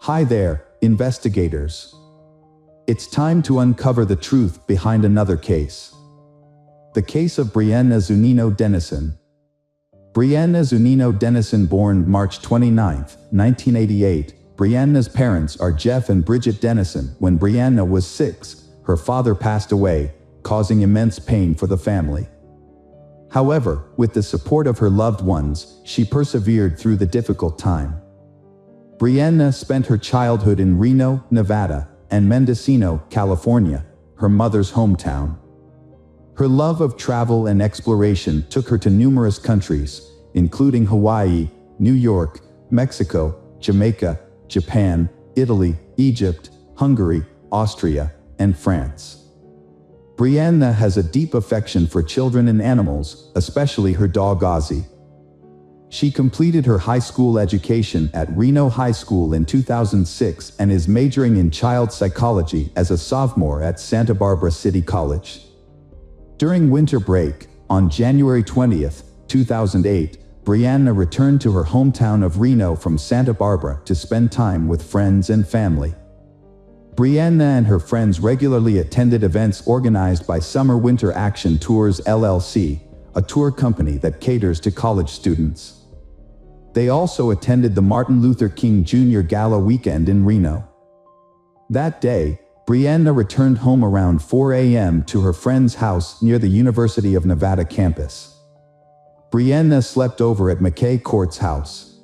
Hi there, investigators. It's time to uncover the truth behind another case. The case of Brianna Zunino Dennison. Brianna Zunino Dennison, born March 29, 1988. Brianna's parents are Jeff and Bridget Dennison. When Brianna was 6, her father passed away, causing immense pain for the family. However, with the support of her loved ones, she persevered through the difficult time. Brianna spent her childhood in Reno, Nevada, and Mendocino, California, her mother's hometown. Her love of travel and exploration took her to numerous countries, including Hawaii, New York, Mexico, Jamaica, Japan, Italy, Egypt, Hungary, Austria, and France. Brianna has a deep affection for children and animals, especially her dog Ozzy. She completed her high school education at Reno High School in 2006 and is majoring in child psychology as a sophomore at Santa Barbara City College. During winter break, on January 20, 2008, Brianna returned to her hometown of Reno from Santa Barbara to spend time with friends and family. Brianna and her friends regularly attended events organized by Summer Winter Action Tours LLC, a tour company that caters to college students. They also attended the Martin Luther King Jr. Gala weekend in Reno. That day, Brianna returned home around 4 a.m. to her friend's house near the University of Nevada campus. Brianna slept over at McKay Court's house.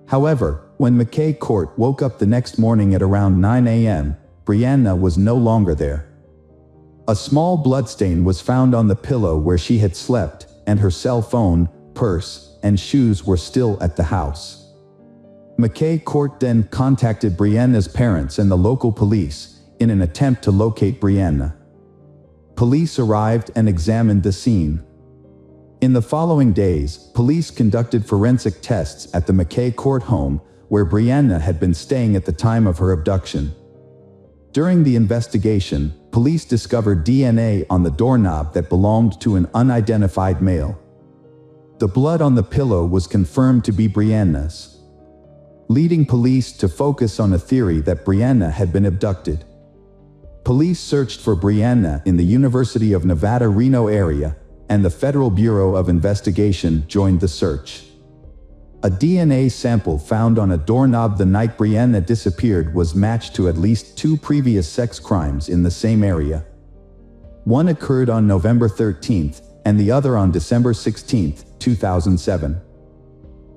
However, when McKay Court woke up the next morning at around 9 a.m., Brianna was no longer there. A small bloodstain was found on the pillow where she had slept, and her cell phone, purse, and shoes were still at the house. McKay Court then contacted Brianna's parents and the local police in an attempt to locate Brianna. Police arrived and examined the scene. In the following days, police conducted forensic tests at the McKay Court home, where Brianna had been staying at the time of her abduction. During the investigation, police discovered DNA on the doorknob that belonged to an unidentified male. The blood on the pillow was confirmed to be Brianna's, leading police to focus on a theory that Brianna had been abducted. Police searched for Brianna in the University of Nevada Reno area, and the Federal Bureau of Investigation joined the search. A DNA sample found on a doorknob the night Brianna disappeared was matched to at least 2 previous sex crimes in the same area. One occurred on November 13th, and the other on December 16, 2007.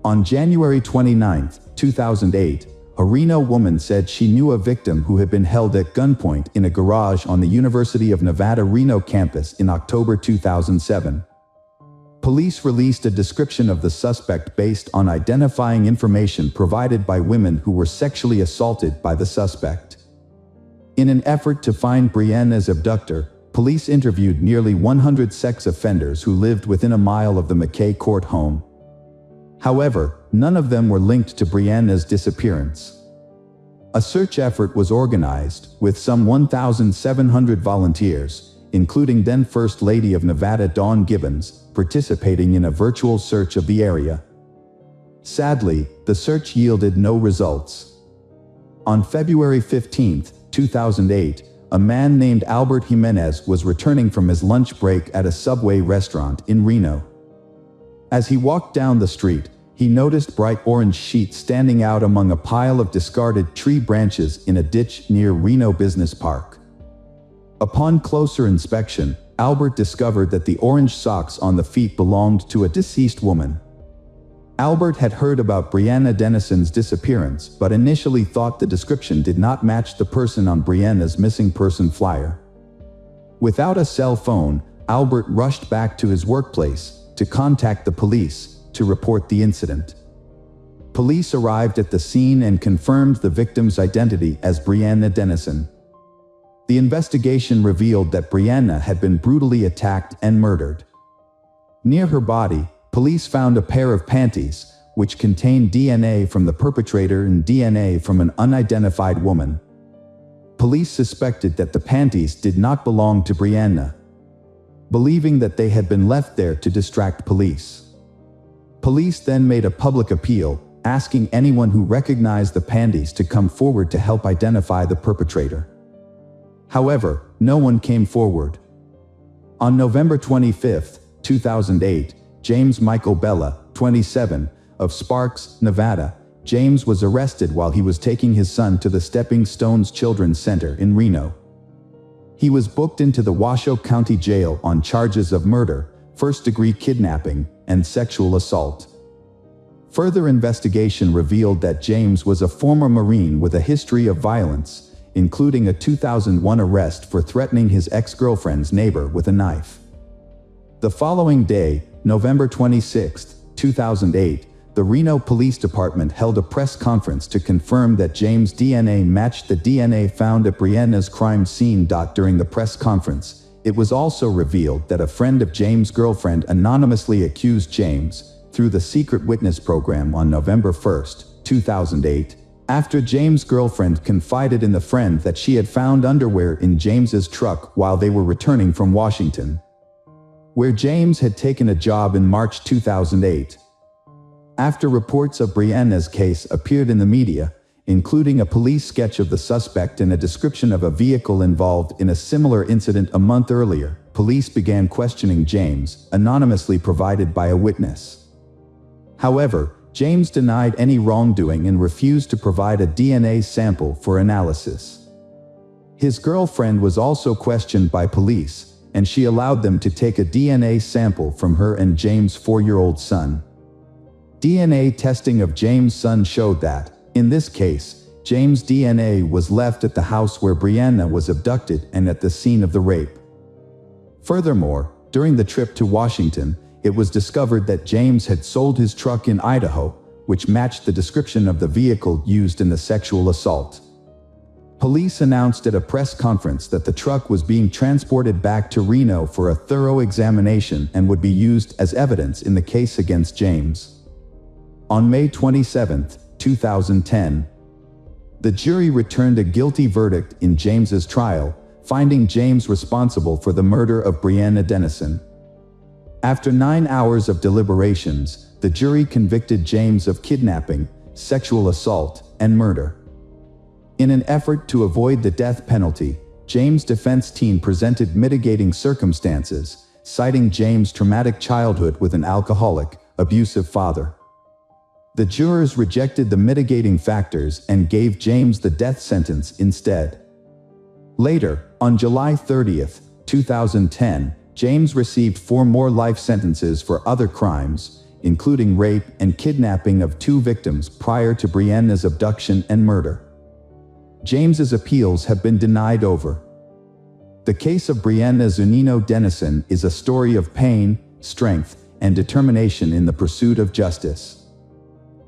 On January 29, 2008, a Reno woman said she knew a victim who had been held at gunpoint in a garage on the University of Nevada Reno campus in October 2007. Police released a description of the suspect based on identifying information provided by women who were sexually assaulted by the suspect. In an effort to find Brianna's abductor, police interviewed nearly 100 sex offenders who lived within a mile of the McKay Court home. However, none of them were linked to Brianna's disappearance. A search effort was organized, with some 1,700 volunteers, including then First Lady of Nevada Dawn Gibbons, participating in a virtual search of the area. Sadly, the search yielded no results. On February 15, 2008, a man named Albert Jimenez was returning from his lunch break at a Subway restaurant in Reno. As he walked down the street, he noticed bright orange sheets standing out among a pile of discarded tree branches in a ditch near Reno Business Park. Upon closer inspection, Albert discovered that the orange socks on the feet belonged to a deceased woman. Albert had heard about Brianna Dennison's disappearance, but initially thought the description did not match the person on Brianna's missing person flyer. Without a cell phone, Albert rushed back to his workplace to contact the police to report the incident. Police arrived at the scene and confirmed the victim's identity as Brianna Dennison. The investigation revealed that Brianna had been brutally attacked and murdered. Near her body, police found a pair of panties, which contained DNA from the perpetrator and DNA from an unidentified woman. Police suspected that the panties did not belong to Brianna, believing that they had been left there to distract police. Police then made a public appeal, asking anyone who recognized the panties to come forward to help identify the perpetrator. However, no one came forward. On November 25, 2008, James Michael Bella, 27, of Sparks, Nevada, James was arrested while he was taking his son to the Stepping Stones Children's Center in Reno. He was booked into the Washoe County Jail on charges of murder, first-degree kidnapping, and sexual assault. Further investigation revealed that James was a former Marine with a history of violence, including a 2001 arrest for threatening his ex-girlfriend's neighbor with a knife. The following day, November 26, 2008, the Reno Police Department held a press conference to confirm that James' DNA matched the DNA found at Brianna's crime scene. During the press conference, it was also revealed that a friend of James' girlfriend anonymously accused James, through the secret witness program on November 1, 2008, after James' girlfriend confided in the friend that she had found underwear in James's truck while they were returning from Washington, where James had taken a job in March 2008. After reports of Brianna's case appeared in the media, including a police sketch of the suspect and a description of a vehicle involved in a similar incident a month earlier, police began questioning James, anonymously provided by a witness. However, James denied any wrongdoing and refused to provide a DNA sample for analysis. His girlfriend was also questioned by police, and she allowed them to take a DNA sample from her and James' 4-year-old son. DNA testing of James' son showed that, in this case, James' DNA was left at the house where Brianna was abducted and at the scene of the rape. Furthermore, during the trip to Washington, it was discovered that James had sold his truck in Idaho, which matched the description of the vehicle used in the sexual assault. Police announced at a press conference that the truck was being transported back to Reno for a thorough examination and would be used as evidence in the case against James. On May 27, 2010, the jury returned a guilty verdict in James's trial, finding James responsible for the murder of Brianna Dennison. After 9 hours of deliberations, the jury convicted James of kidnapping, sexual assault, and murder. In an effort to avoid the death penalty, James' defense team presented mitigating circumstances, citing James' traumatic childhood with an alcoholic, abusive father. The jurors rejected the mitigating factors and gave James the death sentence instead. Later, on July 30, 2010, James received 4 more life sentences for other crimes, including rape and kidnapping of 2 victims prior to Brianna's abduction and murder. James's appeals have been denied over. The case of Brianna Zunino Dennison is a story of pain, strength, and determination in the pursuit of justice.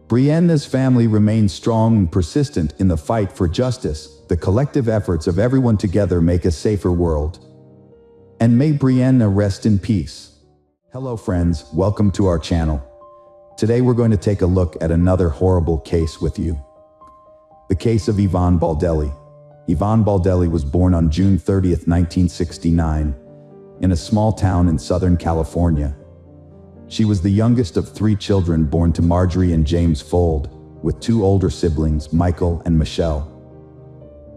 Brianna's family remains strong and persistent in the fight for justice. The collective efforts of everyone together make a safer world. And may Brianna rest in peace. Hello friends, welcome to our channel. Today we're going to take a look at another horrible case with you. The case of Yvonne Baldelli. Yvonne Baldelli was born on June 30, 1969, in a small town in Southern California. She was the youngest of 3 children born to Marjorie and James Fold, with 2 older siblings, Michael and Michelle.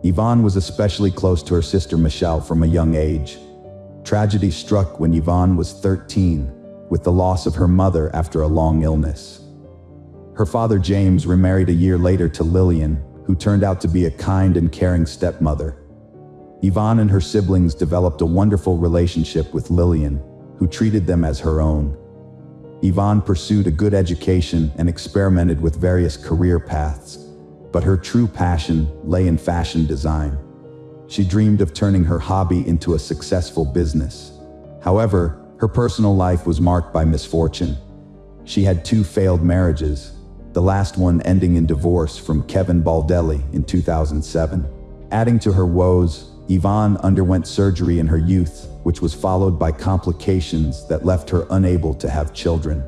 Yvonne was especially close to her sister Michelle from a young age. Tragedy struck when Yvonne was 13, with the loss of her mother after a long illness. Her father James remarried a year later to Lillian, who turned out to be a kind and caring stepmother. Yvonne and her siblings developed a wonderful relationship with Lillian, who treated them as her own. Yvonne pursued a good education and experimented with various career paths, but her true passion lay in fashion design. She dreamed of turning her hobby into a successful business. However, her personal life was marked by misfortune. She had 2 failed marriages, the last one ending in divorce from Kevin Baldelli in 2007. Adding to her woes, Yvonne underwent surgery in her youth, which was followed by complications that left her unable to have children.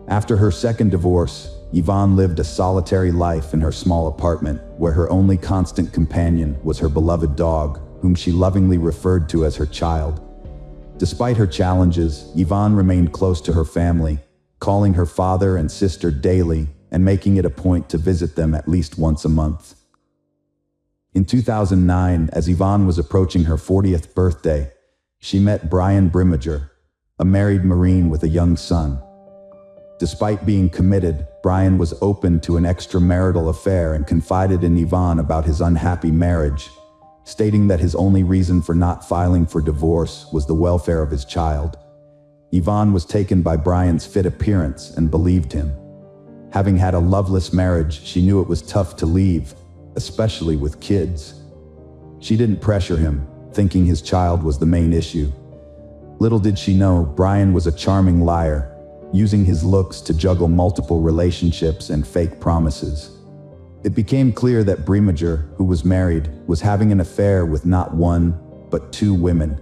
After her second divorce, Yvonne lived a solitary life in her small apartment, where her only constant companion was her beloved dog, whom she lovingly referred to as her child. Despite her challenges, Yvonne remained close to her family, calling her father and sister daily, and making it a point to visit them at least once a month. In 2009, as Yvonne was approaching her 40th birthday, she met Brian Brimager, a married Marine with a young son. Despite being committed, Brian was open to an extramarital affair and confided in Yvonne about his unhappy marriage, stating that his only reason for not filing for divorce was the welfare of his child. Yvonne was taken by Brian's fit appearance and believed him. Having had a loveless marriage, she knew it was tough to leave, especially with kids. She didn't pressure him, thinking his child was the main issue. Little did she know, Brian was a charming liar, using his looks to juggle multiple relationships and fake promises. It became clear that Brimager, who was married, was having an affair with not one, but two women.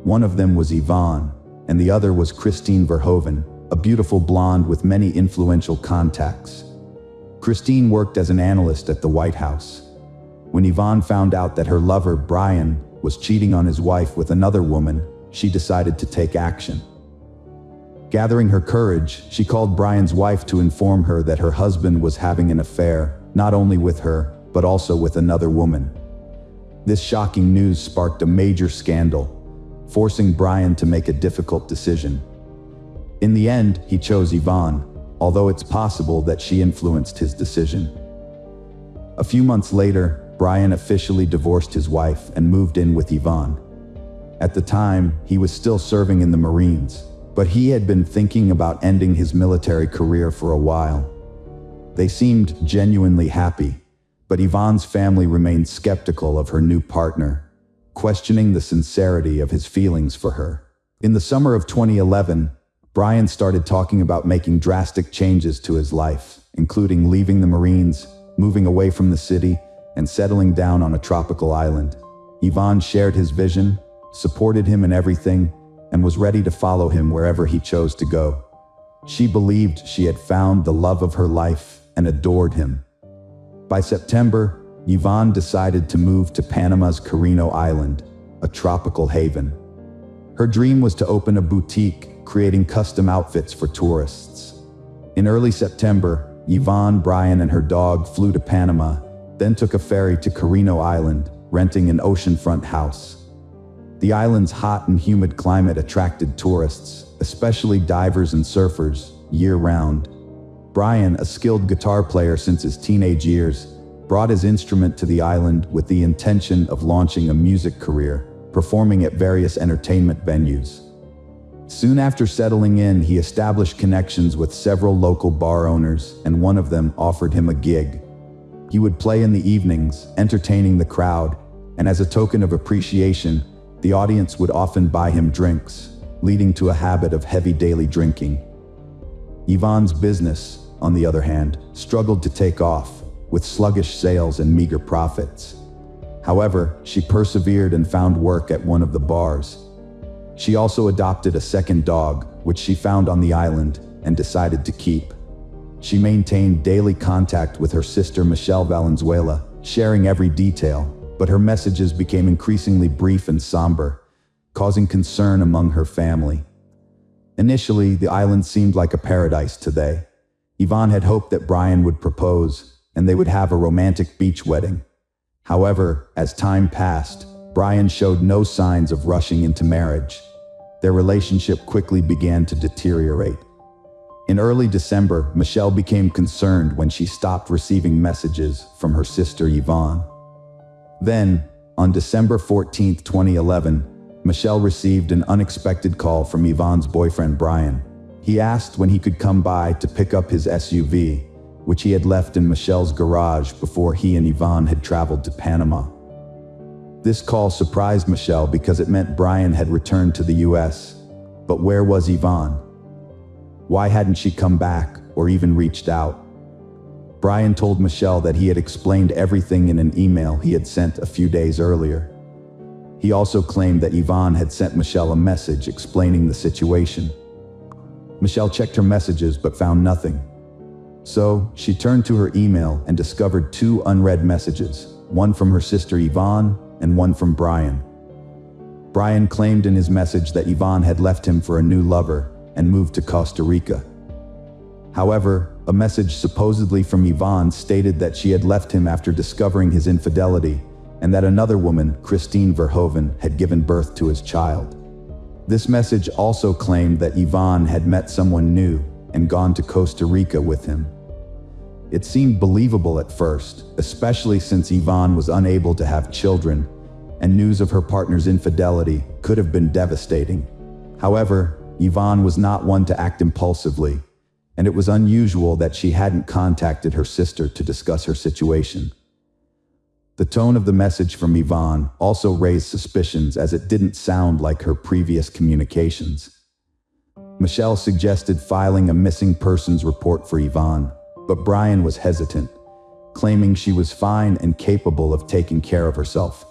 One of them was Yvonne, and the other was Christine Verhoeven, a beautiful blonde with many influential contacts. Christine worked as an analyst at the White House. When Yvonne found out that her lover, Brian, was cheating on his wife with another woman, she decided to take action. Gathering her courage, she called Brian's wife to inform her that her husband was having an affair, not only with her, but also with another woman. This shocking news sparked a major scandal, forcing Brian to make a difficult decision. In the end, he chose Yvonne, although it's possible that she influenced his decision. A few months later, Brian officially divorced his wife and moved in with Yvonne. At the time, he was still serving in the Marines, but he had been thinking about ending his military career for a while. They seemed genuinely happy, but Yvonne's family remained skeptical of her new partner, questioning the sincerity of his feelings for her. In the summer of 2011, Brian started talking about making drastic changes to his life, including leaving the Marines, moving away from the city, and settling down on a tropical island. Yvonne shared his vision, supported him in everything, and was ready to follow him wherever he chose to go. She believed she had found the love of her life and adored him. By September, Yvonne decided to move to Panama's Carino Island, a tropical haven. Her dream was to open a boutique, creating custom outfits for tourists. In early September, Yvonne, Brian, and her dog flew to Panama, then took a ferry to Carino Island, renting an oceanfront house. The island's hot and humid climate attracted tourists, especially divers and surfers, year-round. Brian, a skilled guitar player since his teenage years, brought his instrument to the island with the intention of launching a music career, performing at various entertainment venues. Soon after settling in, he established connections with several local bar owners, and one of them offered him a gig. He would play in the evenings, entertaining the crowd, and as a token of appreciation, the audience would often buy him drinks, leading to a habit of heavy daily drinking. Yvonne's business, on the other hand, struggled to take off, with sluggish sales and meager profits. However, she persevered and found work at one of the bars. She also adopted a second dog, which she found on the island, and decided to keep. She maintained daily contact with her sister Michelle Valenzuela, sharing every detail, but her messages became increasingly brief and somber, causing concern among her family. Initially, the island seemed like a paradise to them. Yvonne had hoped that Brian would propose, and they would have a romantic beach wedding. However, as time passed, Brian showed no signs of rushing into marriage. Their relationship quickly began to deteriorate. In early December, Michelle became concerned when she stopped receiving messages from her sister Yvonne. Then, on December 14, 2011, Michelle received an unexpected call from Yvonne's boyfriend Brian. He asked when he could come by to pick up his SUV, which he had left in Michelle's garage before he and Yvonne had traveled to Panama. This call surprised Michelle because it meant Brian had returned to the US. But where was Yvonne? Why hadn't she come back or even reached out? Brian told Michelle that he had explained everything in an email he had sent a few days earlier. He also claimed that Yvonne had sent Michelle a message explaining the situation. Michelle checked her messages but found nothing. So, she turned to her email and discovered two unread messages, one from her sister Yvonne and one from Brian. Brian claimed in his message that Yvonne had left him for a new lover and moved to Costa Rica. However, a message supposedly from Yvonne stated that she had left him after discovering his infidelity, and that another woman, Christine Verhoeven, had given birth to his child. This message also claimed that Yvonne had met someone new and gone to Costa Rica with him. It seemed believable at first, especially since Yvonne was unable to have children, and news of her partner's infidelity could have been devastating. However, Yvonne was not one to act impulsively, and it was unusual that she hadn't contacted her sister to discuss her situation. The tone of the message from Yvonne also raised suspicions, as it didn't sound like her previous communications. Michelle suggested filing a missing persons report for Yvonne, but Brian was hesitant, claiming she was fine and capable of taking care of herself.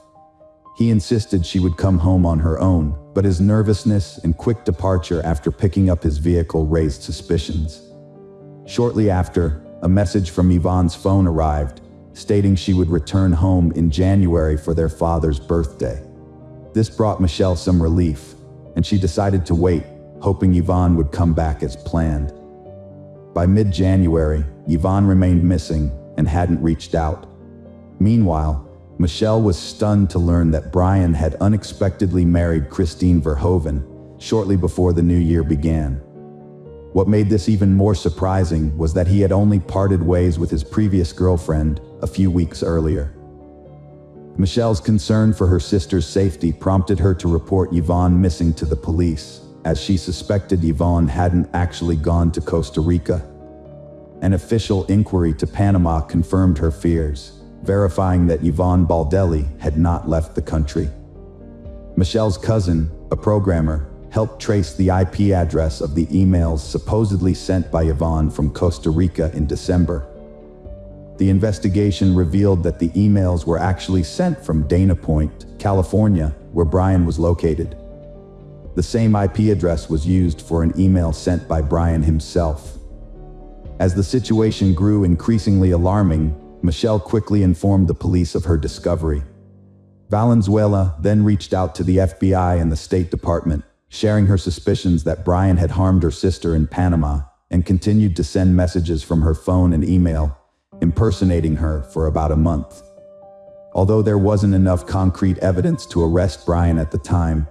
He insisted she would come home on her own, but his nervousness and quick departure after picking up his vehicle raised suspicions. Shortly after, a message from Yvonne's phone arrived, stating she would return home in January for their father's birthday. This brought Michelle some relief, and she decided to wait, hoping Yvonne would come back as planned. By mid-January, Yvonne remained missing and hadn't reached out. Meanwhile, Michelle was stunned to learn that Brian had unexpectedly married Christine Verhoeven shortly before the new year began. What made this even more surprising was that he had only parted ways with his previous girlfriend a few weeks earlier. Michelle's concern for her sister's safety prompted her to report Yvonne missing to the police, as she suspected Yvonne hadn't actually gone to Costa Rica. An official inquiry to Panama confirmed her fears, verifying that Yvonne Baldelli had not left the country. Michelle's cousin, a programmer, helped trace the IP address of the emails supposedly sent by Yvonne from Costa Rica in December. The investigation revealed that the emails were actually sent from Dana Point, California, where Brian was located. The same IP address was used for an email sent by Brian himself. As the situation grew increasingly alarming, Michelle quickly informed the police of her discovery. Valenzuela then reached out to the FBI and the State Department, sharing her suspicions that Brian had harmed her sister in Panama, and continued to send messages from her phone and email, impersonating her for about a month. Although there wasn't enough concrete evidence to arrest Brian at the time,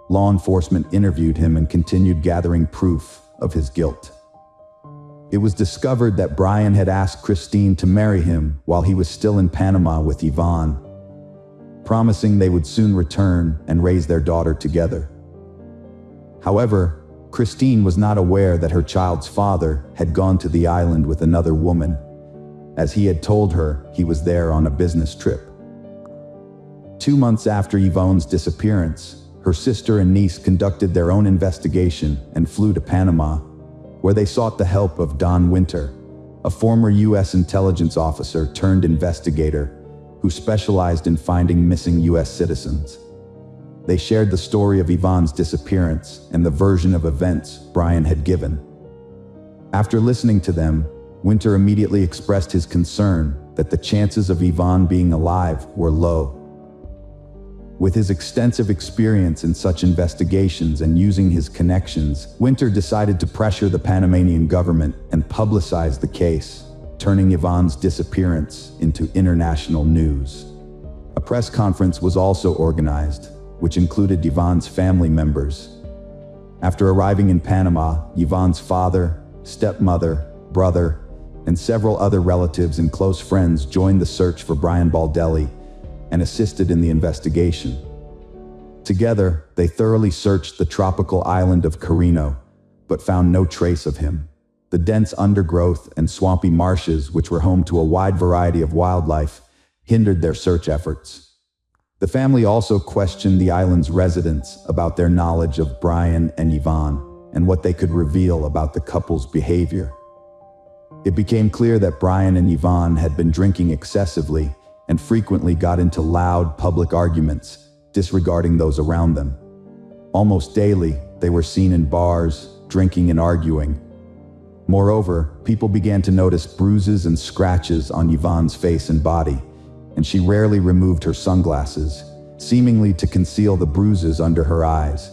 law enforcement interviewed him and continued gathering proof of his guilt. It was discovered that Brian had asked Christine to marry him while he was still in Panama with Yvonne, promising they would soon return and raise their daughter together. However, Christine was not aware that her child's father had gone to the island with another woman, as he had told her he was there on a business trip. 2 months after Yvonne's disappearance, her sister and niece conducted their own investigation and flew to Panama, where they sought the help of Don Winter, a former U.S. intelligence officer turned investigator who specialized in finding missing U.S. citizens. They shared the story of Yvonne's disappearance and the version of events Brian had given. After listening to them, Winter immediately expressed his concern that the chances of Yvonne being alive were low. With his extensive experience in such investigations and using his connections, Winter decided to pressure the Panamanian government and publicize the case, turning Yvonne's disappearance into international news. A press conference was also organized, which included Yvonne's family members. After arriving in Panama, Yvonne's father, stepmother, brother, and several other relatives and close friends joined the search for Brian Baldelli and assisted in the investigation. Together, they thoroughly searched the tropical island of Carino, but found no trace of him. The dense undergrowth and swampy marshes, which were home to a wide variety of wildlife, hindered their search efforts. The family also questioned the island's residents about their knowledge of Brian and Yvonne and what they could reveal about the couple's behavior. It became clear that Brian and Yvonne had been drinking excessively and frequently got into loud public arguments, disregarding those around them. Almost daily, they were seen in bars, drinking and arguing. Moreover, people began to notice bruises and scratches on Yvonne's face and body, and she rarely removed her sunglasses, seemingly to conceal the bruises under her eyes.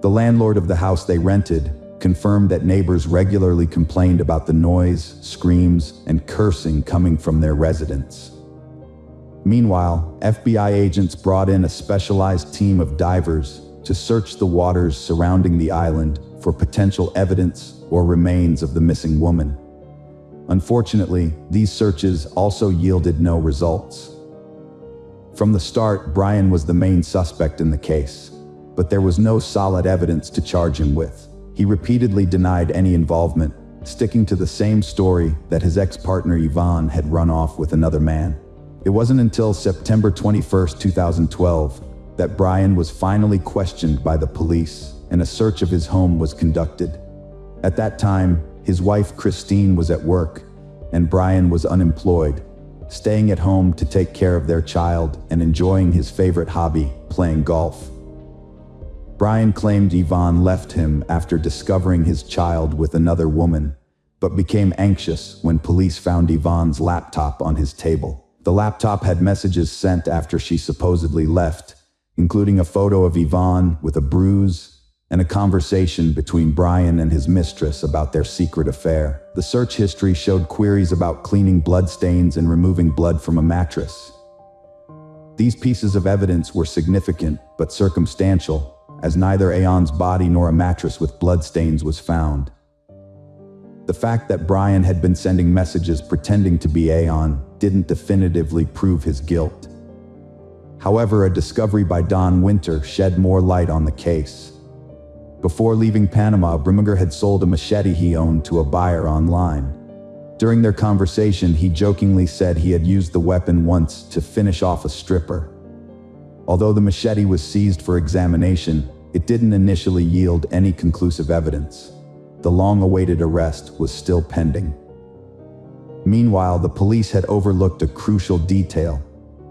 The landlord of the house they rented, confirmed that neighbors regularly complained about the noise, screams, and cursing coming from their residence. Meanwhile, FBI agents brought in a specialized team of divers to search the waters surrounding the island for potential evidence or remains of the missing woman. Unfortunately, these searches also yielded no results. From the start, Brian was the main suspect in the case, but there was no solid evidence to charge him with. He repeatedly denied any involvement, sticking to the same story that his ex-partner Yvonne had run off with another man. It wasn't until September 21, 2012, that Brian was finally questioned by the police and a search of his home was conducted. At that time, his wife Christine was at work and Brian was unemployed, staying at home to take care of their child and enjoying his favorite hobby, playing golf. Brian claimed Yvonne left him after discovering his child with another woman, but became anxious when police found Yvonne's laptop on his table. The laptop had messages sent after she supposedly left, including a photo of Yvonne with a bruise and a conversation between Brian and his mistress about their secret affair. The search history showed queries about cleaning bloodstains and removing blood from a mattress. These pieces of evidence were significant but circumstantial, as neither Aon's body nor a mattress with bloodstains was found. The fact that Brian had been sending messages pretending to be Aon didn't definitively prove his guilt. However, a discovery by Don Winter shed more light on the case. Before leaving Panama, Brimminger had sold a machete he owned to a buyer online. During their conversation, he jokingly said he had used the weapon once to finish off a stripper. Although the machete was seized for examination, it didn't initially yield any conclusive evidence. The long-awaited arrest was still pending. Meanwhile, the police had overlooked a crucial detail: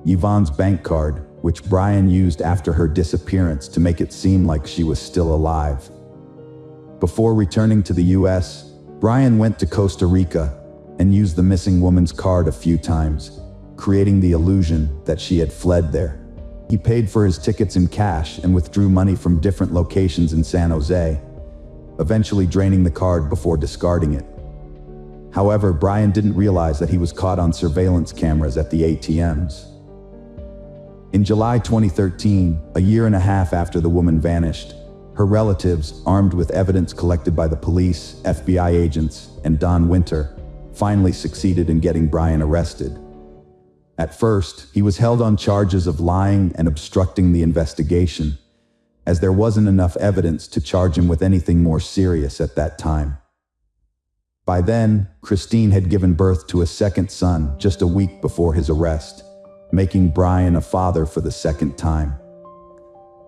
Yvonne's bank card, which Brian used after her disappearance to make it seem like she was still alive. Before returning to the US, Brian went to Costa Rica and used the missing woman's card a few times, creating the illusion that she had fled there. He paid for his tickets in cash and withdrew money from different locations in San Jose, eventually draining the card before discarding it. However, Brian didn't realize that he was caught on surveillance cameras at the ATMs. In July 2013, a year and a half after the woman vanished, her relatives, armed with evidence collected by the police, FBI agents, and Don Winter, finally succeeded in getting Brian arrested. At first, he was held on charges of lying and obstructing the investigation, as there wasn't enough evidence to charge him with anything more serious at that time. By then, Christine had given birth to a second son just a week before his arrest, making Brian a father for the second time.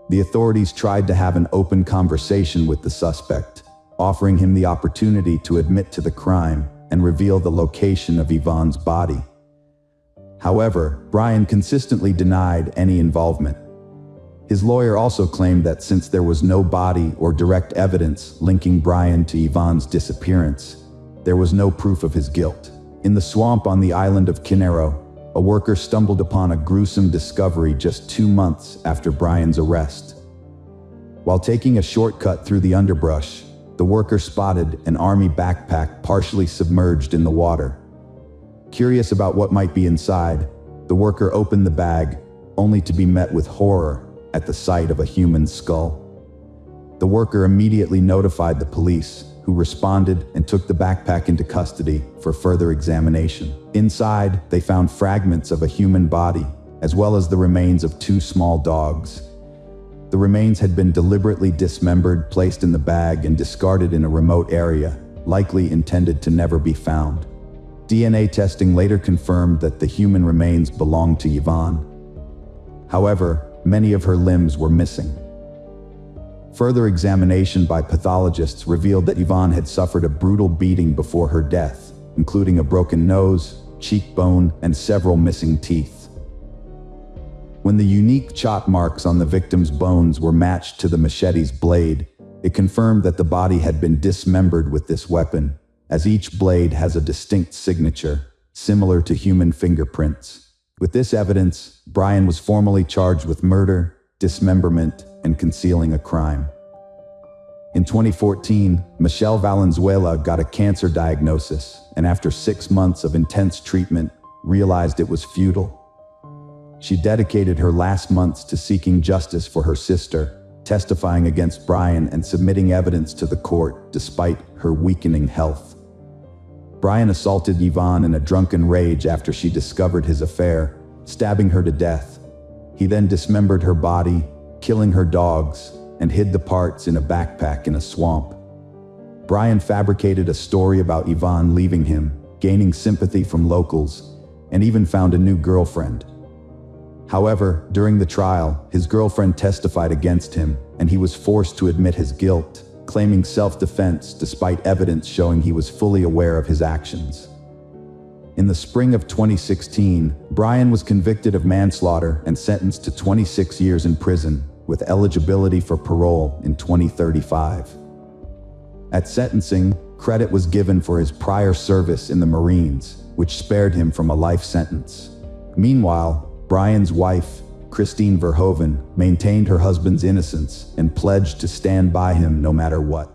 The authorities tried to have an open conversation with the suspect, offering him the opportunity to admit to the crime and reveal the location of Yvonne's body. However, Brian consistently denied any involvement. His lawyer also claimed that since there was no body or direct evidence linking Brian to Yvonne's disappearance, there was no proof of his guilt. In the swamp on the island of Quinero, a worker stumbled upon a gruesome discovery just 2 months after Brian's arrest. While taking a shortcut through the underbrush, the worker spotted an army backpack partially submerged in the water. Curious about what might be inside, the worker opened the bag, only to be met with horror at the sight of a human skull. The worker immediately notified the police, who responded and took the backpack into custody for further examination. Inside, they found fragments of a human body, as well as the remains of 2 small dogs. The remains had been deliberately dismembered, placed in the bag, and discarded in a remote area, likely intended to never be found. DNA testing later confirmed that the human remains belonged to Yvonne. However, many of her limbs were missing. Further examination by pathologists revealed that Yvonne had suffered a brutal beating before her death, including a broken nose, cheekbone, and several missing teeth. When the unique chop marks on the victim's bones were matched to the machete's blade, it confirmed that the body had been dismembered with this weapon, as each blade has a distinct signature, similar to human fingerprints. With this evidence, Brian was formally charged with murder, dismemberment, and concealing a crime. In 2014, Michelle Valenzuela got a cancer diagnosis, and after 6 months of intense treatment, realized it was futile. She dedicated her last months to seeking justice for her sister, testifying against Brian and submitting evidence to the court despite her weakening health. Brian assaulted Yvonne in a drunken rage after she discovered his affair, stabbing her to death. He then dismembered her body, killing her dogs, and hid the parts in a backpack in a swamp. Brian fabricated a story about Yvonne leaving him, gaining sympathy from locals, and even found a new girlfriend. However, during the trial, his girlfriend testified against him, and he was forced to admit his guilt, claiming self-defense despite evidence showing he was fully aware of his actions. In the spring of 2016, Brian was convicted of manslaughter and sentenced to 26 years in prison, with eligibility for parole in 2035. At sentencing, credit was given for his prior service in the Marines, which spared him from a life sentence. Meanwhile, Brian's wife, Christine Verhoeven, maintained her husband's innocence and pledged to stand by him no matter what.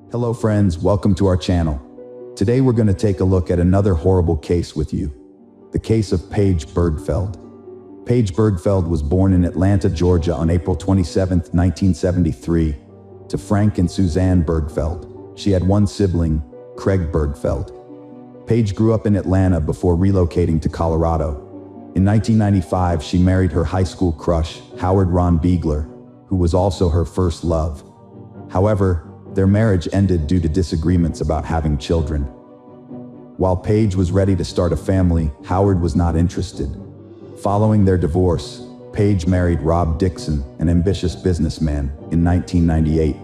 Hello friends, welcome to our channel. Today we're going to take a look at another horrible case with you. The case of Paige Bergfeld. Paige Bergfeld was born in Atlanta, Georgia on April 27, 1973, to Frank and Suzanne Bergfeld. She had one sibling, Craig Bergfeld. Paige grew up in Atlanta before relocating to Colorado. In 1995, she married her high school crush, Howard Ron Beegler, who was also her first love. However, their marriage ended due to disagreements about having children. While Paige was ready to start a family, Howard was not interested. Following their divorce, Paige married Rob Dixon, an ambitious businessman, in 1998.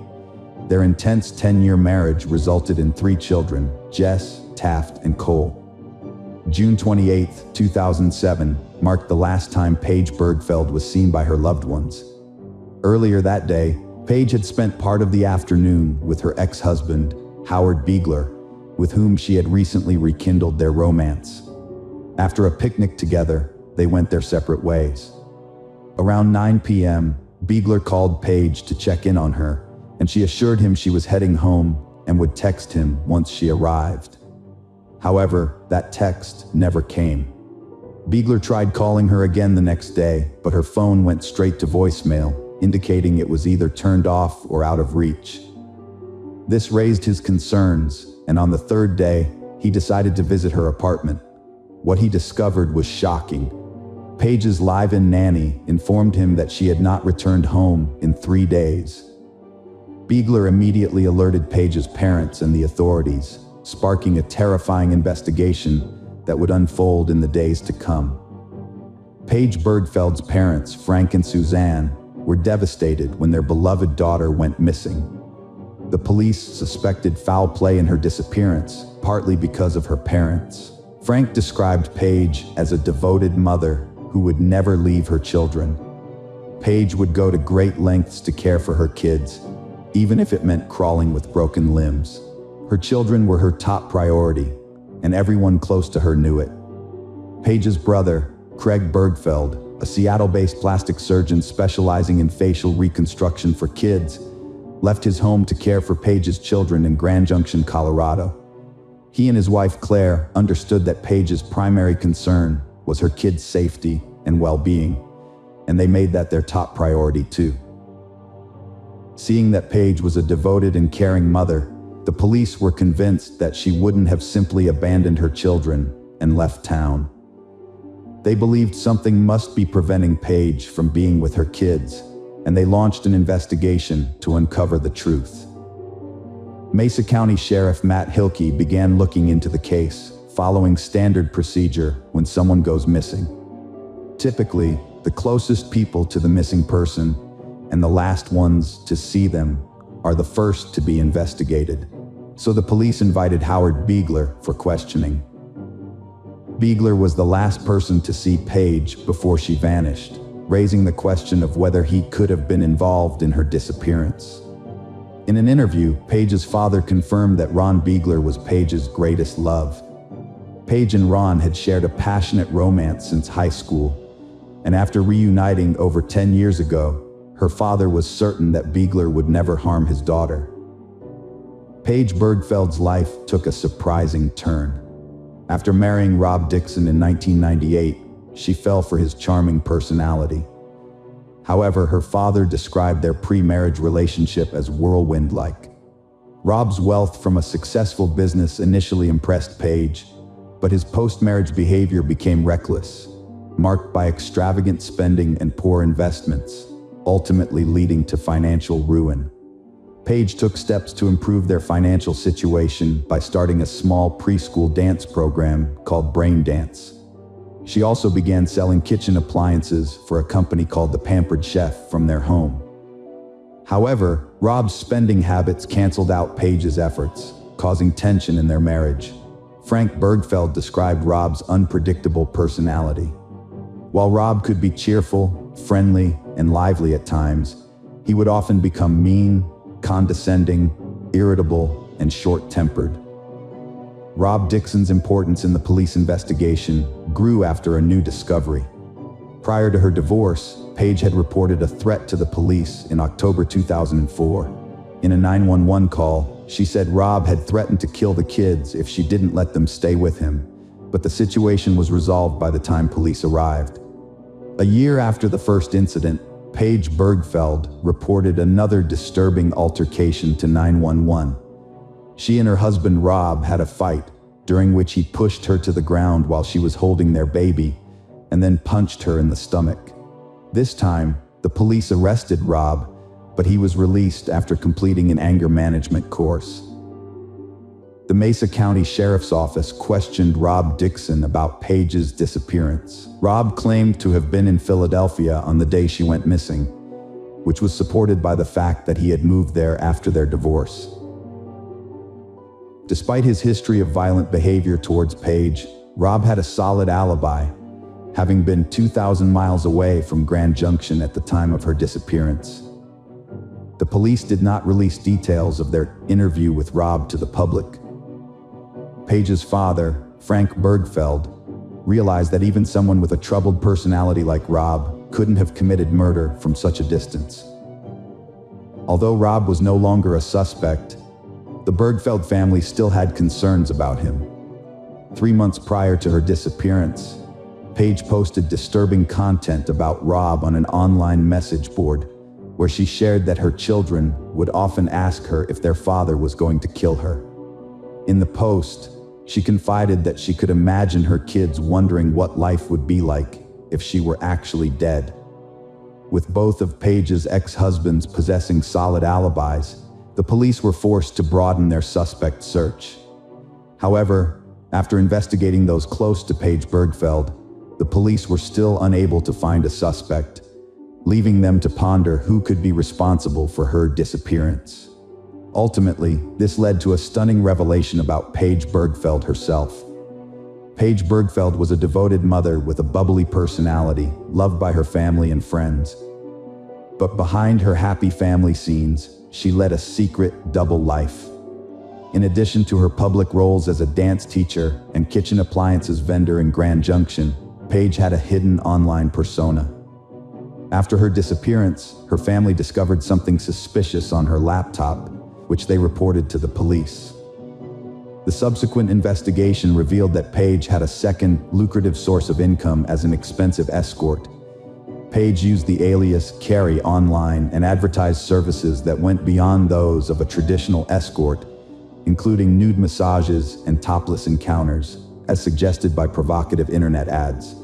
Their intense 10-year marriage resulted in 3 children, Jess, Taft, and Cole. June 28, 2007, marked the last time Paige Bergfeld was seen by her loved ones. Earlier that day, Paige had spent part of the afternoon with her ex-husband, Howard Beegler, with whom she had recently rekindled their romance. After a picnic together, they went their separate ways. Around 9 p.m., Beegler called Paige to check in on her, and she assured him she was heading home and would text him once she arrived. However, that text never came. Beegler tried calling her again the next day, but her phone went straight to voicemail, indicating it was either turned off or out of reach. This raised his concerns, and on the 3rd day, he decided to visit her apartment. What he discovered was shocking. Paige's live-in nanny informed him that she had not returned home in 3 days. Beegler immediately alerted Paige's parents and the authorities, sparking a terrifying investigation that would unfold in the days to come. Paige Bergfeld's parents, Frank and Suzanne, were devastated when their beloved daughter went missing. The police suspected foul play in her disappearance, partly because of her parents. Frank described Paige as a devoted mother who would never leave her children. Paige would go to great lengths to care for her kids, even if it meant crawling with broken limbs. Her children were her top priority, and everyone close to her knew it. Paige's brother, Craig Bergfeld, a Seattle-based plastic surgeon specializing in facial reconstruction for kids, left his home to care for Paige's children in Grand Junction, Colorado. He and his wife Claire understood that Paige's primary concern was her kids' safety and well-being, and they made that their top priority too. Seeing that Paige was a devoted and caring mother, the police were convinced that she wouldn't have simply abandoned her children and left town. They believed something must be preventing Paige from being with her kids, and they launched an investigation to uncover the truth. Mesa County Sheriff Matt Hilke began looking into the case, following standard procedure when someone goes missing. Typically, the closest people to the missing person and the last ones to see them are the first to be investigated. So the police invited Howard Beegler for questioning. Beegler was the last person to see Paige before she vanished, raising the question of whether he could have been involved in her disappearance. In an interview, Paige's father confirmed that Ron Beegler was Paige's greatest love. Paige and Ron had shared a passionate romance since high school, and after reuniting over 10 years ago, her father was certain that Beegler would never harm his daughter. Paige Bergfeld's life took a surprising turn. After marrying Rob Dixon in 1998, she fell for his charming personality. However, her father described their pre-marriage relationship as whirlwind-like. Rob's wealth from a successful business initially impressed Paige, but his post-marriage behavior became reckless, marked by extravagant spending and poor investments, ultimately leading to financial ruin. Paige took steps to improve their financial situation by starting a small preschool dance program called Brain Dance. She also began selling kitchen appliances for a company called The Pampered Chef from their home. However, Rob's spending habits canceled out Paige's efforts, causing tension in their marriage. Frank Bergfeld described Rob's unpredictable personality. While Rob could be cheerful, friendly, and lively at times, he would often become mean, condescending, irritable, and short-tempered. Rob Dixon's importance in the police investigation grew after a new discovery. Prior to her divorce, Paige had reported a threat to the police in October 2004. In a 911 call, she said Rob had threatened to kill the kids if she didn't let them stay with him, but the situation was resolved by the time police arrived. A year after the first incident, Paige Bergfeld reported another disturbing altercation to 911. She and her husband Rob had a fight, during which he pushed her to the ground while she was holding their baby, and then punched her in the stomach. This time, the police arrested Rob, but he was released after completing an anger management course. The Mesa County Sheriff's Office questioned Rob Dixon about Paige's disappearance. Rob claimed to have been in Philadelphia on the day she went missing, which was supported by the fact that he had moved there after their divorce. Despite his history of violent behavior towards Paige, Rob had a solid alibi, having been 2,000 miles away from Grand Junction at the time of her disappearance. The police did not release details of their interview with Rob to the public. Paige's father, Frank Bergfeld, realized that even someone with a troubled personality like Rob couldn't have committed murder from such a distance. Although Rob was no longer a suspect, the Bergfeld family still had concerns about him. 3 months prior to her disappearance, Paige posted disturbing content about Rob on an online message board, where she shared that her children would often ask her if their father was going to kill her. In the post, she confided that she could imagine her kids wondering what life would be like if she were actually dead. With both of Paige's ex-husbands possessing solid alibis, the police were forced to broaden their suspect search. However, after investigating those close to Paige Bergfeld, the police were still unable to find a suspect, leaving them to ponder who could be responsible for her disappearance. Ultimately, this led to a stunning revelation about Paige Bergfeld herself. Paige Bergfeld was a devoted mother with a bubbly personality, loved by her family and friends. But behind her happy family scenes, she led a secret double life. In addition to her public roles as a dance teacher and kitchen appliances vendor in Grand Junction, Paige had a hidden online persona. After her disappearance, her family discovered something suspicious on her laptop, which they reported to the police. The subsequent investigation revealed that Paige had a second, lucrative source of income as an expensive escort. Paige used the alias Carrie online and advertised services that went beyond those of a traditional escort, including nude massages and topless encounters, as suggested by provocative internet ads.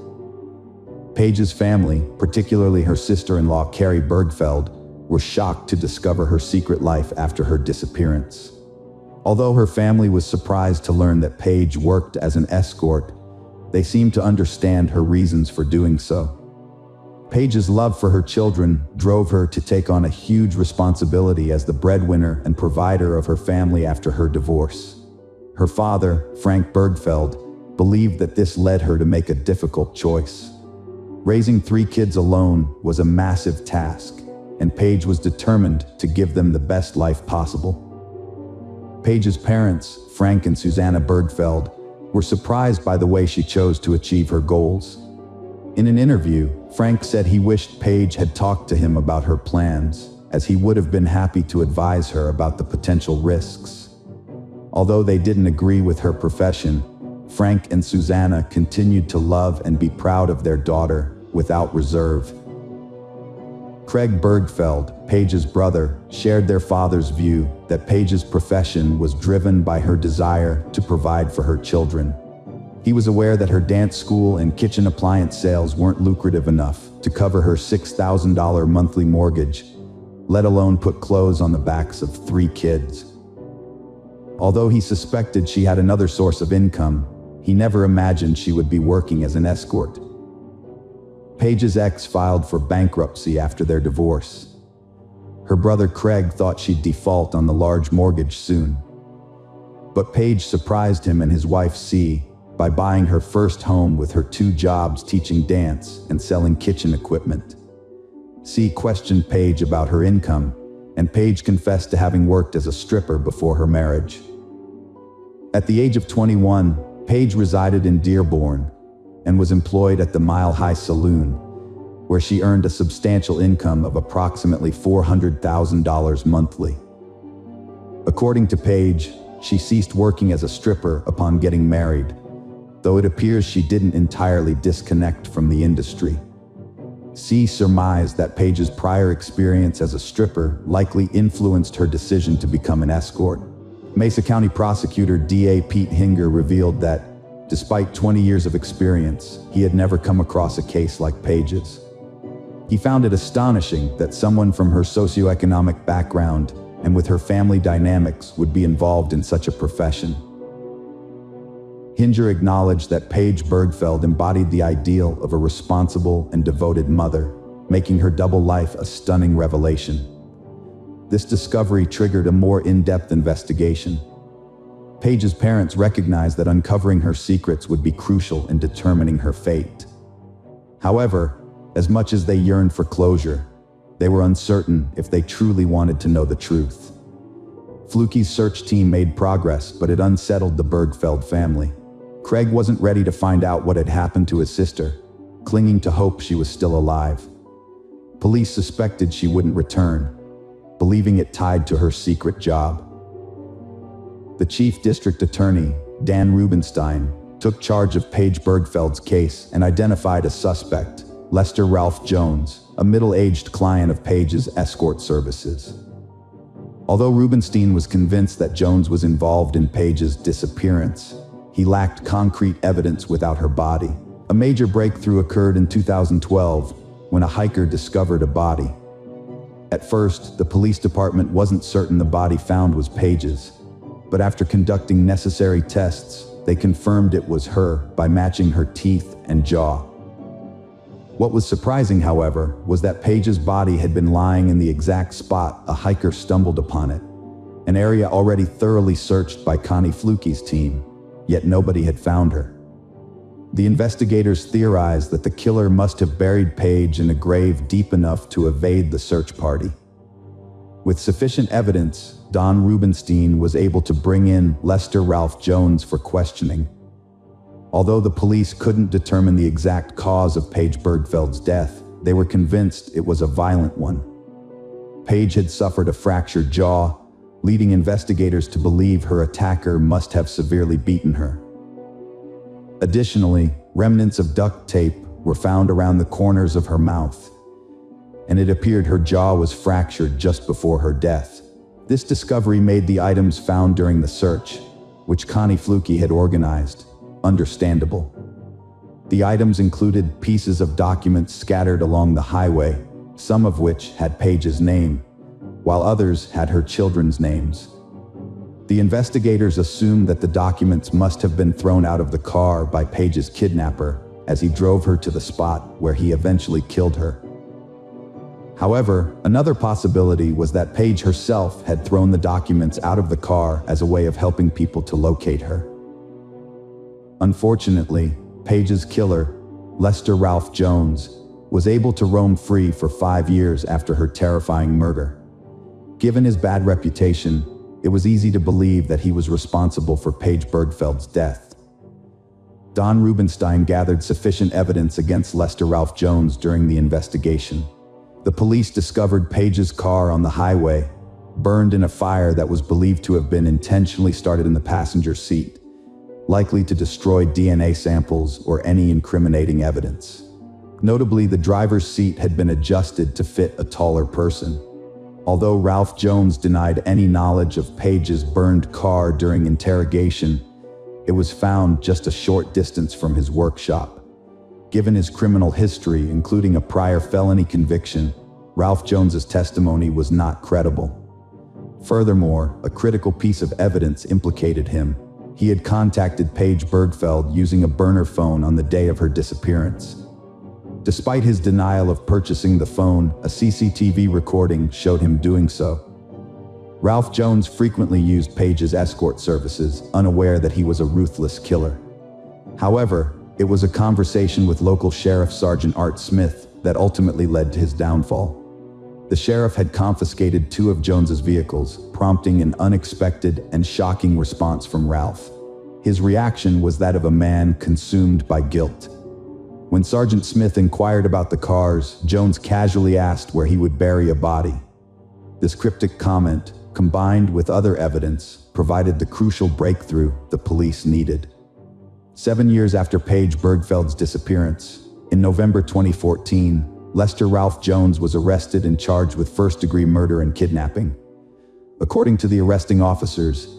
Paige's family, particularly her sister-in-law Carrie Bergfeld, were shocked to discover her secret life after her disappearance. Although her family was surprised to learn that Paige worked as an escort, they seemed to understand her reasons for doing so. Paige's love for her children drove her to take on a huge responsibility as the breadwinner and provider of her family after her divorce. Her father, Frank Bergfeld, believed that this led her to make a difficult choice. Raising 3 kids alone was a massive task, and Paige was determined to give them the best life possible. Paige's parents, Frank and Susanna Bergfeld, were surprised by the way she chose to achieve her goals. In an interview, Frank said he wished Paige had talked to him about her plans, as he would have been happy to advise her about the potential risks. Although they didn't agree with her profession, Frank and Susanna continued to love and be proud of their daughter without reserve. Craig Bergfeld, Paige's brother, shared their father's view that Paige's profession was driven by her desire to provide for her children. He was aware that her dance school and kitchen appliance sales weren't lucrative enough to cover her $6,000 monthly mortgage, let alone put clothes on the backs of 3 kids. Although he suspected she had another source of income, he never imagined she would be working as an escort. Paige's ex filed for bankruptcy after their divorce. Her brother Craig thought she'd default on the large mortgage soon. But Paige surprised him and his wife C by buying her first home with her 2 jobs teaching dance and selling kitchen equipment. C questioned Paige about her income, and Paige confessed to having worked as a stripper before her marriage. At the age of 21, Paige resided in Dearborn and was employed at the Mile High Saloon, where she earned a substantial income of approximately $400,000 monthly. According to Paige, she ceased working as a stripper upon getting married, though it appears she didn't entirely disconnect from the industry. C surmised that Paige's prior experience as a stripper likely influenced her decision to become an escort. Mesa County Prosecutor D.A. Pete Hinger revealed that, despite 20 years of experience, he had never come across a case like Paige's. He found it astonishing that someone from her socioeconomic background and with her family dynamics would be involved in such a profession. Hinger acknowledged that Paige Bergfeld embodied the ideal of a responsible and devoted mother, making her double life a stunning revelation. This discovery triggered a more in-depth investigation. Paige's parents recognized that uncovering her secrets would be crucial in determining her fate. However, as much as they yearned for closure, they were uncertain if they truly wanted to know the truth. Fluky's search team made progress, but it unsettled the Bergfeld family. Craig wasn't ready to find out what had happened to his sister, clinging to hope she was still alive. Police suspected she wouldn't return, believing it tied to her secret job. The chief district attorney, Dan Rubenstein, took charge of Paige Bergfeld's case and identified a suspect, Lester Ralph Jones, a middle-aged client of Paige's escort services. Although Rubenstein was convinced that Jones was involved in Paige's disappearance, he lacked concrete evidence without her body. A major breakthrough occurred in 2012 when a hiker discovered a body. At first, the police department wasn't certain the body found was Paige's, but after conducting necessary tests, they confirmed it was her by matching her teeth and jaw. What was surprising, however, was that Paige's body had been lying in the exact spot a hiker stumbled upon it, an area already thoroughly searched by Connie Fluky's team, yet nobody had found her. The investigators theorized that the killer must have buried Paige in a grave deep enough to evade the search party. With sufficient evidence, Don Rubenstein was able to bring in Lester Ralph Jones for questioning. Although the police couldn't determine the exact cause of Paige Bergfeld's death, they were convinced it was a violent one. Paige had suffered a fractured jaw, leading investigators to believe her attacker must have severely beaten her. Additionally, remnants of duct tape were found around the corners of her mouth, and it appeared her jaw was fractured just before her death. This discovery made the items found during the search, which Connie Fluky had organized, understandable. The items included pieces of documents scattered along the highway, some of which had Paige's name, while others had her children's names. The investigators assumed that the documents must have been thrown out of the car by Paige's kidnapper as he drove her to the spot where he eventually killed her. However, another possibility was that Paige herself had thrown the documents out of the car as a way of helping people to locate her. Unfortunately, Paige's killer, Lester Ralph Jones, was able to roam free for 5 years after her terrifying murder. Given his bad reputation, it was easy to believe that he was responsible for Paige Bergfeld's death. Don Rubenstein gathered sufficient evidence against Lester Ralph Jones during the investigation. The police discovered Paige's car on the highway, burned in a fire that was believed to have been intentionally started in the passenger seat, likely to destroy DNA samples or any incriminating evidence. Notably, the driver's seat had been adjusted to fit a taller person. Although Ralph Jones denied any knowledge of Page's burned car during interrogation, it was found just a short distance from his workshop. Given his criminal history, including a prior felony conviction, Ralph Jones's testimony was not credible. Furthermore, a critical piece of evidence implicated him. He had contacted Paige Bergfeld using a burner phone on the day of her disappearance. Despite his denial of purchasing the phone, a CCTV recording showed him doing so. Ralph Jones frequently used Paige's escort services, unaware that he was a ruthless killer. However, it was a conversation with local Sheriff Sergeant Art Smith that ultimately led to his downfall. The sheriff had confiscated 2 of Jones's vehicles, prompting an unexpected and shocking response from Ralph. His reaction was that of a man consumed by guilt. When Sergeant Smith inquired about the cars, Jones casually asked where he would bury a body. This cryptic comment, combined with other evidence, provided the crucial breakthrough the police needed. 7 years after Paige Bergfeld's disappearance, in November 2014, Lester Ralph Jones was arrested and charged with first-degree murder and kidnapping. According to the arresting officers,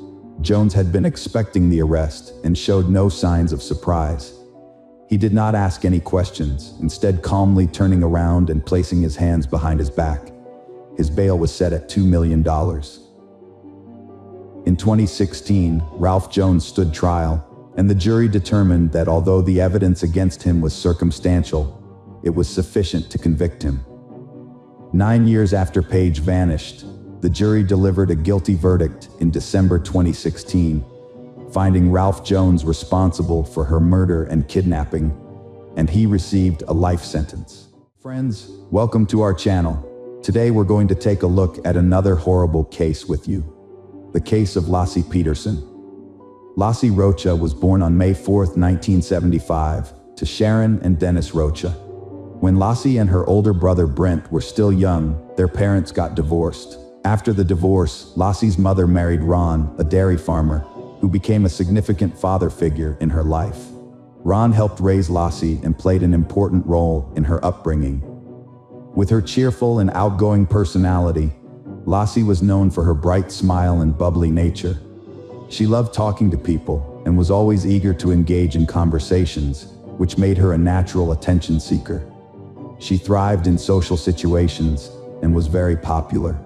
Jones had been expecting the arrest and showed no signs of surprise. He did not ask any questions, instead calmly turning around and placing his hands behind his back. His bail was set at $2 million. In 2016, Ralph Jones stood trial, and the jury determined that although the evidence against him was circumstantial, it was sufficient to convict him. 9 years after Paige vanished, the jury delivered a guilty verdict in December 2016, finding Ralph Jones responsible for her murder and kidnapping, and he received a life sentence. Friends, welcome to our channel. Today we're going to take a look at another horrible case with you. The case of Lassie Peterson. Lassie Rocha was born on May 4, 1975, to Sharon and Dennis Rocha. When Lassie and her older brother Brent were still young, their parents got divorced. After the divorce, Lassie's mother married Ron, a dairy farmer, who became a significant father figure in her life. Ron helped raise Lassie and played an important role in her upbringing. With her cheerful and outgoing personality, Lassie was known for her bright smile and bubbly nature. She loved talking to people and was always eager to engage in conversations, which made her a natural attention seeker. She thrived in social situations and was very popular.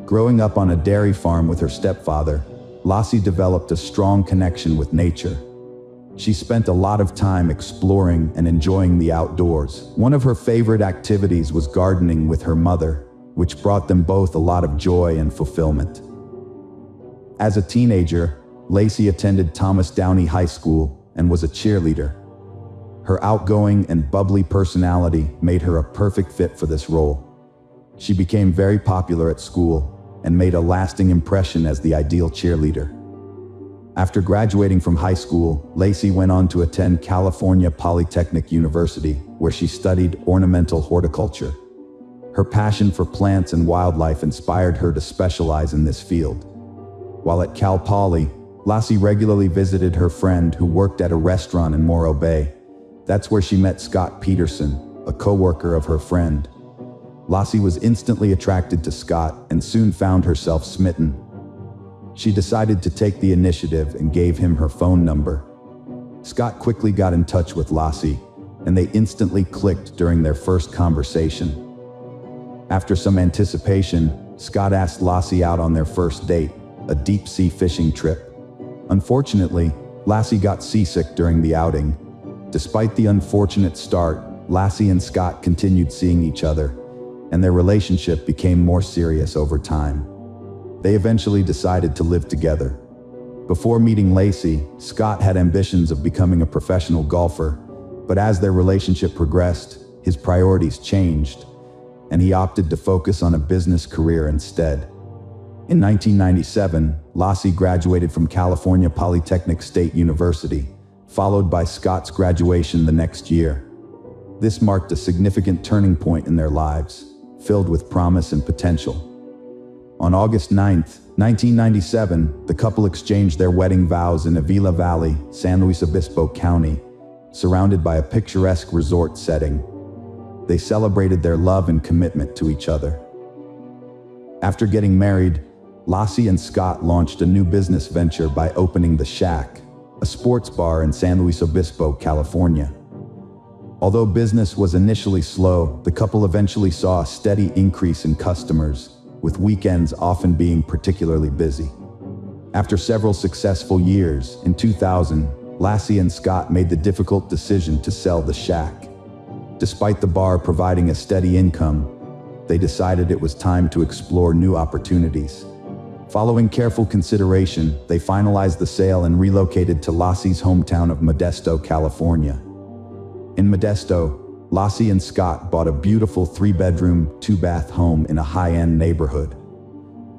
Growing up on a dairy farm with her stepfather, Lassie developed a strong connection with nature. She spent a lot of time exploring and enjoying the outdoors. One of her favorite activities was gardening with her mother, which brought them both a lot of joy and fulfillment. As a teenager, Lassie attended Thomas Downey High School and was a cheerleader. Her outgoing and bubbly personality made her a perfect fit for this role. She became very popular at school and made a lasting impression as the ideal cheerleader. After graduating from high school, Lassie went on to attend California Polytechnic University, where she studied ornamental horticulture. Her passion for plants and wildlife inspired her to specialize in this field. While at Cal Poly, Lassie regularly visited her friend who worked at a restaurant in Morro Bay. That's where she met Scott Peterson, a co-worker of her friend. Lassie was instantly attracted to Scott and soon found herself smitten. She decided to take the initiative and gave him her phone number. Scott quickly got in touch with Lassie, and they instantly clicked during their first conversation. After some anticipation, Scott asked Lassie out on their first date, a deep-sea fishing trip. Unfortunately, Lassie got seasick during the outing. Despite the unfortunate start, Lassie and Scott continued seeing each other, and their relationship became more serious over time. They eventually decided to live together. Before meeting Lassie, Scott had ambitions of becoming a professional golfer, but as their relationship progressed, his priorities changed, and he opted to focus on a business career instead. In 1997, Lassie graduated from California Polytechnic State University, followed by Scott's graduation the next year. This marked a significant turning point in their lives, filled with promise and potential. On August 9, 1997, the couple exchanged their wedding vows in Avila Valley, San Luis Obispo County, surrounded by a picturesque resort setting. They celebrated their love and commitment to each other. After getting married, Lassie and Scott launched a new business venture by opening The Shack, a sports bar in San Luis Obispo, California. Although business was initially slow, the couple eventually saw a steady increase in customers, with weekends often being particularly busy. After several successful years, in 2000, Lassie and Scott made the difficult decision to sell The Shack. Despite the bar providing a steady income, they decided it was time to explore new opportunities. Following careful consideration, they finalized the sale and relocated to Lassie's hometown of Modesto, California. In Modesto, Lassie and Scott bought a beautiful 3-bedroom, 2-bath home in a high-end neighborhood.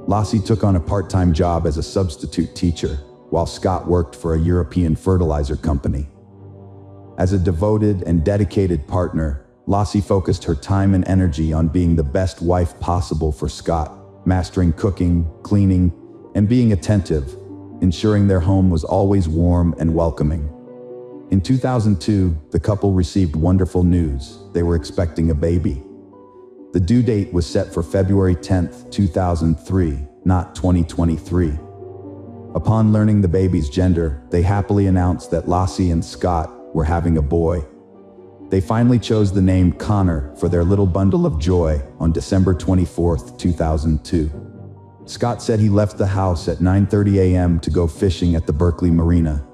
Lassie took on a part-time job as a substitute teacher, while Scott worked for a European fertilizer company. As a devoted and dedicated partner, Lassie focused her time and energy on being the best wife possible for Scott, mastering cooking, cleaning, and being attentive, ensuring their home was always warm and welcoming. In 2002, the couple received wonderful news. They were expecting a baby. The due date was set for February 10, 2003, not 2023. Upon learning the baby's gender, they happily announced that Lassie and Scott were having a boy. They finally chose the name Connor for their little bundle of joy on December 24, 2002. Scott said he left the house at 9:30 a.m. to go fishing at the Berkeley Marina.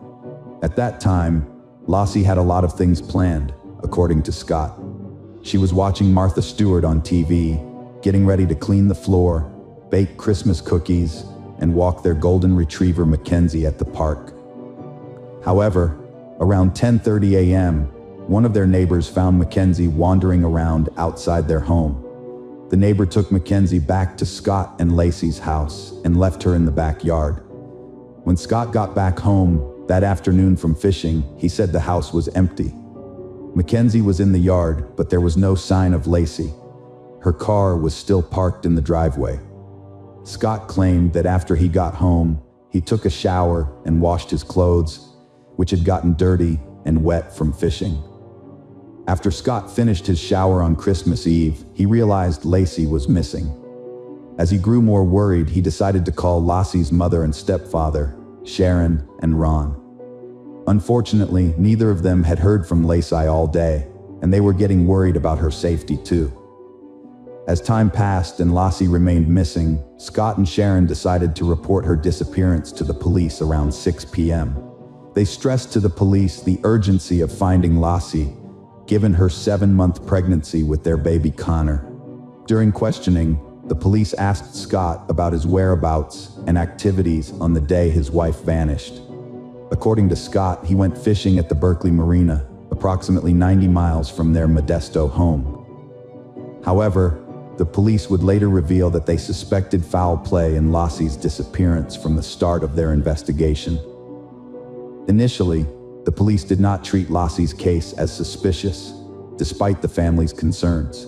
At that time, Lassie had a lot of things planned, according to Scott. She was watching Martha Stewart on TV, getting ready to clean the floor, bake Christmas cookies, and walk their golden retriever Mackenzie at the park. However, around 10:30 a.m., one of their neighbors found Mackenzie wandering around outside their home. The neighbor took Mackenzie back to Scott and Lacey's house and left her in the backyard. When Scott got back home that afternoon from fishing, he said the house was empty. Mackenzie was in the yard, but there was no sign of Lacey. Her car was still parked in the driveway. Scott claimed that after he got home, he took a shower and washed his clothes, which had gotten dirty and wet from fishing. After Scott finished his shower on Christmas Eve, he realized Lacey was missing. As he grew more worried, he decided to call Lassie's mother and stepfather, Sharon and Ron. Unfortunately, neither of them had heard from Lacey all day, and they were getting worried about her safety too. As time passed and Lassie remained missing, Scott and Sharon decided to report her disappearance to the police around 6 p.m. They stressed to the police the urgency of finding Lassie, given her 7-month pregnancy with their baby Connor. During questioning, the police asked Scott about his whereabouts and activities on the day his wife vanished. According to Scott, he went fishing at the Berkeley Marina, approximately 90 miles from their Modesto home. However, the police would later reveal that they suspected foul play in Lassie's disappearance from the start of their investigation. Initially, the police did not treat Lassie's case as suspicious, despite the family's concerns.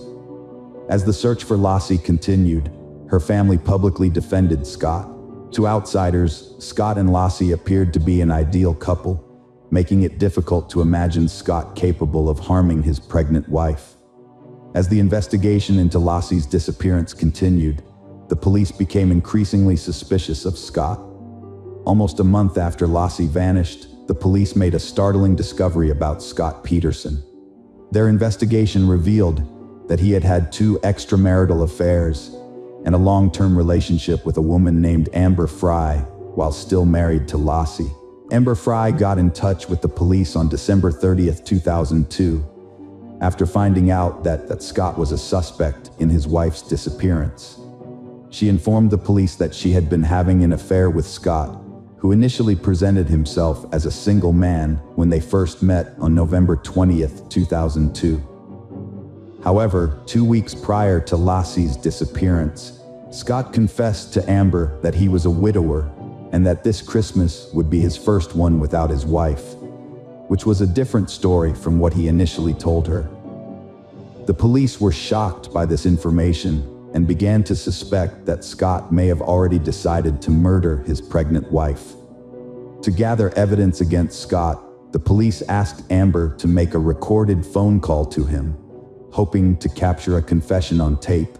As the search for Lassie continued, her family publicly defended Scott. To outsiders, Scott and Lassie appeared to be an ideal couple, making it difficult to imagine Scott capable of harming his pregnant wife. As the investigation into Lassie's disappearance continued, the police became increasingly suspicious of Scott. Almost a month after Lassie vanished, the police made a startling discovery about Scott Peterson. Their investigation revealed that he had had 2 extramarital affairs and a long-term relationship with a woman named Amber Fry while still married to Lassie. Amber Fry got in touch with the police on December 30, 2002, after finding out that Scott was a suspect in his wife's disappearance. She informed the police that she had been having an affair with Scott, who initially presented himself as a single man when they first met on November 20, 2002. However, 2 weeks prior to Lassie's disappearance, Scott confessed to Amber that he was a widower and that this Christmas would be his first one without his wife, which was a different story from what he initially told her. The police were shocked by this information and began to suspect that Scott may have already decided to murder his pregnant wife. To gather evidence against Scott, the police asked Amber to make a recorded phone call to him, hoping to capture a confession on tape.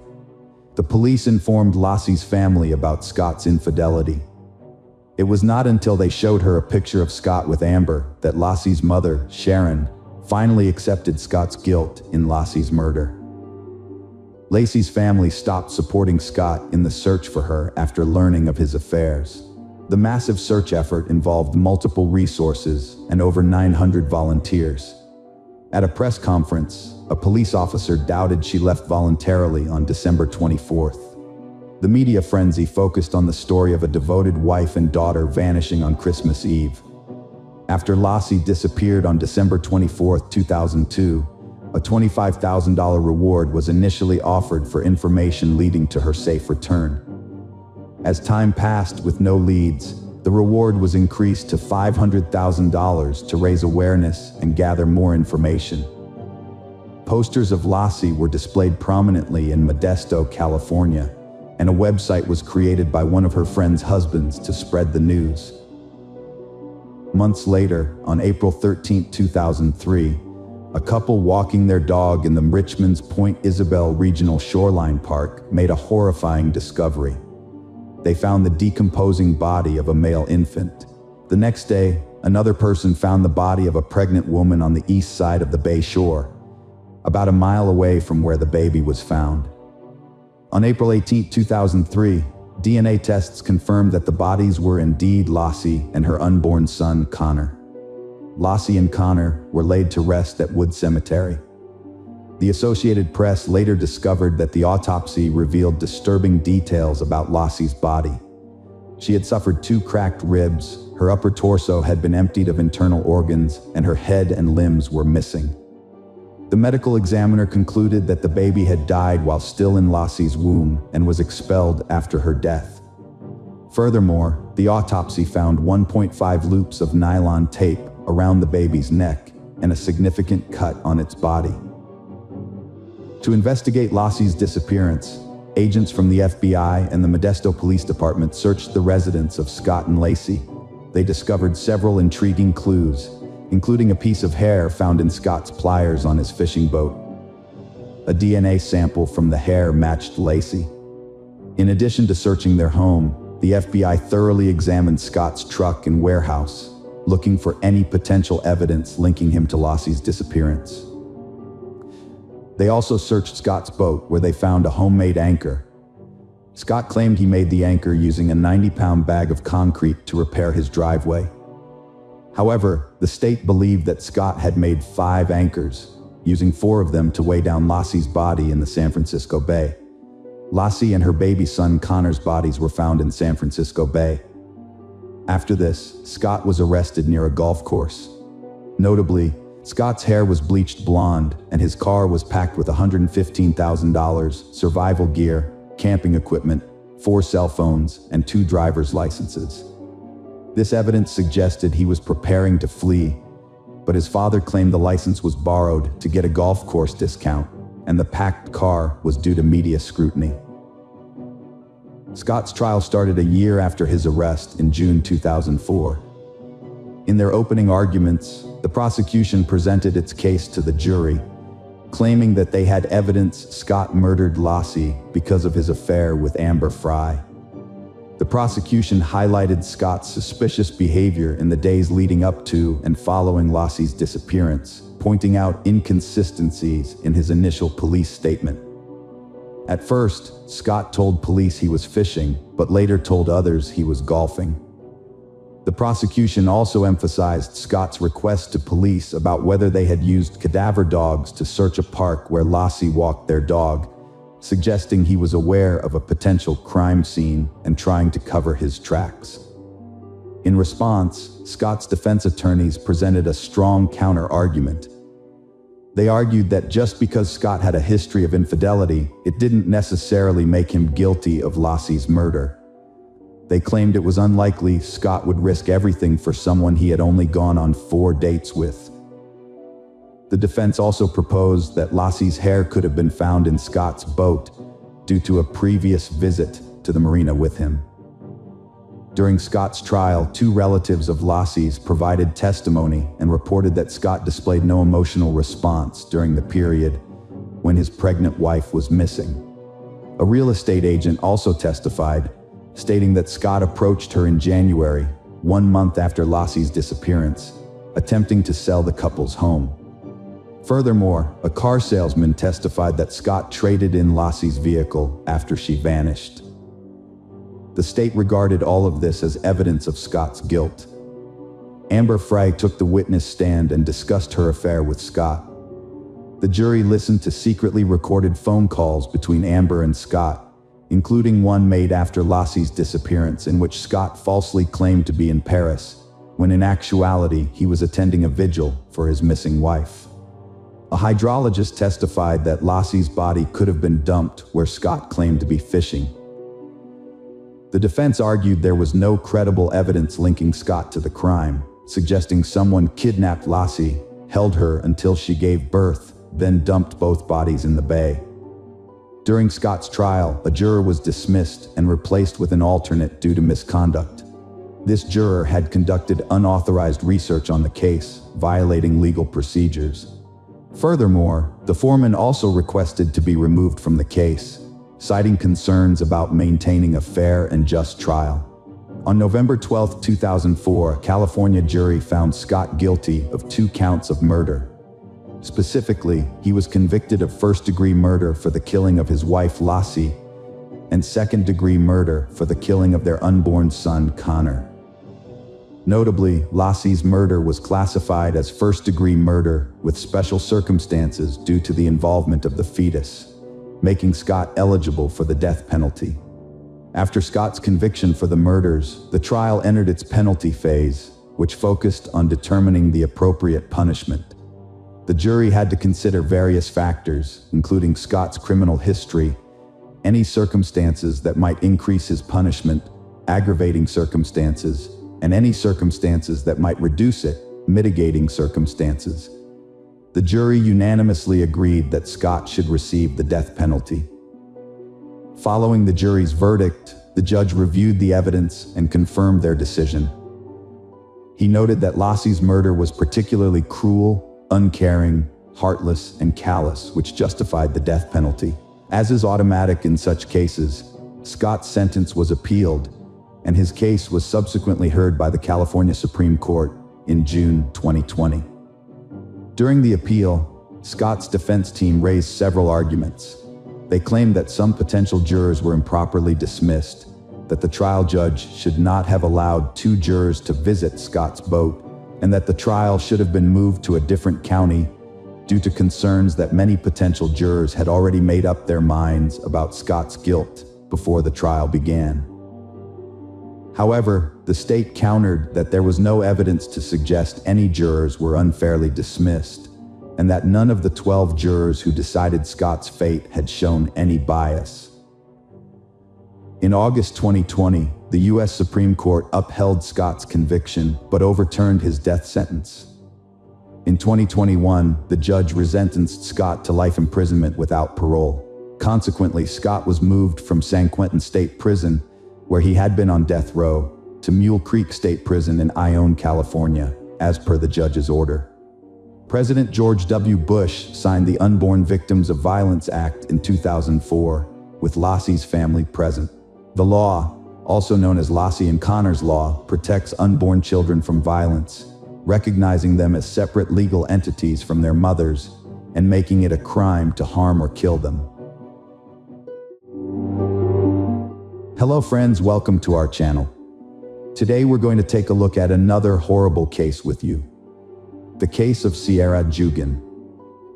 The police informed Lassie's family about Scott's infidelity. It was not until they showed her a picture of Scott with Amber that Lassie's mother, Sharon, finally accepted Scott's guilt in Lassie's murder. Lacey's family stopped supporting Scott in the search for her after learning of his affairs. The massive search effort involved multiple resources and over 900 volunteers. At a press conference, a police officer doubted she left voluntarily on December 24th. The media frenzy focused on the story of a devoted wife and daughter vanishing on Christmas Eve. After Lassie disappeared on December 24, 2002, a $25,000 reward was initially offered for information leading to her safe return. As time passed with no leads, the reward was increased to $500,000 to raise awareness and gather more information. Posters of Lassie were displayed prominently in Modesto, California, and a website was created by one of her friend's husbands to spread the news. Months later, on April 13, 2003, a couple walking their dog in the Richmond's Point Isabel Regional Shoreline Park made a horrifying discovery. They found the decomposing body of a male infant. The next day, another person found the body of a pregnant woman on the east side of the Bay Shore, about a mile away from where the baby was found. On April 18, 2003, DNA tests confirmed that the bodies were indeed Lassie and her unborn son, Connor. Lassie and Connor were laid to rest at Wood Cemetery. The Associated Press later discovered that the autopsy revealed disturbing details about Lassie's body. She had suffered 2 cracked ribs, her upper torso had been emptied of internal organs, and her head and limbs were missing. The medical examiner concluded that the baby had died while still in Lassie's womb and was expelled after her death. Furthermore, the autopsy found 1.5 loops of nylon tape around the baby's neck and a significant cut on its body. To investigate Lassie's disappearance, agents from the FBI and the Modesto Police Department searched the residence of Scott and Lacey. They discovered several intriguing clues, including a piece of hair found in Scott's pliers on his fishing boat. A DNA sample from the hair matched Lacey. In addition to searching their home, the FBI thoroughly examined Scott's truck and warehouse, looking for any potential evidence linking him to Lassie's disappearance. They also searched Scott's boat, where they found a homemade anchor. Scott claimed he made the anchor using a 90-pound bag of concrete to repair his driveway. However, the state believed that Scott had made 5 anchors, using 4 of them to weigh down Lassie's body in the San Francisco Bay. Lassie and her baby son Connor's bodies were found in San Francisco Bay. After this, Scott was arrested near a golf course. Notably, Scott's hair was bleached blonde, and his car was packed with $115,000, survival gear, camping equipment, 4 cell phones, and 2 driver's licenses. This evidence suggested he was preparing to flee, but his father claimed the license was borrowed to get a golf course discount, and the packed car was due to media scrutiny. Scott's trial started a year after his arrest in June 2004. In their opening arguments, the prosecution presented its case to the jury, claiming that they had evidence Scott murdered Lassie because of his affair with Amber Fry. The prosecution highlighted Scott's suspicious behavior in the days leading up to and following Lassie's disappearance, pointing out inconsistencies in his initial police statement. At first, Scott told police he was fishing, but later told others he was golfing. The prosecution also emphasized Scott's request to police about whether they had used cadaver dogs to search a park where Lassie walked their dog, suggesting he was aware of a potential crime scene and trying to cover his tracks. In response, Scott's defense attorneys presented a strong counter-argument. They argued that just because Scott had a history of infidelity, it didn't necessarily make him guilty of Lassie's murder. They claimed it was unlikely Scott would risk everything for someone he had only gone on 4 dates with. The defense also proposed that Lassie's hair could have been found in Scott's boat, due to a previous visit to the marina with him. During Scott's trial, two relatives of Lassie's provided testimony and reported that Scott displayed no emotional response during the period when his pregnant wife was missing. A real estate agent also testified, stating that Scott approached her in January, 1 month after Lassie's disappearance, attempting to sell the couple's home. Furthermore, a car salesman testified that Scott traded in Lassie's vehicle after she vanished. The state regarded all of this as evidence of Scott's guilt. Amber Frey took the witness stand and discussed her affair with Scott. The jury listened to secretly recorded phone calls between Amber and Scott, including one made after Lassie's disappearance in which Scott falsely claimed to be in Paris, when in actuality he was attending a vigil for his missing wife. A hydrologist testified that Lassie's body could have been dumped where Scott claimed to be fishing. The defense argued there was no credible evidence linking Scott to the crime, suggesting someone kidnapped Lassie, held her until she gave birth, then dumped both bodies in the bay. During Scott's trial, a juror was dismissed and replaced with an alternate due to misconduct. This juror had conducted unauthorized research on the case, violating legal procedures. Furthermore, the foreman also requested to be removed from the case, citing concerns about maintaining a fair and just trial. On November 12, 2004, a California jury found Scott guilty of 2 counts of murder. Specifically, he was convicted of first-degree murder for the killing of his wife Lassie and second-degree murder for the killing of their unborn son Connor. Notably, Lassie's murder was classified as first-degree murder with special circumstances due to the involvement of the fetus, making Scott eligible for the death penalty. After Scott's conviction for the murders, the trial entered its penalty phase, which focused on determining the appropriate punishment. The jury had to consider various factors, including Scott's criminal history, any circumstances that might increase his punishment, aggravating circumstances, and any circumstances that might reduce it, mitigating circumstances. The jury unanimously agreed that Scott should receive the death penalty. Following the jury's verdict, the judge reviewed the evidence and confirmed their decision. He noted that Lassie's murder was particularly cruel, uncaring, heartless, and callous, which justified the death penalty. As is automatic in such cases, Scott's sentence was appealed, and his case was subsequently heard by the California Supreme Court in June 2020. During the appeal, Scott's defense team raised several arguments. They claimed that some potential jurors were improperly dismissed, that the trial judge should not have allowed 2 jurors to visit Scott's boat, and that the trial should have been moved to a different county due to concerns that many potential jurors had already made up their minds about Scott's guilt before the trial began. However, the state countered that there was no evidence to suggest any jurors were unfairly dismissed, and that none of the 12 jurors who decided Scott's fate had shown any bias. In August 2020, the U.S. Supreme Court upheld Scott's conviction but overturned his death sentence. In 2021, the judge resentenced Scott to life imprisonment without parole. Consequently, Scott was moved from San Quentin State Prison, where he had been on death row, to Mule Creek State Prison in Ione, California, as per the judge's order. President George W. Bush signed the Unborn Victims of Violence Act in 2004, with Lassie's family present. The law, also known as Lassie and Connor's Law, protects unborn children from violence, recognizing them as separate legal entities from their mothers, and making it a crime to harm or kill them. Hello friends, welcome to our channel. Today we're going to take a look at another horrible case with you. The case of Sierra Jugan.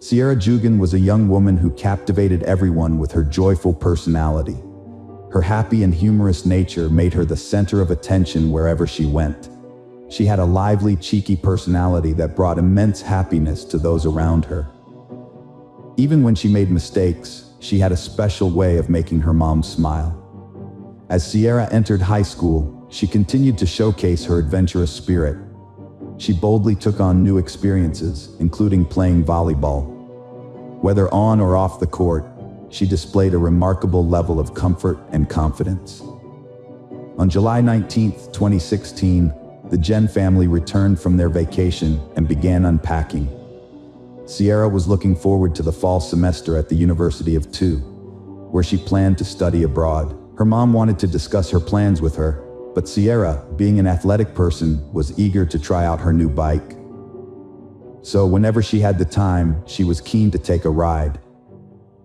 Sierra Jugan was a young woman who captivated everyone with her joyful personality. Her happy and humorous nature made her the center of attention wherever she went. She had a lively, cheeky personality that brought immense happiness to those around her. Even when she made mistakes, she had a special way of making her mom smile. As Sierra entered high school, she continued to showcase her adventurous spirit. She boldly took on new experiences, including playing volleyball. Whether on or off the court, she displayed a remarkable level of comfort and confidence. On July 19, 2016, the Jen family returned from their vacation and began unpacking. Sierra was looking forward to the fall semester at the University of Tu, where she planned to study abroad. Her mom wanted to discuss her plans with her, but Sierra, being an athletic person, was eager to try out her new bike. So whenever she had the time, she was keen to take a ride.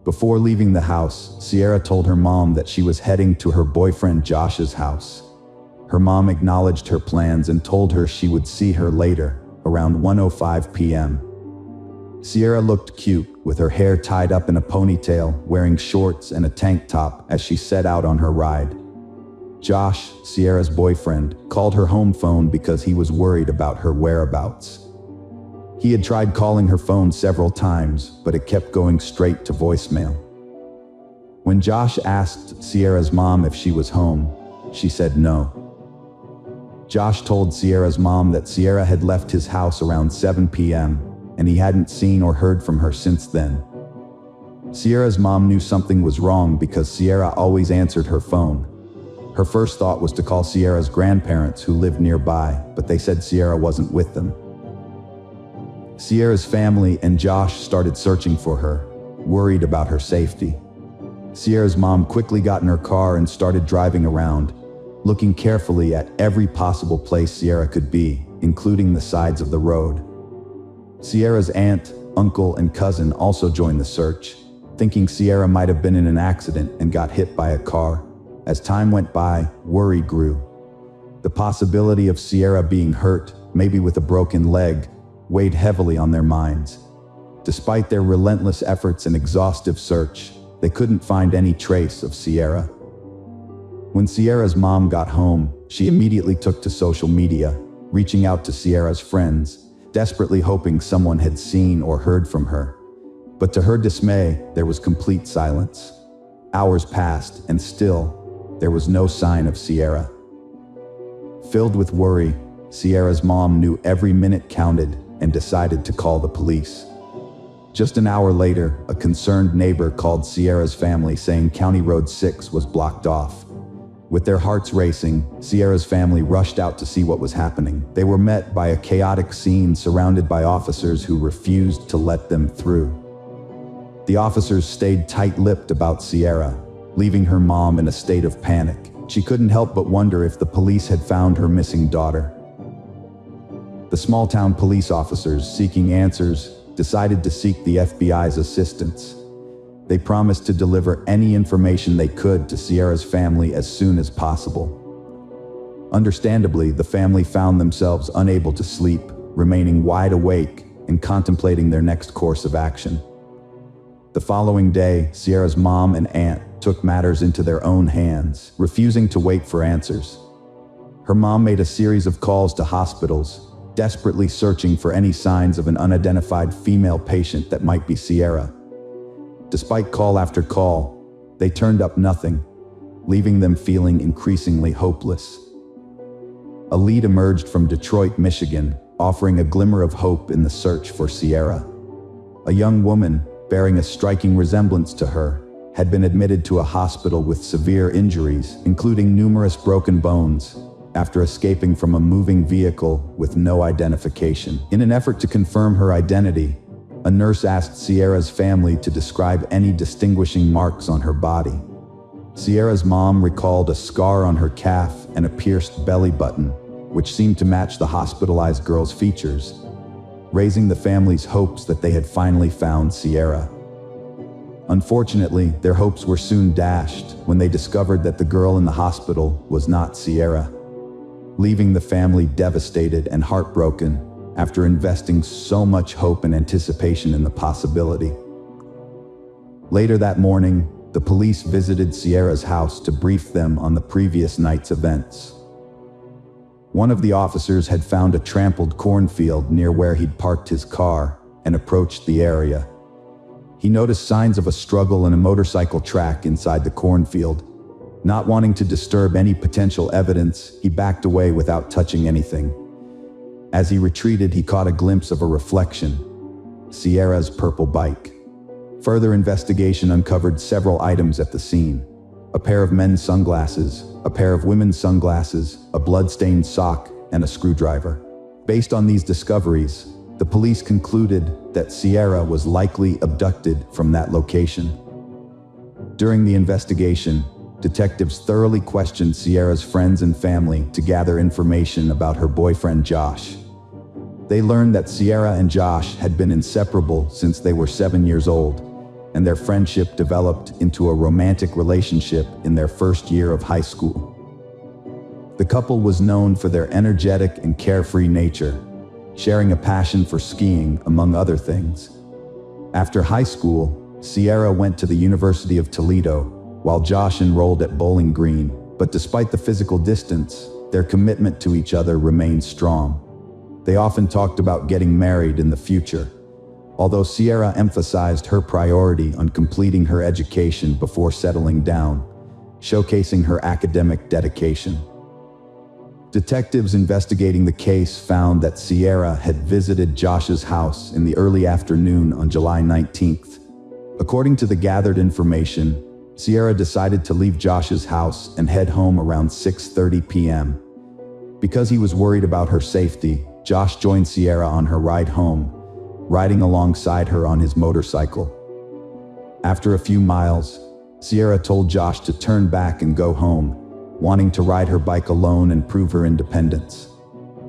Before leaving the house, Sierra told her mom that she was heading to her boyfriend Josh's house. Her mom acknowledged her plans and told her she would see her later, around 1:05 p.m. Sierra looked cute, with her hair tied up in a ponytail, wearing shorts and a tank top as she set out on her ride. Josh, Sierra's boyfriend, called her home phone because he was worried about her whereabouts. He had tried calling her phone several times, but it kept going straight to voicemail. When Josh asked Sierra's mom if she was home, she said no. Josh told Sierra's mom that Sierra had left his house around 7 p.m., and he hadn't seen or heard from her since then. Sierra's mom knew something was wrong because Sierra always answered her phone. Her first thought was to call Sierra's grandparents who lived nearby, but they said Sierra wasn't with them. Sierra's family and Josh started searching for her, worried about her safety. Sierra's mom quickly got in her car and started driving around, looking carefully at every possible place Sierra could be, including the sides of the road. Sierra's aunt, uncle, and cousin also joined the search, thinking Sierra might have been in an accident and got hit by a car. As time went by, worry grew. The possibility of Sierra being hurt, maybe with a broken leg, weighed heavily on their minds. Despite their relentless efforts and exhaustive search, they couldn't find any trace of Sierra. When Sierra's mom got home, she immediately took to social media, reaching out to Sierra's friends, desperately hoping someone had seen or heard from her. But to her dismay, there was complete silence. Hours passed, and still, there was no sign of Sierra. Filled with worry, Sierra's mom knew every minute counted and decided to call the police. Just an hour later, a concerned neighbor called Sierra's family saying County Road 6 was blocked off. With their hearts racing, Sierra's family rushed out to see what was happening. They were met by a chaotic scene surrounded by officers who refused to let them through. The officers stayed tight-lipped about Sierra, leaving her mom in a state of panic. She couldn't help but wonder if the police had found her missing daughter. The small-town police officers, seeking answers, decided to seek the FBI's assistance. They promised to deliver any information they could to Sierra's family as soon as possible. Understandably, the family found themselves unable to sleep, remaining wide awake and contemplating their next course of action. The following day, Sierra's mom and aunt took matters into their own hands, refusing to wait for answers. Her mom made a series of calls to hospitals, desperately searching for any signs of an unidentified female patient that might be Sierra. Despite call after call, they turned up nothing, leaving them feeling increasingly hopeless. A lead emerged from Detroit, Michigan, offering a glimmer of hope in the search for Sierra. A young woman, bearing a striking resemblance to her, had been admitted to a hospital with severe injuries, including numerous broken bones, after escaping from a moving vehicle with no identification. In an effort to confirm her identity, a nurse asked Sierra's family to describe any distinguishing marks on her body. Sierra's mom recalled a scar on her calf and a pierced belly button, which seemed to match the hospitalized girl's features, raising the family's hopes that they had finally found Sierra. Unfortunately, their hopes were soon dashed when they discovered that the girl in the hospital was not Sierra, leaving the family devastated and heartbroken after investing so much hope and anticipation in the possibility. Later that morning, the police visited Sierra's house to brief them on the previous night's events. One of the officers had found a trampled cornfield near where he'd parked his car and approached the area. He noticed signs of a struggle and a motorcycle track inside the cornfield. Not wanting to disturb any potential evidence, he backed away without touching anything. As he retreated, he caught a glimpse of a reflection: Sierra's purple bike. Further investigation uncovered several items at the scene: a pair of men's sunglasses, a pair of women's sunglasses, a blood-stained sock, and a screwdriver. Based on these discoveries, the police concluded that Sierra was likely abducted from that location. During the investigation, detectives thoroughly questioned Sierra's friends and family to gather information about her boyfriend Josh. They learned that Sierra and Josh had been inseparable since they were 7 years old, and their friendship developed into a romantic relationship in their first year of high school. The couple was known for their energetic and carefree nature, sharing a passion for skiing, among other things. After high school, Sierra went to the University of Toledo, while Josh enrolled at Bowling Green, but despite the physical distance, their commitment to each other remained strong. They often talked about getting married in the future, although Sierra emphasized her priority on completing her education before settling down, showcasing her academic dedication. Detectives investigating the case found that Sierra had visited Josh's house in the early afternoon on July 19th. According to the gathered information, Sierra decided to leave Josh's house and head home around 6:30 p.m. Because he was worried about her safety, Josh joined Sierra on her ride home, riding alongside her on his motorcycle. After a few miles, Sierra told Josh to turn back and go home, wanting to ride her bike alone and prove her independence.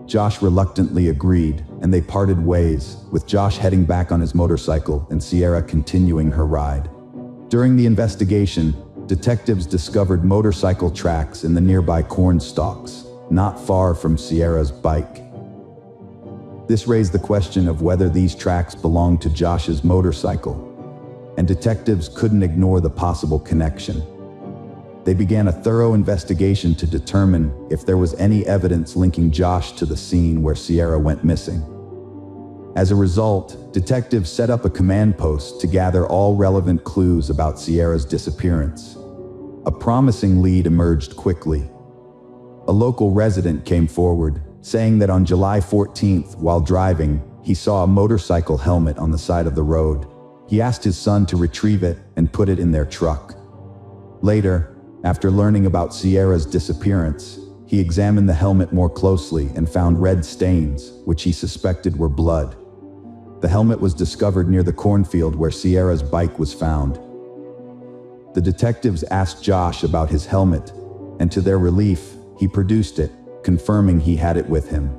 Josh reluctantly agreed, and they parted ways, with Josh heading back on his motorcycle and Sierra continuing her ride. During the investigation, detectives discovered motorcycle tracks in the nearby corn stalks, not far from Sierra's bike. This raised the question of whether these tracks belonged to Josh's motorcycle, and detectives couldn't ignore the possible connection. They began a thorough investigation to determine if there was any evidence linking Josh to the scene where Sierra went missing. As a result, detectives set up a command post to gather all relevant clues about Sierra's disappearance. A promising lead emerged quickly. A local resident came forward, saying that on July 14th, while driving, he saw a motorcycle helmet on the side of the road. He asked his son to retrieve it and put it in their truck. Later, after learning about Sierra's disappearance, he examined the helmet more closely and found red stains, which he suspected were blood. The helmet was discovered near the cornfield where Sierra's bike was found. The detectives asked Josh about his helmet, and to their relief, he produced it, confirming he had it with him.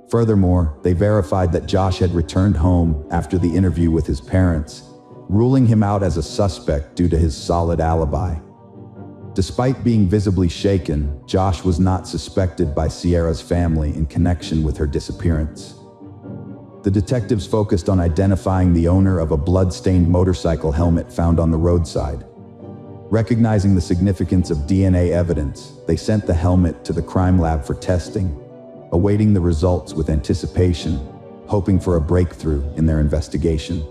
Furthermore, they verified that Josh had returned home after the interview with his parents, ruling him out as a suspect due to his solid alibi. Despite being visibly shaken, Josh was not suspected by Sierra's family in connection with her disappearance. The detectives focused on identifying the owner of a blood-stained motorcycle helmet found on the roadside. Recognizing the significance of DNA evidence, they sent the helmet to the crime lab for testing, awaiting the results with anticipation, hoping for a breakthrough in their investigation.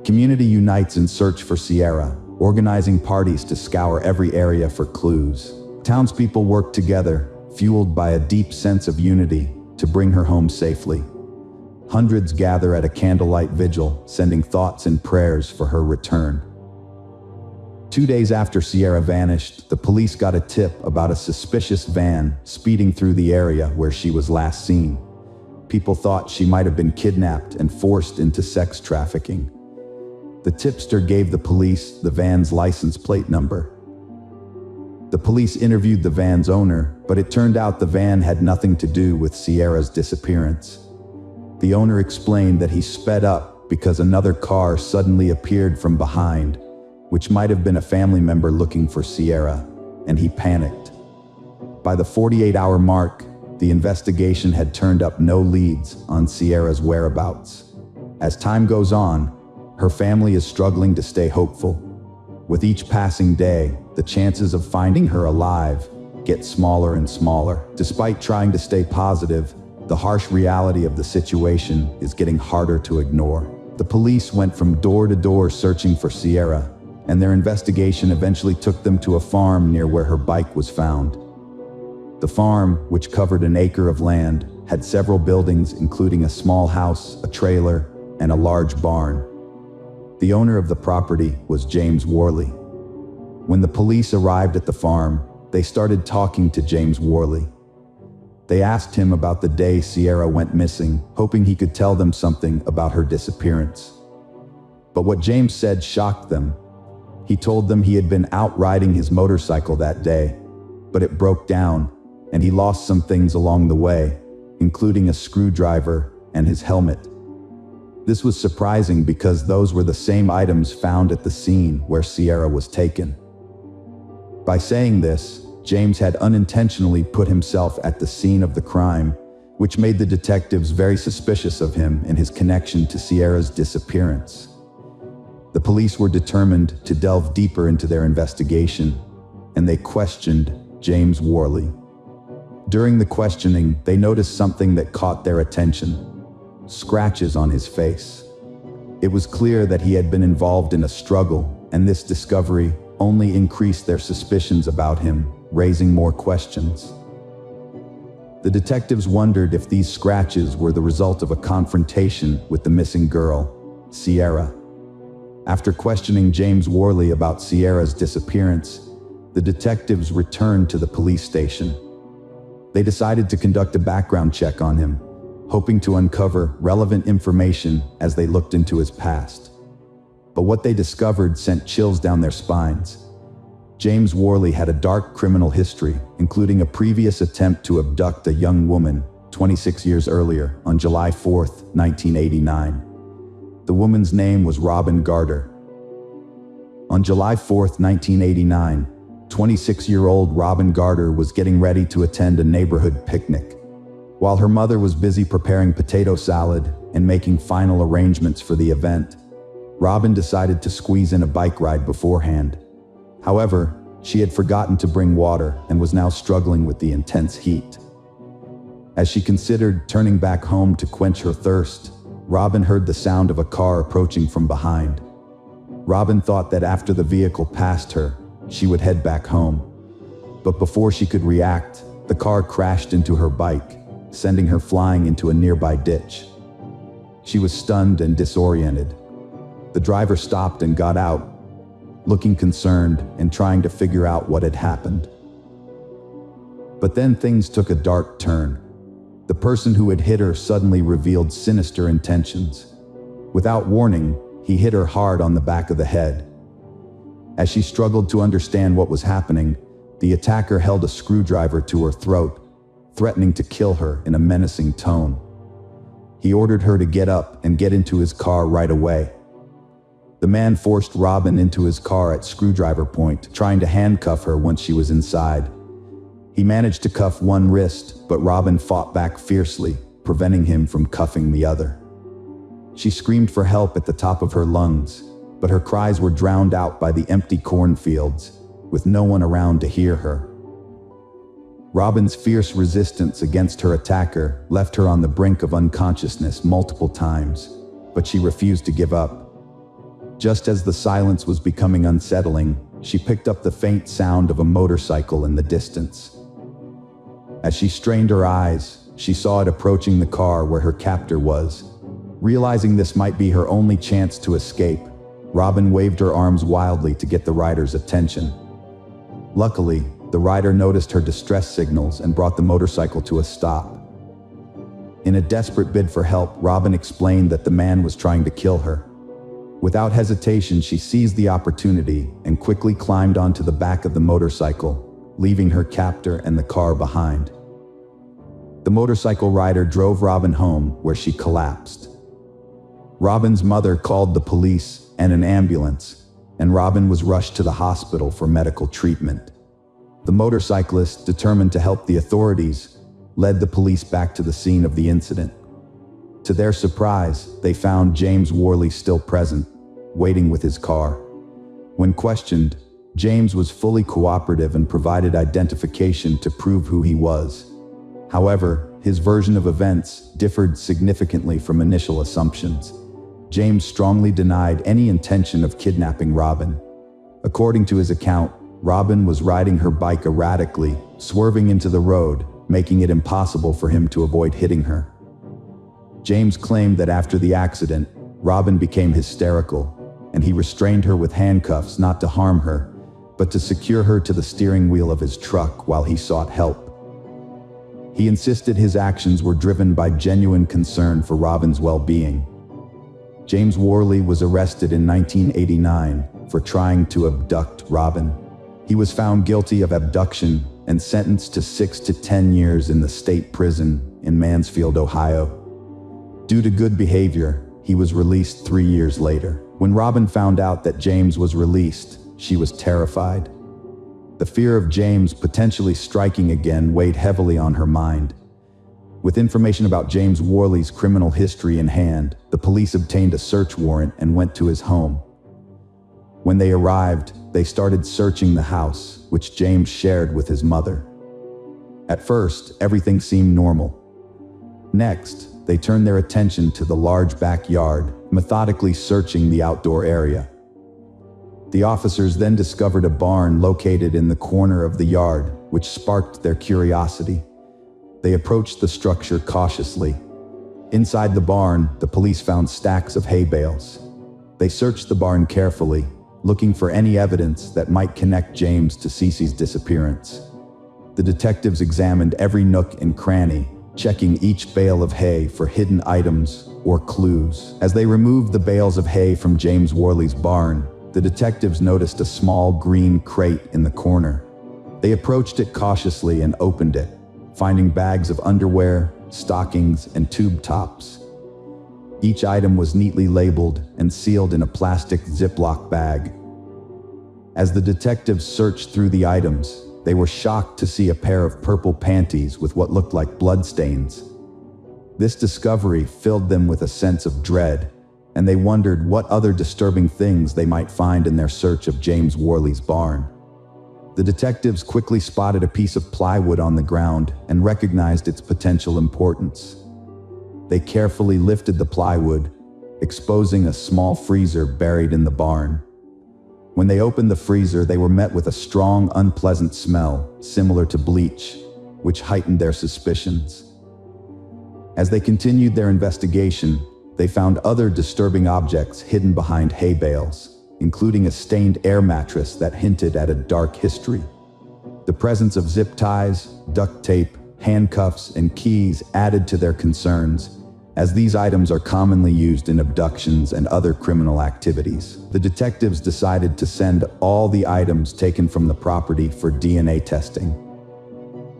Community unites in search for Sierra, organizing parties to scour every area for clues. Townspeople work together, fueled by a deep sense of unity, to bring her home safely. Hundreds gather at a candlelight vigil, sending thoughts and prayers for her return. 2 days after Sierra vanished, the police got a tip about a suspicious van speeding through the area where she was last seen. People thought she might have been kidnapped and forced into sex trafficking. The tipster gave the police the van's license plate number. The police interviewed the van's owner, but it turned out the van had nothing to do with Sierra's disappearance. The owner explained that he sped up because another car suddenly appeared from behind, which might have been a family member looking for Sierra, and he panicked. By the 48-hour mark, the investigation had turned up no leads on Sierra's whereabouts. As time goes on, her family is struggling to stay hopeful. With each passing day, the chances of finding her alive get smaller and smaller. Despite trying to stay positive, the harsh reality of the situation is getting harder to ignore. The police went from door to door searching for Sierra, and their investigation eventually took them to a farm near where her bike was found. The farm, which covered an acre of land, had several buildings including a small house, a trailer, and a large barn. The owner of the property was James Worley. When the police arrived at the farm, they started talking to James Worley. They asked him about the day Sierra went missing, hoping he could tell them something about her disappearance. But what James said shocked them. He told them he had been out riding his motorcycle that day, but it broke down, and he lost some things along the way, including a screwdriver and his helmet. This was surprising because those were the same items found at the scene where Sierra was taken. By saying this, James had unintentionally put himself at the scene of the crime, which made the detectives very suspicious of him and his connection to Sierra's disappearance. The police were determined to delve deeper into their investigation, and they questioned James Worley. During the questioning, they noticed something that caught their attention: scratches on his face. It was clear that he had been involved in a struggle, and this discovery only increased their suspicions about him, raising more questions. The detectives wondered if these scratches were the result of a confrontation with the missing girl, Sierra. After questioning James Worley about Sierra's disappearance, the detectives returned to the police station. They decided to conduct a background check on him, hoping to uncover relevant information as they looked into his past. But what they discovered sent chills down their spines. James Worley had a dark criminal history, including a previous attempt to abduct a young woman 26 years earlier on July 4, 1989. The woman's name was Robin Garter. On July 4, 1989, 26-year-old Robin Garter was getting ready to attend a neighborhood picnic. While her mother was busy preparing potato salad and making final arrangements for the event, Robin decided to squeeze in a bike ride beforehand. However, she had forgotten to bring water and was now struggling with the intense heat. As she considered turning back home to quench her thirst, Robin heard the sound of a car approaching from behind. Robin thought that after the vehicle passed her, she would head back home. But before she could react, the car crashed into her bike, sending her flying into a nearby ditch. She was stunned and disoriented. The driver stopped and got out, looking concerned and trying to figure out what had happened. But then things took a dark turn. The person who had hit her suddenly revealed sinister intentions. Without warning, he hit her hard on the back of the head. As she struggled to understand what was happening, the attacker held a screwdriver to her throat, threatening to kill her in a menacing tone. He ordered her to get up and get into his car right away. The man forced Robin into his car at screwdriver point, trying to handcuff her once she was inside. He managed to cuff one wrist, but Robin fought back fiercely, preventing him from cuffing the other. She screamed for help at the top of her lungs, but her cries were drowned out by the empty cornfields, with no one around to hear her. Robin's fierce resistance against her attacker left her on the brink of unconsciousness multiple times, but she refused to give up. Just as the silence was becoming unsettling, she picked up the faint sound of a motorcycle in the distance. As she strained her eyes, she saw it approaching the car where her captor was. Realizing this might be her only chance to escape, Robin waved her arms wildly to get the rider's attention. Luckily, the rider noticed her distress signals and brought the motorcycle to a stop. In a desperate bid for help, Robin explained that the man was trying to kill her. Without hesitation, she seized the opportunity and quickly climbed onto the back of the motorcycle, leaving her captor and the car behind. The motorcycle rider drove Robin home, where she collapsed. Robin's mother called the police and an ambulance, and Robin was rushed to the hospital for medical treatment. The motorcyclist, determined to help the authorities, led the police back to the scene of the incident. To their surprise, they found James Worley still present, waiting with his car. When questioned, James was fully cooperative and provided identification to prove who he was. However, his version of events differed significantly from initial assumptions. James strongly denied any intention of kidnapping Robin. According to his account, Robin was riding her bike erratically, swerving into the road, making it impossible for him to avoid hitting her. James claimed that after the accident, Robin became hysterical, and he restrained her with handcuffs not to harm her, but to secure her to the steering wheel of his truck while he sought help. He insisted his actions were driven by genuine concern for Robin's well-being. James Worley was arrested in 1989 for trying to abduct Robin. He was found guilty of abduction and sentenced to 6 to 10 years in the state prison in Mansfield, Ohio. Due to good behavior, he was released 3 years later. When Robin found out that James was released, she was terrified. The fear of James potentially striking again weighed heavily on her mind. With information about James Worley's criminal history in hand, the police obtained a search warrant and went to his home. When they arrived, they started searching the house, which James shared with his mother. At first, everything seemed normal. Next, they turned their attention to the large backyard, methodically searching the outdoor area. The officers then discovered a barn located in the corner of the yard, which sparked their curiosity. They approached the structure cautiously. Inside the barn, the police found stacks of hay bales. They searched the barn carefully, looking for any evidence that might connect James to Cece's disappearance. The detectives examined every nook and cranny, checking each bale of hay for hidden items or clues. As they removed the bales of hay from James Worley's barn, the detectives noticed a small green crate in the corner. They approached it cautiously and opened it, finding bags of underwear, stockings, and tube tops. Each item was neatly labeled and sealed in a plastic Ziploc bag. As the detectives searched through the items, they were shocked to see a pair of purple panties with what looked like bloodstains. This discovery filled them with a sense of dread, and they wondered what other disturbing things they might find in their search of James Worley's barn. The detectives quickly spotted a piece of plywood on the ground and recognized its potential importance. They carefully lifted the plywood, exposing a small freezer buried in the barn. When they opened the freezer, they were met with a strong, unpleasant smell, similar to bleach, which heightened their suspicions. As they continued their investigation, they found other disturbing objects hidden behind hay bales, including a stained air mattress that hinted at a dark history. The presence of zip ties, duct tape, handcuffs, and keys added to their concerns, as these items are commonly used in abductions and other criminal activities. The detectives decided to send all the items taken from the property for DNA testing.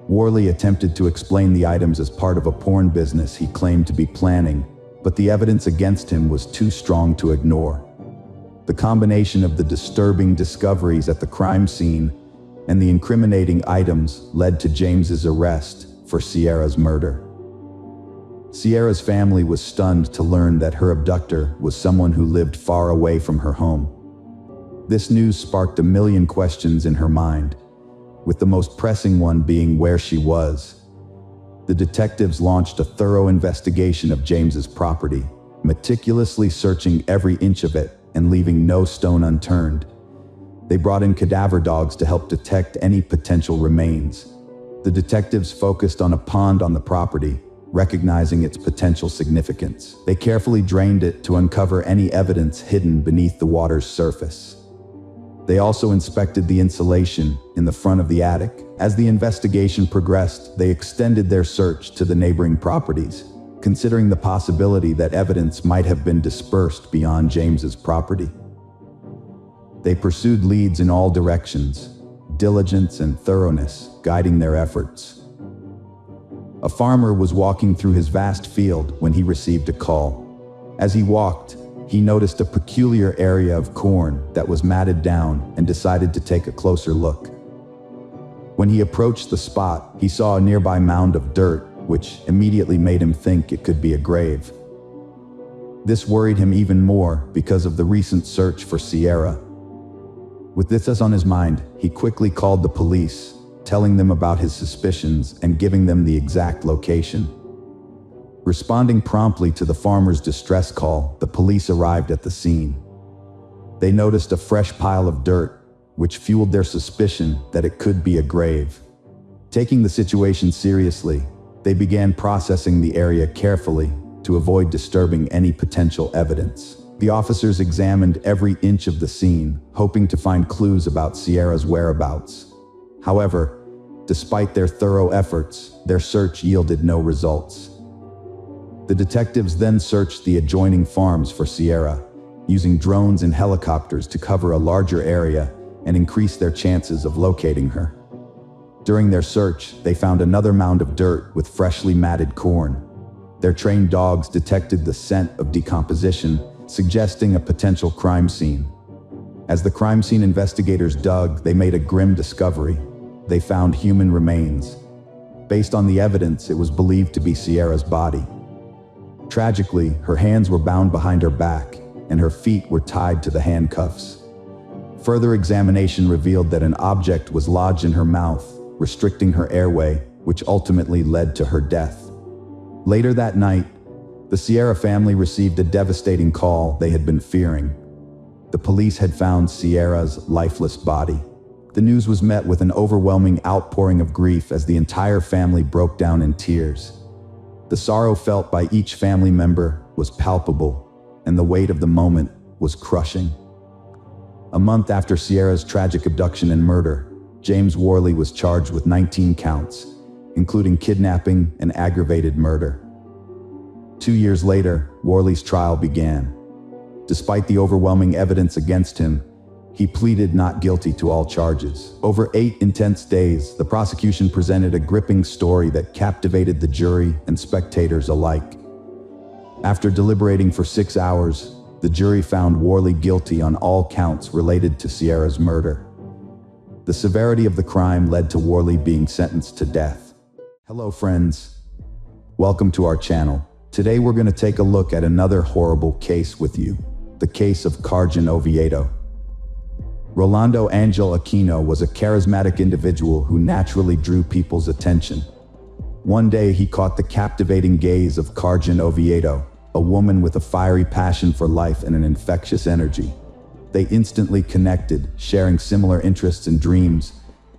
Worley attempted to explain the items as part of a porn business he claimed to be planning, but the evidence against him was too strong to ignore. The combination of the disturbing discoveries at the crime scene and the incriminating items led to James's arrest for Sierra's murder. Sierra's family was stunned to learn that her abductor was someone who lived far away from her home. This news sparked a million questions in her mind, with the most pressing one being where she was. The detectives launched a thorough investigation of James's property, meticulously searching every inch of it and leaving no stone unturned. They brought in cadaver dogs to help detect any potential remains. The detectives focused on a pond on the property, recognizing its potential significance. They carefully drained it to uncover any evidence hidden beneath the water's surface. They also inspected the insulation in the front of the attic. As the investigation progressed, they extended their search to the neighboring properties, considering the possibility that evidence might have been dispersed beyond James's property. They pursued leads in all directions, diligence and thoroughness guiding their efforts. A farmer was walking through his vast field when he received a call. As he walked, he noticed a peculiar area of corn that was matted down and decided to take a closer look. When he approached the spot, he saw a nearby mound of dirt, which immediately made him think it could be a grave. This worried him even more because of the recent search for Sierra. With this on his mind, he quickly called the police, telling them about his suspicions and giving them the exact location. Responding promptly to the farmer's distress call, the police arrived at the scene. They noticed a fresh pile of dirt, which fueled their suspicion that it could be a grave. Taking the situation seriously, they began processing the area carefully to avoid disturbing any potential evidence. The officers examined every inch of the scene, hoping to find clues about Sierra's whereabouts. However, despite their thorough efforts, their search yielded no results. The detectives then searched the adjoining farms for Sierra, using drones and helicopters to cover a larger area and increase their chances of locating her. During their search, they found another mound of dirt with freshly matted corn. Their trained dogs detected the scent of decomposition, suggesting a potential crime scene. As the crime scene investigators dug, they made a grim discovery. They found human remains. Based on the evidence, it was believed to be Sierra's body. Tragically, her hands were bound behind her back, and her feet were tied to the handcuffs. Further examination revealed that an object was lodged in her mouth, restricting her airway, which ultimately led to her death. Later that night, the Sierra family received a devastating call they had been fearing. The police had found Sierra's lifeless body. The news was met with an overwhelming outpouring of grief as the entire family broke down in tears. The sorrow felt by each family member was palpable, and the weight of the moment was crushing. A month after Sierra's tragic abduction and murder, James Worley was charged with 19 counts, including kidnapping and aggravated murder. 2 years later, Worley's trial began. Despite the overwhelming evidence against him, he pleaded not guilty to all charges. Over 8 intense days, the prosecution presented a gripping story that captivated the jury and spectators alike. After deliberating for 6 hours, the jury found Worley guilty on all counts related to Sierra's murder. The severity of the crime led to Worley being sentenced to death. Hello friends, welcome to our channel. Today we're going to take a look at another horrible case with you, the case of Cargen Oviedo. Rolando Angel Aquino was a charismatic individual who naturally drew people's attention. One day he caught the captivating gaze of Cargen Oviedo, a woman with a fiery passion for life and an infectious energy. They instantly connected, sharing similar interests and dreams,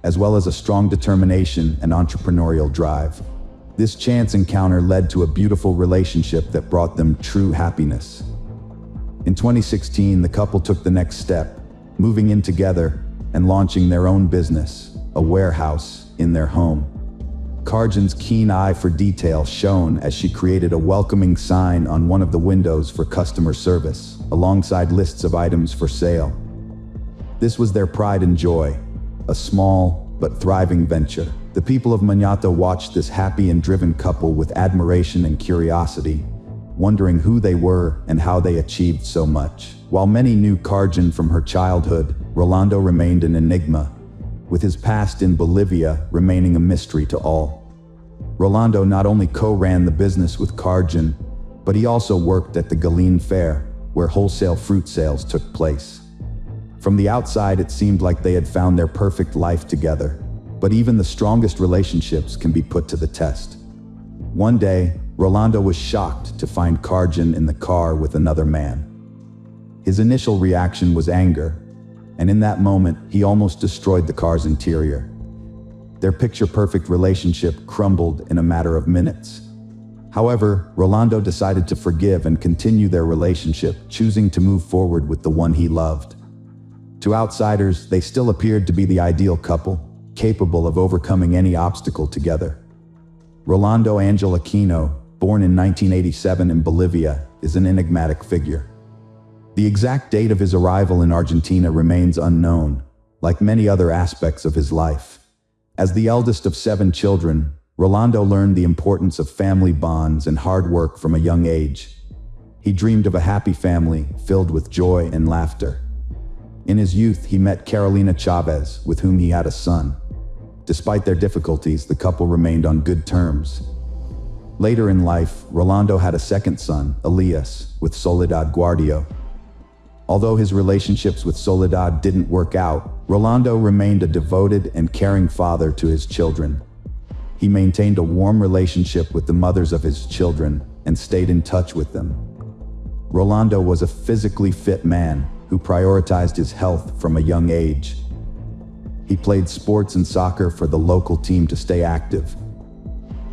as well as a strong determination and entrepreneurial drive. This chance encounter led to a beautiful relationship that brought them true happiness. In 2016, the couple took the next step, moving in together and launching their own business, a warehouse, in their home. Cargen's keen eye for detail shone as she created a welcoming sign on one of the windows for customer service, alongside lists of items for sale. This was their pride and joy, a small but thriving venture. The people of Mañata watched this happy and driven couple with admiration and curiosity, wondering who they were and how they achieved so much. While many knew Cargen from her childhood, Rolando remained an enigma, with his past in Bolivia remaining a mystery to all. Rolando not only co-ran the business with Cargen, but he also worked at the Galeen Fair, where wholesale fruit sales took place. From the outside, it seemed like they had found their perfect life together, but even the strongest relationships can be put to the test. One day, Rolando was shocked to find Cargen in the car with another man. His initial reaction was anger, and in that moment, he almost destroyed the car's interior. Their picture-perfect relationship crumbled in a matter of minutes. However, Rolando decided to forgive and continue their relationship, choosing to move forward with the one he loved. To outsiders, they still appeared to be the ideal couple, capable of overcoming any obstacle together. Rolando Angel Aquino, born in 1987 in Bolivia, is an enigmatic figure. The exact date of his arrival in Argentina remains unknown, like many other aspects of his life. As the eldest of 7 children, Rolando learned the importance of family bonds and hard work from a young age. He dreamed of a happy family filled with joy and laughter. In his youth, he met Carolina Chavez, with whom he had a son. Despite their difficulties, the couple remained on good terms. Later in life, Rolando had a second son, Elias, with Soledad Guardio. Although his relationships with Soledad didn't work out, Rolando remained a devoted and caring father to his children. He maintained a warm relationship with the mothers of his children and stayed in touch with them. Rolando was a physically fit man who prioritized his health from a young age. He played sports and soccer for the local team to stay active.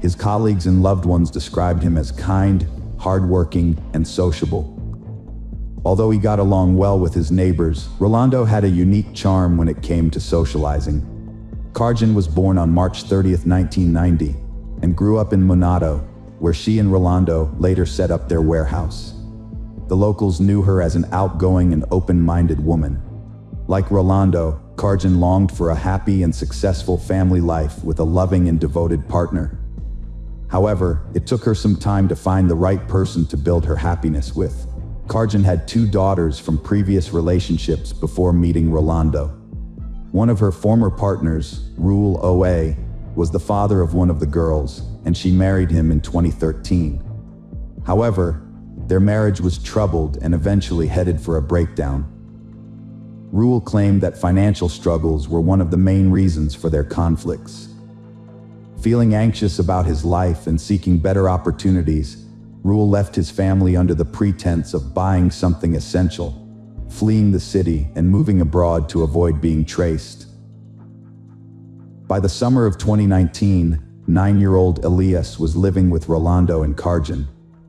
His colleagues and loved ones described him as kind, hardworking, and sociable. Although he got along well with his neighbors, Rolando had a unique charm when it came to socializing. Karjan was born on March 30, 1990, and grew up in Monado, where she and Rolando later set up their warehouse. The locals knew her as an outgoing and open-minded woman. Like Rolando, Karjan longed for a happy and successful family life with a loving and devoted partner. However, it took her some time to find the right person to build her happiness with. Karjan had 2 daughters from previous relationships before meeting Rolando. One of her former partners, Rule Oa, was the father of one of the girls, and she married him in 2013. However, their marriage was troubled and eventually headed for a breakdown. Rule claimed that financial struggles were one of the main reasons for their conflicts. Feeling anxious about his life and seeking better opportunities, Rule left his family under the pretense of buying something essential, fleeing the city and moving abroad to avoid being traced. By the summer of 2019, 9-year-old Elias was living with Rolando and Karjan.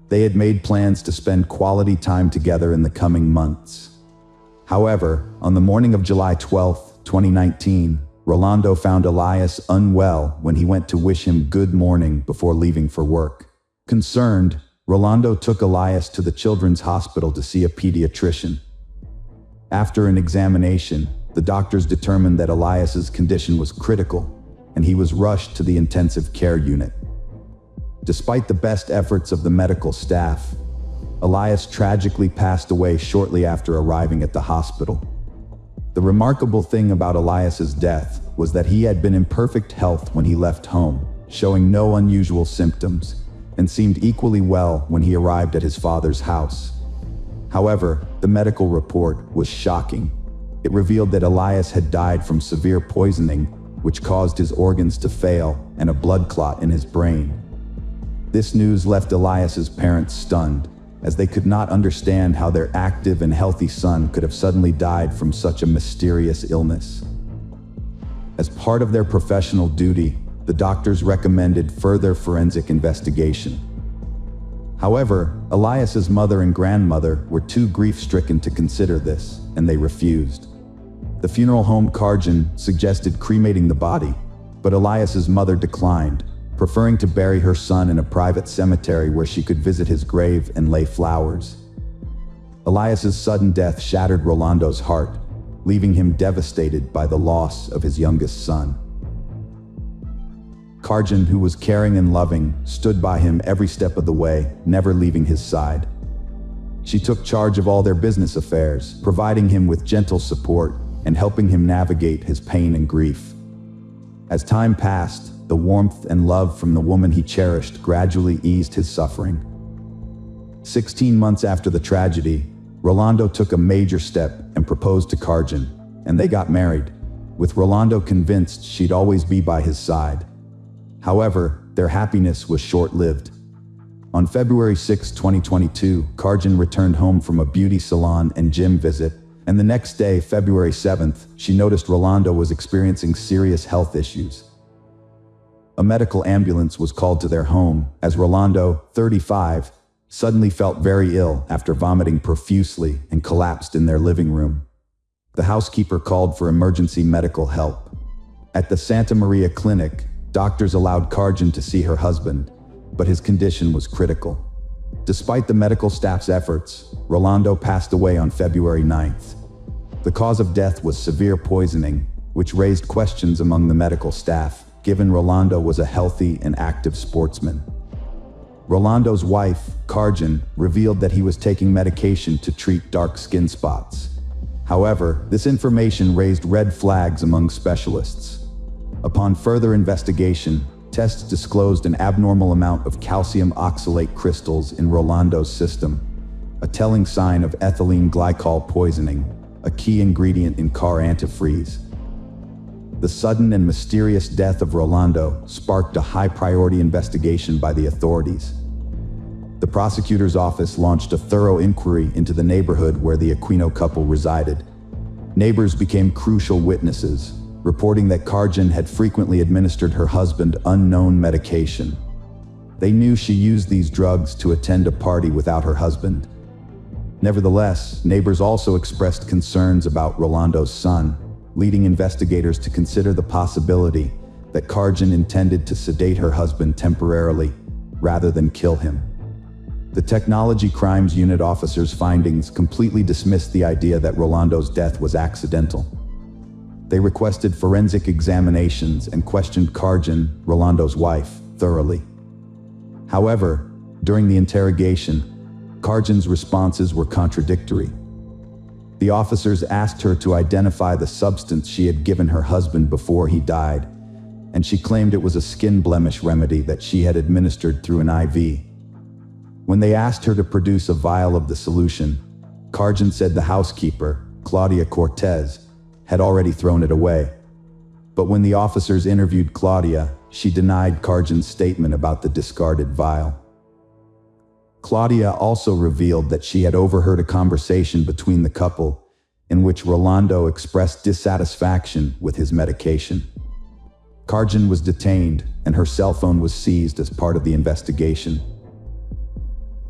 They had made plans to spend quality time together in the coming months. However, on the morning of July 12, 2019, Rolando found Elias unwell when he went to wish him good morning before leaving for work. Concerned, Rolando took Elias to the children's hospital to see a pediatrician. After an examination, the doctors determined that Elias's condition was critical, and he was rushed to the intensive care unit. Despite the best efforts of the medical staff, Elias tragically passed away shortly after arriving at the hospital. The remarkable thing about Elias's death was that he had been in perfect health when he left home, showing no unusual symptoms, and seemed equally well when he arrived at his father's house. However, the medical report was shocking. It revealed that Elias had died from severe poisoning, which caused his organs to fail and a blood clot in his brain. This news left Elias's parents stunned, as they could not understand how their active and healthy son could have suddenly died from such a mysterious illness. As part of their professional duty, the doctors recommended further forensic investigation. However, Elias's mother and grandmother were too grief-stricken to consider this, and they refused. The funeral home Karjan suggested cremating the body, but Elias's mother declined, preferring to bury her son in a private cemetery where she could visit his grave and lay flowers. Elias's sudden death shattered Rolando's heart, leaving him devastated by the loss of his youngest son. Karjan, who was caring and loving, stood by him every step of the way, never leaving his side. She took charge of all their business affairs, providing him with gentle support and helping him navigate his pain and grief. As time passed, the warmth and love from the woman he cherished gradually eased his suffering. 16 months after the tragedy, Rolando took a major step and proposed to Karjan, and they got married, with Rolando convinced she'd always be by his side. However, their happiness was short-lived. On February 6, 2022, Karjan returned home from a beauty salon and gym visit, and the next day, February 7th, she noticed Rolando was experiencing serious health issues. A medical ambulance was called to their home, as Rolando, 35, suddenly felt very ill after vomiting profusely and collapsed in their living room. The housekeeper called for emergency medical help. At the Santa Maria clinic, doctors allowed Karjan to see her husband, but his condition was critical. Despite the medical staff's efforts, Rolando passed away on February 9th. The cause of death was severe poisoning, which raised questions among the medical staff, given Rolando was a healthy and active sportsman. Rolando's wife, Karjan, revealed that he was taking medication to treat dark skin spots. However, this information raised red flags among specialists. Upon further investigation, tests disclosed an abnormal amount of calcium oxalate crystals in Rolando's system, a telling sign of ethylene glycol poisoning, a key ingredient in car antifreeze. The sudden and mysterious death of Rolando sparked a high-priority investigation by the authorities. The prosecutor's office launched a thorough inquiry into the neighborhood where the Aquino couple resided. Neighbors became crucial witnesses, reporting that Karjan had frequently administered her husband unknown medication. They knew she used these drugs to attend a party without her husband. Nevertheless, neighbors also expressed concerns about Rolando's son, leading investigators to consider the possibility that Karjan intended to sedate her husband temporarily, rather than kill him. The Technology Crimes Unit officers' findings completely dismissed the idea that Rolando's death was accidental. They requested forensic examinations and questioned Karjan, Rolando's wife, thoroughly. However, during the interrogation, Karjan's responses were contradictory. The officers asked her to identify the substance she had given her husband before he died, and she claimed it was a skin blemish remedy that she had administered through an IV. When they asked her to produce a vial of the solution, Karjan said the housekeeper, Claudia Cortez, had already thrown it away. But when the officers interviewed Claudia, she denied Karjan's statement about the discarded vial. Claudia also revealed that she had overheard a conversation between the couple in which Rolando expressed dissatisfaction with his medication. Karjan was detained, and her cell phone was seized as part of the investigation.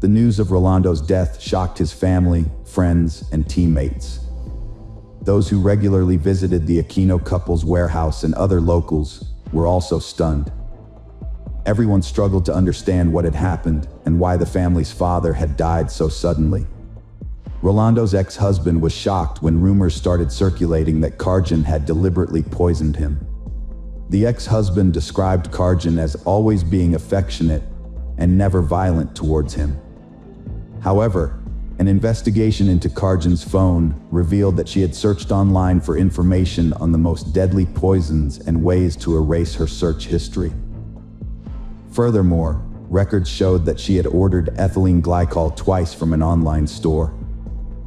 The news of Rolando's death shocked his family, friends, and teammates. Those who regularly visited the Aquino couple's warehouse and other locals were also stunned. Everyone struggled to understand what had happened and why the family's father had died so suddenly. Rolando's ex-husband was shocked when rumors started circulating that Karjan had deliberately poisoned him. The ex-husband described Karjan as always being affectionate and never violent towards him. However, an investigation into Karjan's phone revealed that she had searched online for information on the most deadly poisons and ways to erase her search history. Furthermore, records showed that she had ordered ethylene glycol twice from an online store.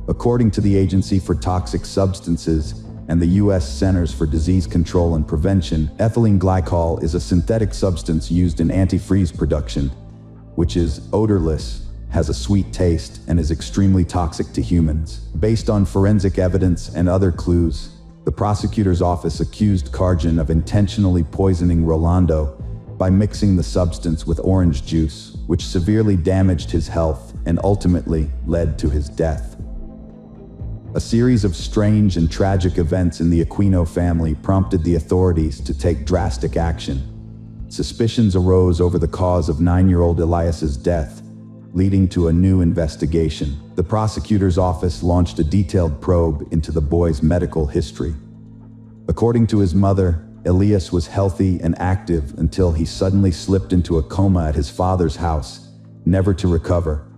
According to the Agency for Toxic Substances and the U.S. Centers for Disease Control and Prevention, ethylene glycol is a synthetic substance used in antifreeze production, which is odorless, has a sweet taste, and is extremely toxic to humans. Based on forensic evidence and other clues, the prosecutor's office accused Karjan of intentionally poisoning Rolando by mixing the substance with orange juice, which severely damaged his health and ultimately led to his death. A series of strange and tragic events in the Aquino family prompted the authorities to take drastic action. Suspicions arose over the cause of 9-year-old Elias's death, leading to a new investigation. The prosecutor's office launched a detailed probe into the boy's medical history. According to his mother, Elias was healthy and active until he suddenly slipped into a coma at his father's house, never to recover.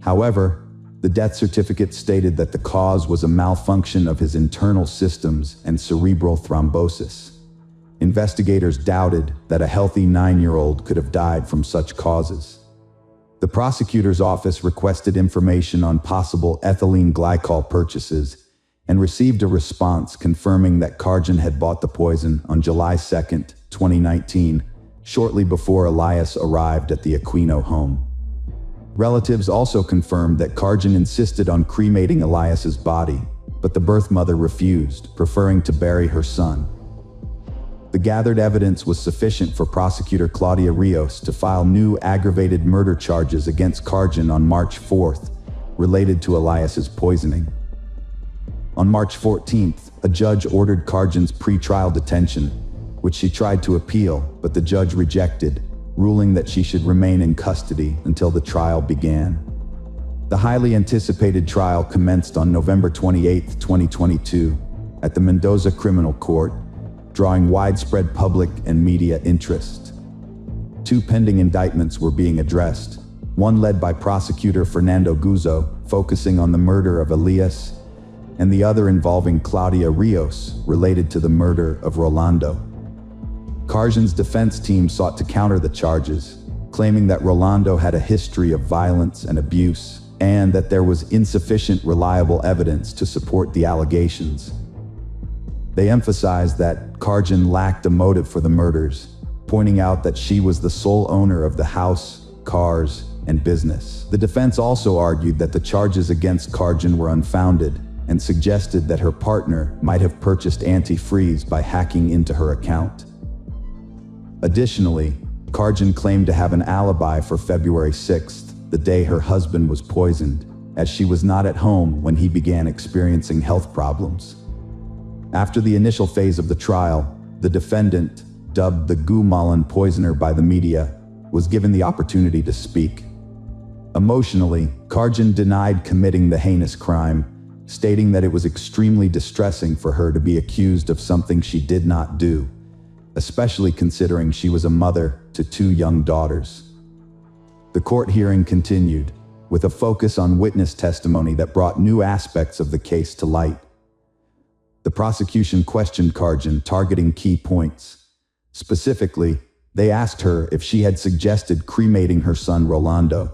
However, the death certificate stated that the cause was a malfunction of his internal systems and cerebral thrombosis. Investigators doubted that a healthy 9-year-old could have died from such causes. The prosecutor's office requested information on possible ethylene glycol purchases and received a response confirming that Karjan had bought the poison on July 2, 2019, shortly before Elias arrived at the Aquino home. Relatives also confirmed that Karjan insisted on cremating Elias's body, but the birth mother refused, preferring to bury her son. The gathered evidence was sufficient for prosecutor Claudia Rios to file new aggravated murder charges against Karjan on March 4th, related to Elias's poisoning. On March 14th, a judge ordered Karjan's pre-trial detention, which she tried to appeal, but the judge rejected, ruling that she should remain in custody until the trial began. The highly anticipated trial commenced on November 28, 2022, at the Mendoza Criminal Court, drawing widespread public and media interest. 2 pending indictments were being addressed, one led by prosecutor Fernando Guzzo, focusing on the murder of Elias, and the other involving Claudia Rios, related to the murder of Rolando. Karjan's defense team sought to counter the charges, claiming that Rolando had a history of violence and abuse, and that there was insufficient reliable evidence to support the allegations. They emphasized that Karjan lacked a motive for the murders, pointing out that she was the sole owner of the house, cars, and business. The defense also argued that the charges against Karjan were unfounded and suggested that her partner might have purchased antifreeze by hacking into her account. Additionally, Karjan claimed to have an alibi for February 6th, the day her husband was poisoned, as she was not at home when he began experiencing health problems. After the initial phase of the trial, the defendant, dubbed the Gumalan poisoner by the media, was given the opportunity to speak. Emotionally, Karjan denied committing the heinous crime, stating that it was extremely distressing for her to be accused of something she did not do, especially considering she was a mother to 2 young daughters. The court hearing continued, with a focus on witness testimony that brought new aspects of the case to light. The prosecution questioned Karjan, targeting key points. Specifically, they asked her if she had suggested cremating her son Rolando.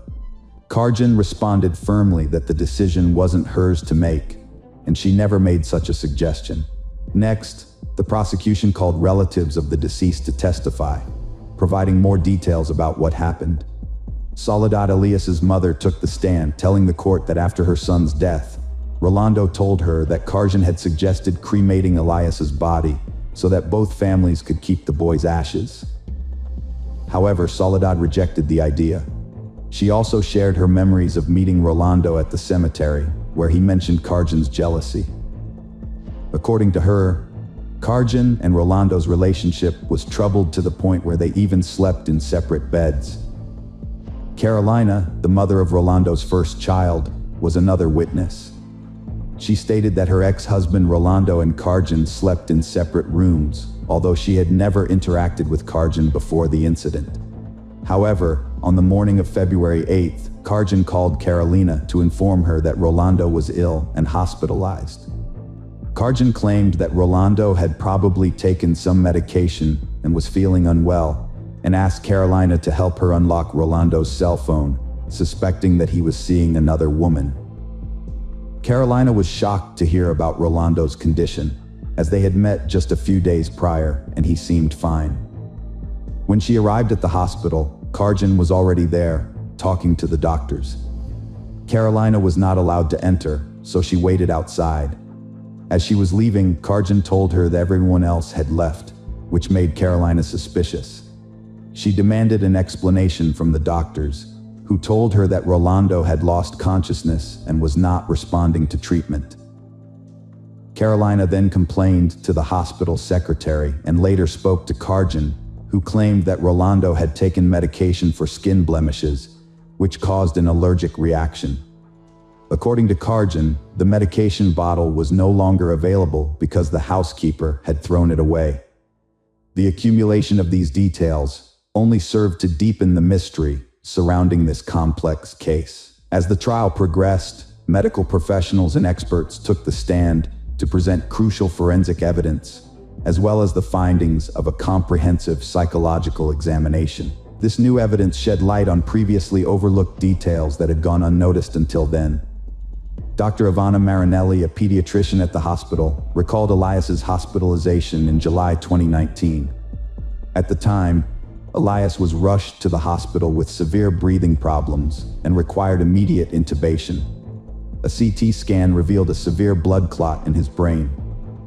Karjan responded firmly that the decision wasn't hers to make, and she never made such a suggestion. Next, the prosecution called relatives of the deceased to testify, providing more details about what happened. Soledad Elias's mother took the stand, telling the court that after her son's death, Rolando told her that Karjan had suggested cremating Elias's body so that both families could keep the boy's ashes. However, Soledad rejected the idea. She also shared her memories of meeting Rolando at the cemetery, where he mentioned Karjan's jealousy. According to her, Karjan and Rolando's relationship was troubled to the point where they even slept in separate beds. Carolina, the mother of Rolando's first child, was another witness. She stated that her ex-husband Rolando and Karjan slept in separate rooms, although she had never interacted with Karjan before the incident. However, on the morning of February 8th, Karjan called Carolina to inform her that Rolando was ill and hospitalized. Karjan claimed that Rolando had probably taken some medication and was feeling unwell, and asked Carolina to help her unlock Rolando's cell phone, suspecting that he was seeing another woman. Carolina was shocked to hear about Rolando's condition, as they had met just a few days prior and he seemed fine. When she arrived at the hospital, Karjan was already there, talking to the doctors. Carolina was not allowed to enter, so she waited outside. As she was leaving, Karjan told her that everyone else had left, which made Carolina suspicious. She demanded an explanation from the doctors, who told her that Rolando had lost consciousness and was not responding to treatment. Carolina then complained to the hospital secretary and later spoke to Karjan, who claimed that Rolando had taken medication for skin blemishes, which caused an allergic reaction. According to Karjan, the medication bottle was no longer available because the housekeeper had thrown it away. The accumulation of these details only served to deepen the mystery surrounding this complex case. As the trial progressed, medical professionals and experts took the stand to present crucial forensic evidence, as well as the findings of a comprehensive psychological examination. This new evidence shed light on previously overlooked details that had gone unnoticed until then. Dr. Ivana Marinelli, a pediatrician at the hospital, recalled Elias's hospitalization in July 2019. At the time, Elias was rushed to the hospital with severe breathing problems and required immediate intubation. A CT scan revealed a severe blood clot in his brain.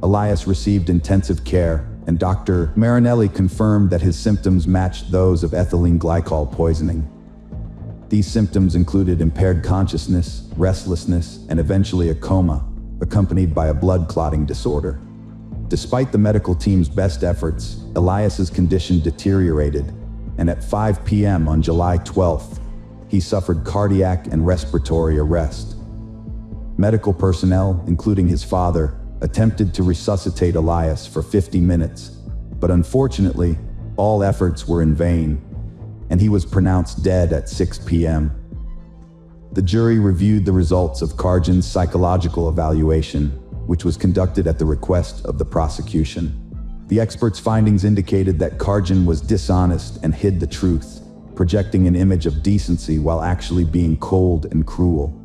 Elias received intensive care, and Dr. Marinelli confirmed that his symptoms matched those of ethylene glycol poisoning. These symptoms included impaired consciousness, restlessness, and eventually a coma, accompanied by a blood clotting disorder. Despite the medical team's best efforts, Elias's condition deteriorated, and at 5 p.m. on July 12th, he suffered cardiac and respiratory arrest. Medical personnel, including his father, attempted to resuscitate Elias for 50 minutes, but unfortunately, all efforts were in vain, and he was pronounced dead at 6 p.m. The jury reviewed the results of Karjan's psychological evaluation, which was conducted at the request of the prosecution. The experts' findings indicated that Karjan was dishonest and hid the truth, projecting an image of decency while actually being cold and cruel.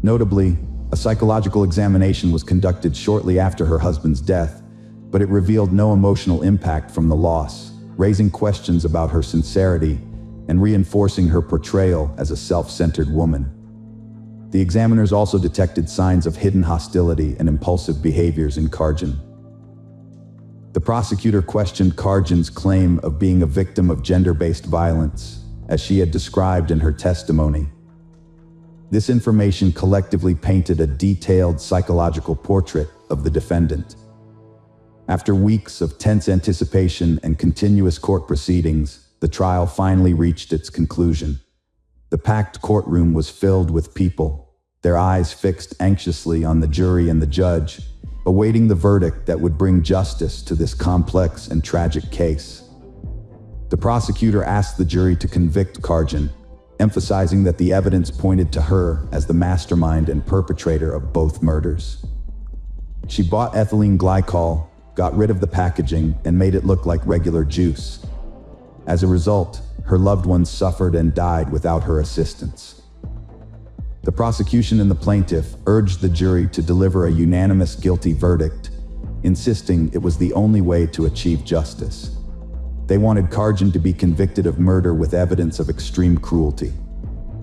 Notably, a psychological examination was conducted shortly after her husband's death, but it revealed no emotional impact from the loss, raising questions about her sincerity and reinforcing her portrayal as a self-centered woman. The examiners also detected signs of hidden hostility and impulsive behaviors in Karjan. The prosecutor questioned Karjan's claim of being a victim of gender-based violence, as she had described in her testimony. This information collectively painted a detailed psychological portrait of the defendant. After weeks of tense anticipation and continuous court proceedings, the trial finally reached its conclusion. The packed courtroom was filled with people, their eyes fixed anxiously on the jury and the judge, awaiting the verdict that would bring justice to this complex and tragic case. The prosecutor asked the jury to convict Karjan, emphasizing that the evidence pointed to her as the mastermind and perpetrator of both murders. She bought ethylene glycol, got rid of the packaging, and made it look like regular juice. As a result, her loved ones suffered and died without her assistance. The prosecution and the plaintiff urged the jury to deliver a unanimous guilty verdict, insisting it was the only way to achieve justice. They wanted Karjan to be convicted of murder with evidence of extreme cruelty.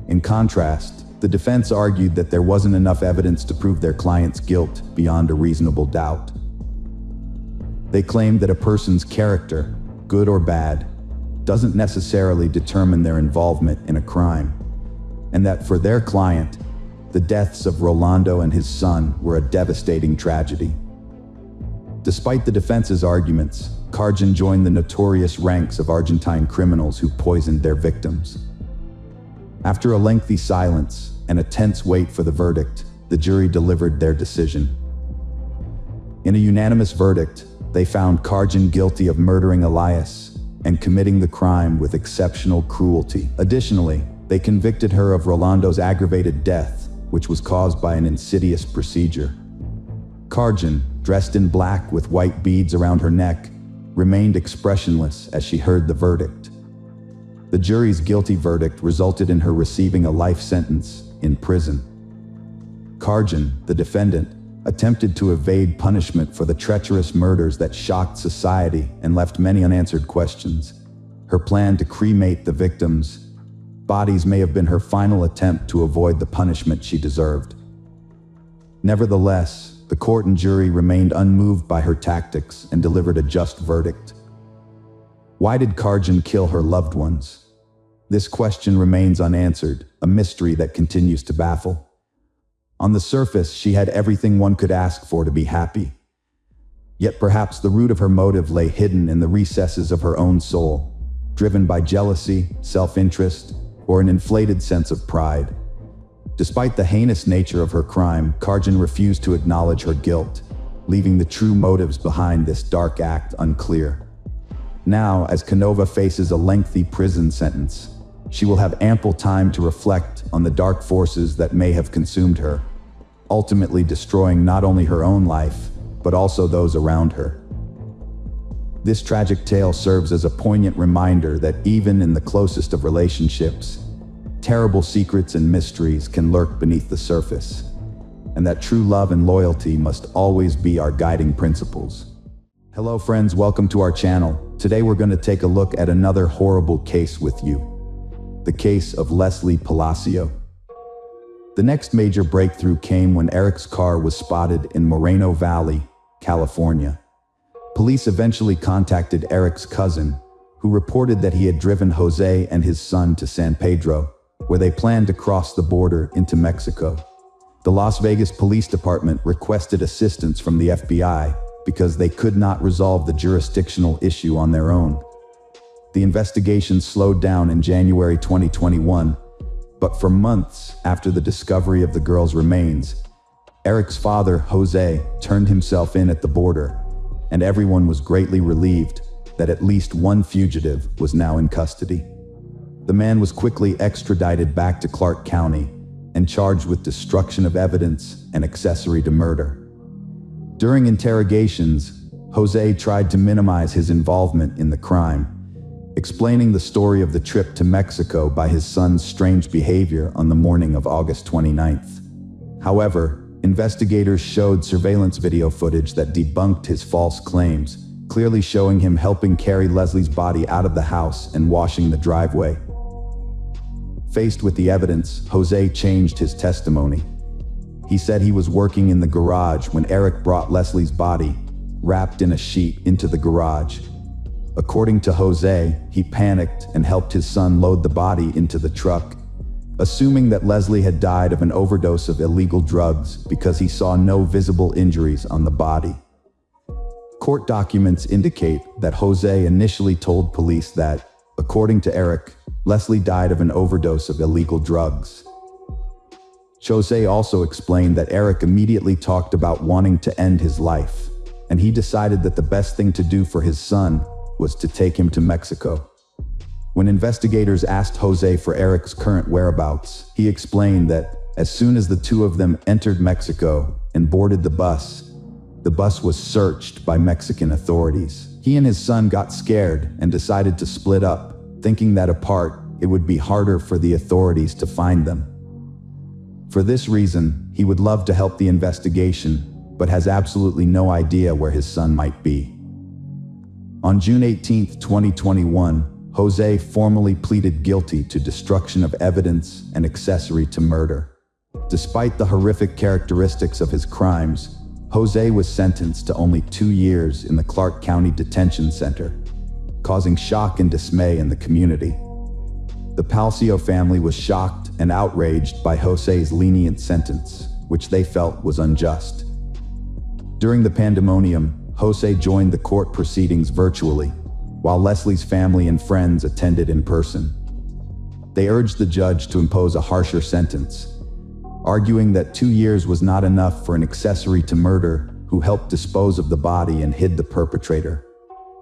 In contrast, the defense argued that there wasn't enough evidence to prove their client's guilt beyond a reasonable doubt. They claimed that a person's character, good or bad, doesn't necessarily determine their involvement in a crime, and that for their client, the deaths of Rolando and his son were a devastating tragedy. Despite the defense's arguments, Karjan joined the notorious ranks of Argentine criminals who poisoned their victims. After a lengthy silence and a tense wait for the verdict, the jury delivered their decision. In a unanimous verdict, they found Karjan guilty of murdering Elias and committing the crime with exceptional cruelty. Additionally, they convicted her of Rolando's aggravated death, which was caused by an insidious procedure. Karjan, dressed in black with white beads around her neck, remained expressionless as she heard the verdict. The jury's guilty verdict resulted in her receiving a life sentence in prison. Karjan, the defendant, attempted to evade punishment for the treacherous murders that shocked society and left many unanswered questions. Her plan to cremate the victims' bodies may have been her final attempt to avoid the punishment she deserved. Nevertheless, the court and jury remained unmoved by her tactics and delivered a just verdict. Why did Karjan kill her loved ones? This question remains unanswered, a mystery that continues to baffle. On the surface, she had everything one could ask for to be happy. Yet perhaps the root of her motive lay hidden in the recesses of her own soul, driven by jealousy, self-interest, or an inflated sense of pride. Despite the heinous nature of her crime, Karjan refused to acknowledge her guilt, leaving the true motives behind this dark act unclear. Now, as Canova faces a lengthy prison sentence, she will have ample time to reflect on the dark forces that may have consumed her, ultimately destroying not only her own life, but also those around her. This tragic tale serves as a poignant reminder that even in the closest of relationships, terrible secrets and mysteries can lurk beneath the surface, and that true love and loyalty must always be our guiding principles. Hello friends, welcome to our channel. Today we're going to take a look at another horrible case with you. The case of Leslie Palacio. The next major breakthrough came when Eric's car was spotted in Moreno Valley, California. Police eventually contacted Eric's cousin, who reported that he had driven Jose and his son to San Pedro, where they planned to cross the border into Mexico. The Las Vegas Police Department requested assistance from the FBI because they could not resolve the jurisdictional issue on their own. The investigation slowed down in January 2021, but for months after the discovery of the girl's remains, Eric's father, Jose, turned himself in at the border, and everyone was greatly relieved that at least one fugitive was now in custody. The man was quickly extradited back to Clark County and charged with destruction of evidence and accessory to murder. During interrogations, Jose tried to minimize his involvement in the crime, explaining the story of the trip to Mexico by his son's strange behavior on the morning of August 29th. However, investigators showed surveillance video footage that debunked his false claims, clearly showing him helping carry Leslie's body out of the house and washing the driveway. Faced with the evidence, Jose changed his testimony. He said he was working in the garage when Eric brought Leslie's body, wrapped in a sheet, into the garage. According to Jose, he panicked and helped his son load the body into the truck, assuming that Leslie had died of an overdose of illegal drugs because he saw no visible injuries on the body. Court documents indicate that Jose initially told police that, according to Eric, Leslie died of an overdose of illegal drugs. Jose also explained that Eric immediately talked about wanting to end his life, and he decided that the best thing to do for his son was to take him to Mexico. When investigators asked Jose for Eric's current whereabouts, he explained that as soon as the two of them entered Mexico and boarded the bus was searched by Mexican authorities. He and his son got scared and decided to split up, thinking that apart, it would be harder for the authorities to find them. For this reason, he would love to help the investigation, but has absolutely no idea where his son might be. On June 18, 2021, Jose formally pleaded guilty to destruction of evidence and accessory to murder. Despite the horrific characteristics of his crimes, Jose was sentenced to only 2 years in the Clark County Detention Center, causing shock and dismay in the community. The Palacio family was shocked and outraged by Jose's lenient sentence, which they felt was unjust. During the pandemonium, Jose joined the court proceedings virtually, while Leslie's family and friends attended in person. They urged the judge to impose a harsher sentence, arguing that 2 years was not enough for an accessory to murder who helped dispose of the body and hid the perpetrator.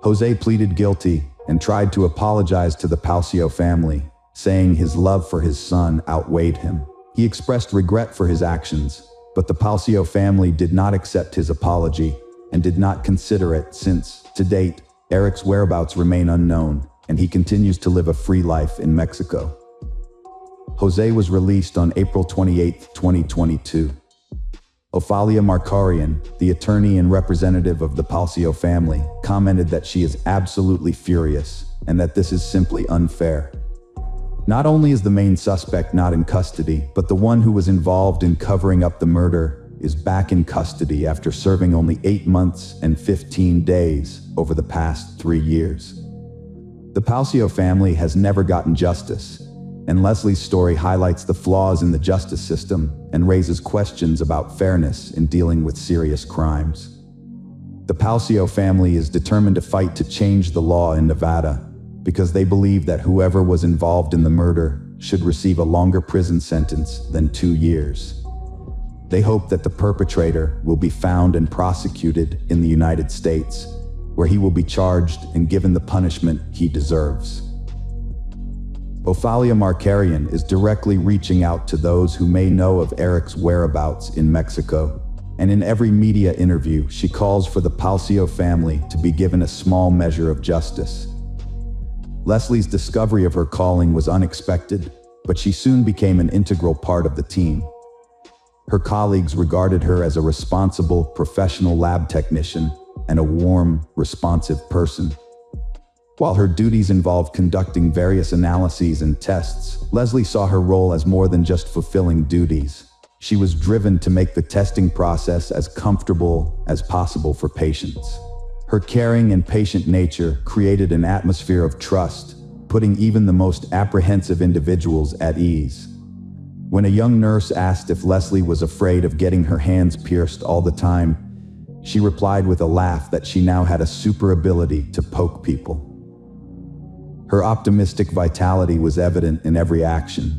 Jose pleaded guilty and tried to apologize to the Palacio family, saying his love for his son outweighed him. He expressed regret for his actions, but the Palacio family did not accept his apology and did not consider it since, to date, Eric's whereabouts remain unknown and he continues to live a free life in Mexico. Jose was released on April 28, 2022. Ofalia Markarian, the attorney and representative of the Palacio family, commented that she is absolutely furious and that this is simply unfair. Not only is the main suspect not in custody, but the one who was involved in covering up the murder is back in custody after serving only 8 months and 15 days over the past 3 years. The Palacio family has never gotten justice, and Leslie's story highlights the flaws in the justice system and raises questions about fairness in dealing with serious crimes. The Palacio family is determined to fight to change the law in Nevada because they believe that whoever was involved in the murder should receive a longer prison sentence than 2 years. They hope that the perpetrator will be found and prosecuted in the United States, where he will be charged and given the punishment he deserves. Ofalia Markarian is directly reaching out to those who may know of Eric's whereabouts in Mexico, and in every media interview she calls for the Palacio family to be given a small measure of justice. Leslie's discovery of her calling was unexpected, but she soon became an integral part of the team. Her colleagues regarded her as a responsible, professional lab technician and a warm, responsive person. While her duties involved conducting various analyses and tests, Leslie saw her role as more than just fulfilling duties. She was driven to make the testing process as comfortable as possible for patients. Her caring and patient nature created an atmosphere of trust, putting even the most apprehensive individuals at ease. When a young nurse asked if Leslie was afraid of getting her hands pierced all the time, she replied with a laugh that she now had a super ability to poke people. Her optimistic vitality was evident in every action.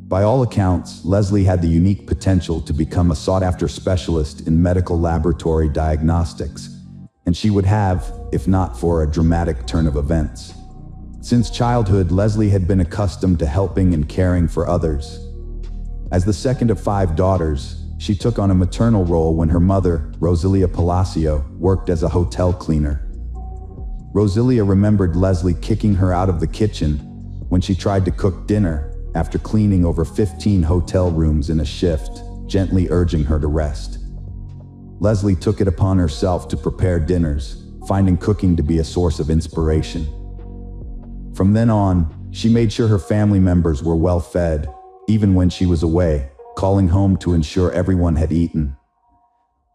By all accounts, Leslie had the unique potential to become a sought-after specialist in medical laboratory diagnostics, and she would have, if not for a dramatic turn of events. Since childhood, Leslie had been accustomed to helping and caring for others. As the second of 5 daughters, she took on a maternal role when her mother, Rosalia Palacio, worked as a hotel cleaner. Rosalia remembered Leslie kicking her out of the kitchen when she tried to cook dinner after cleaning over 15 hotel rooms in a shift, gently urging her to rest. Leslie took it upon herself to prepare dinners, finding cooking to be a source of inspiration. From then on, she made sure her family members were well fed, even when she was away, calling home to ensure everyone had eaten.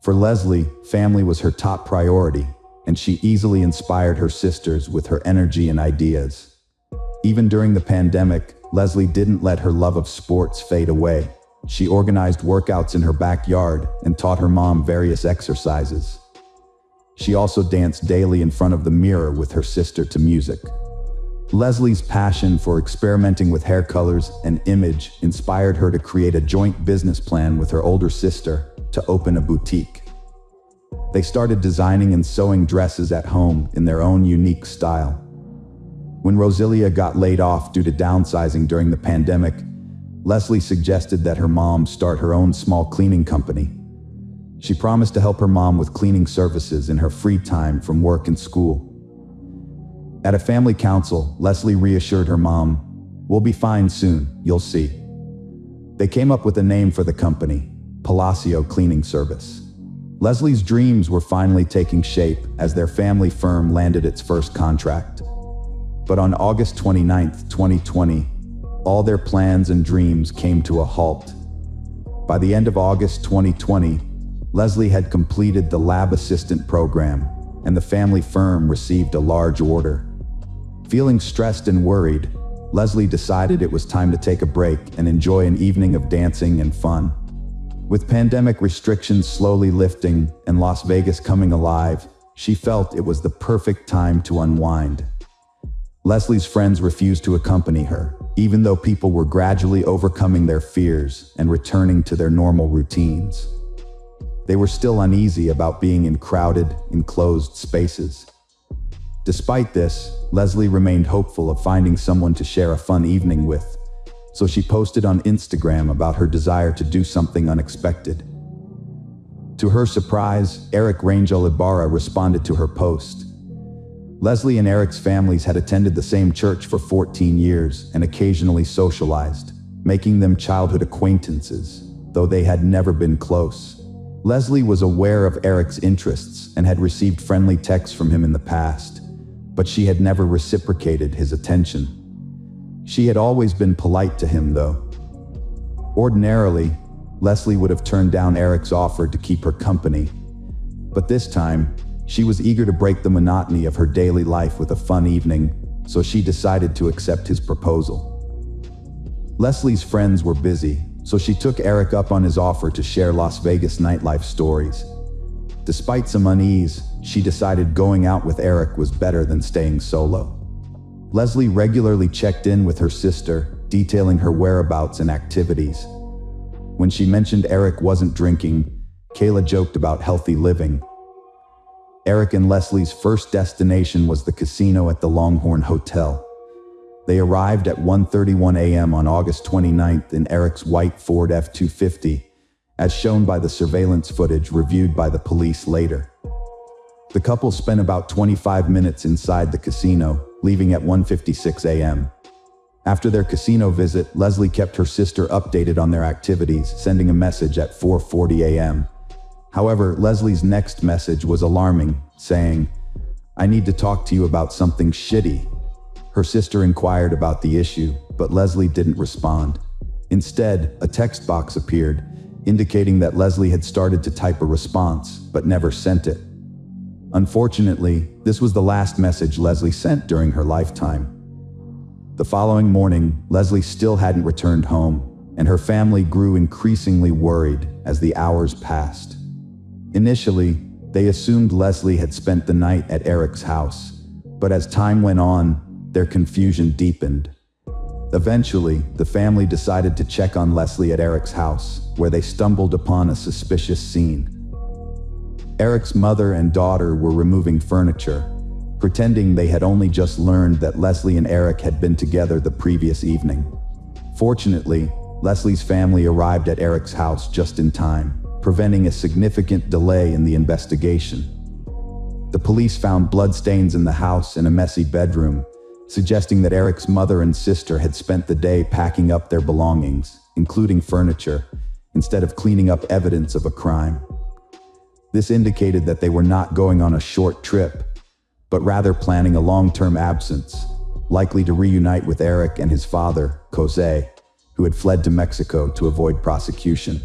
For Leslie, family was her top priority, and she easily inspired her sisters with her energy and ideas. Even during the pandemic, Leslie didn't let her love of sports fade away. She organized workouts in her backyard and taught her mom various exercises. She also danced daily in front of the mirror with her sister to music. Leslie's passion for experimenting with hair colors and image inspired her to create a joint business plan with her older sister to open a boutique. They started designing and sewing dresses at home in their own unique style. When Rosalia got laid off due to downsizing during the pandemic, Leslie suggested that her mom start her own small cleaning company. She promised to help her mom with cleaning services in her free time from work and school. At a family council, Leslie reassured her mom, "We'll be fine soon, you'll see." They came up with a name for the company, Palacio Cleaning Service. Leslie's dreams were finally taking shape as their family firm landed its first contract. But on August 29, 2020, all their plans and dreams came to a halt. By the end of August 2020, Leslie had completed the lab assistant program, and the family firm received a large order. Feeling stressed and worried, Leslie decided it was time to take a break and enjoy an evening of dancing and fun. With pandemic restrictions slowly lifting and Las Vegas coming alive, she felt it was the perfect time to unwind. Leslie's friends refused to accompany her, even though people were gradually overcoming their fears and returning to their normal routines. They were still uneasy about being in crowded, enclosed spaces. Despite this, Leslie remained hopeful of finding someone to share a fun evening with, so she posted on Instagram about her desire to do something unexpected. To her surprise, Eric Rangel Ibarra responded to her post. Leslie and Eric's families had attended the same church for 14 years and occasionally socialized, making them childhood acquaintances, though they had never been close. Leslie was aware of Eric's interests and had received friendly texts from him in the past, but she had never reciprocated his attention. She had always been polite to him, though. Ordinarily, Leslie would have turned down Eric's offer to keep her company, but this time, she was eager to break the monotony of her daily life with a fun evening, so she decided to accept his proposal. Leslie's friends were busy, so she took Eric up on his offer to share Las Vegas nightlife stories. Despite some unease, she decided going out with Eric was better than staying solo. Leslie regularly checked in with her sister, detailing her whereabouts and activities. When she mentioned Eric wasn't drinking, Kayla joked about healthy living. Eric and Leslie's first destination was the casino at the Longhorn Hotel. They arrived at 1:31 a.m. on August 29th in Eric's white Ford F-250, as shown by the surveillance footage reviewed by the police later. The couple spent about 25 minutes inside the casino, leaving at 1:56 a.m. After their casino visit, Leslie kept her sister updated on their activities, sending a message at 4:40 a.m. However, Leslie's next message was alarming, saying, "I need to talk to you about something shitty." Her sister inquired about the issue, but Leslie didn't respond. Instead, a text box appeared, indicating that Leslie had started to type a response, but never sent it. Unfortunately, this was the last message Leslie sent during her lifetime. The following morning, Leslie still hadn't returned home, and her family grew increasingly worried as the hours passed. Initially, they assumed Leslie had spent the night at Eric's house, but as time went on, their confusion deepened. Eventually, the family decided to check on Leslie at Eric's house, where they stumbled upon a suspicious scene. Eric's mother and daughter were removing furniture, pretending they had only just learned that Leslie and Eric had been together the previous evening. Fortunately, Leslie's family arrived at Eric's house just in time, preventing a significant delay in the investigation. The police found bloodstains in the house and a messy bedroom, suggesting that Eric's mother and sister had spent the day packing up their belongings, including furniture, instead of cleaning up evidence of a crime. This indicated that they were not going on a short trip, but rather planning a long-term absence, likely to reunite with Eric and his father, Jose, who had fled to Mexico to avoid prosecution.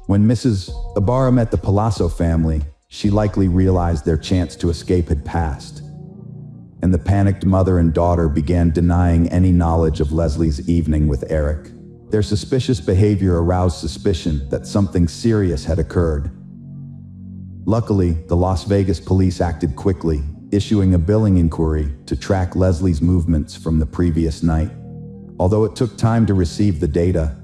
When Mrs. Ibarra met the Palazzo family, she likely realized their chance to escape had passed. and the panicked mother and daughter began denying any knowledge of Leslie's evening with Eric. Their suspicious behavior aroused suspicion that something serious had occurred. Luckily, the Las Vegas police acted quickly, issuing a billing inquiry to track Leslie's movements from the previous night. Although it took time to receive the data,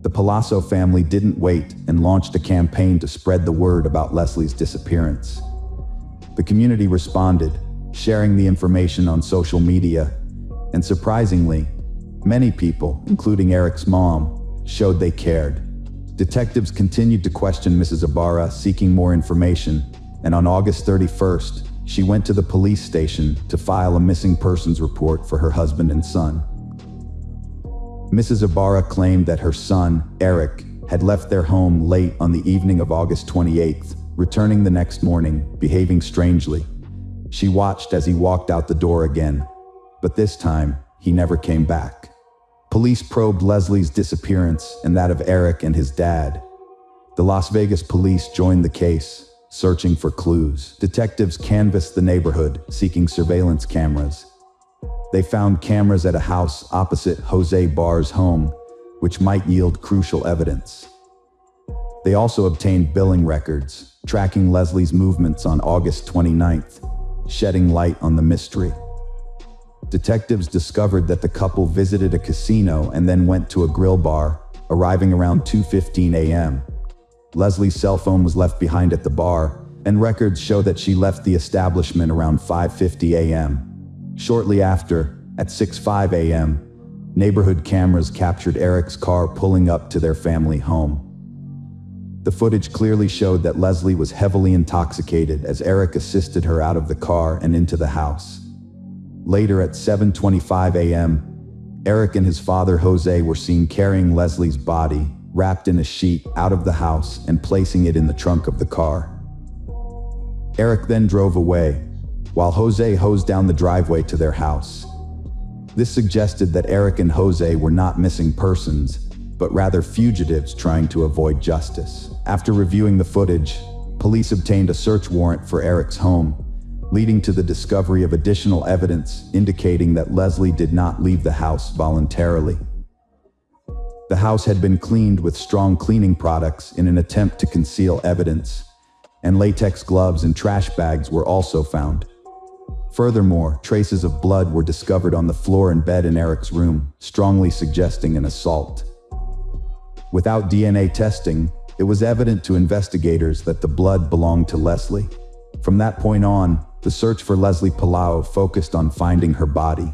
the Palazzo family didn't wait and launched a campaign to spread the word about Leslie's disappearance. The community responded, sharing the information on social media, and surprisingly, many people, including Eric's mom, showed they cared. Detectives continued to question Mrs. Ibarra, seeking more information, and on August 31st, she went to the police station to file a missing persons report for her husband and son. Mrs. Ibarra claimed that her son, Eric, had left their home late on the evening of August 28th, returning the next morning, behaving strangely. She watched as he walked out the door again, but this time, he never came back. Police probed Leslie's disappearance and that of Eric and his dad. The Las Vegas police joined the case, searching for clues. Detectives canvassed the neighborhood, seeking surveillance cameras. They found cameras at a house opposite Jose Barr's home, which might yield crucial evidence. They also obtained billing records, tracking Leslie's movements on August 29th, shedding light on the mystery. Detectives discovered that the couple visited a casino and then went to a grill bar, arriving around 2:15 a.m. Leslie's cell phone was left behind at the bar, and records show that she left the establishment around 5:50 a.m. Shortly after, at 6:05 a.m., neighborhood cameras captured Eric's car pulling up to their family home. The footage clearly showed that Leslie was heavily intoxicated as Eric assisted her out of the car and into the house. Later at 7:25 a.m., Eric and his father Jose were seen carrying Leslie's body, wrapped in a sheet, out of the house and placing it in the trunk of the car. Eric then drove away, while Jose hosed down the driveway to their house. This suggested that Eric and Jose were not missing persons, but rather fugitives trying to avoid justice. After reviewing the footage, police obtained a search warrant for Eric's home, leading to the discovery of additional evidence indicating that Leslie did not leave the house voluntarily. The house had been cleaned with strong cleaning products in an attempt to conceal evidence, and latex gloves and trash bags were also found. Furthermore, traces of blood were discovered on the floor and bed in Eric's room, strongly suggesting an assault. Without DNA testing, it was evident to investigators that the blood belonged to Leslie. From that point on, the search for Leslie Palau focused on finding her body.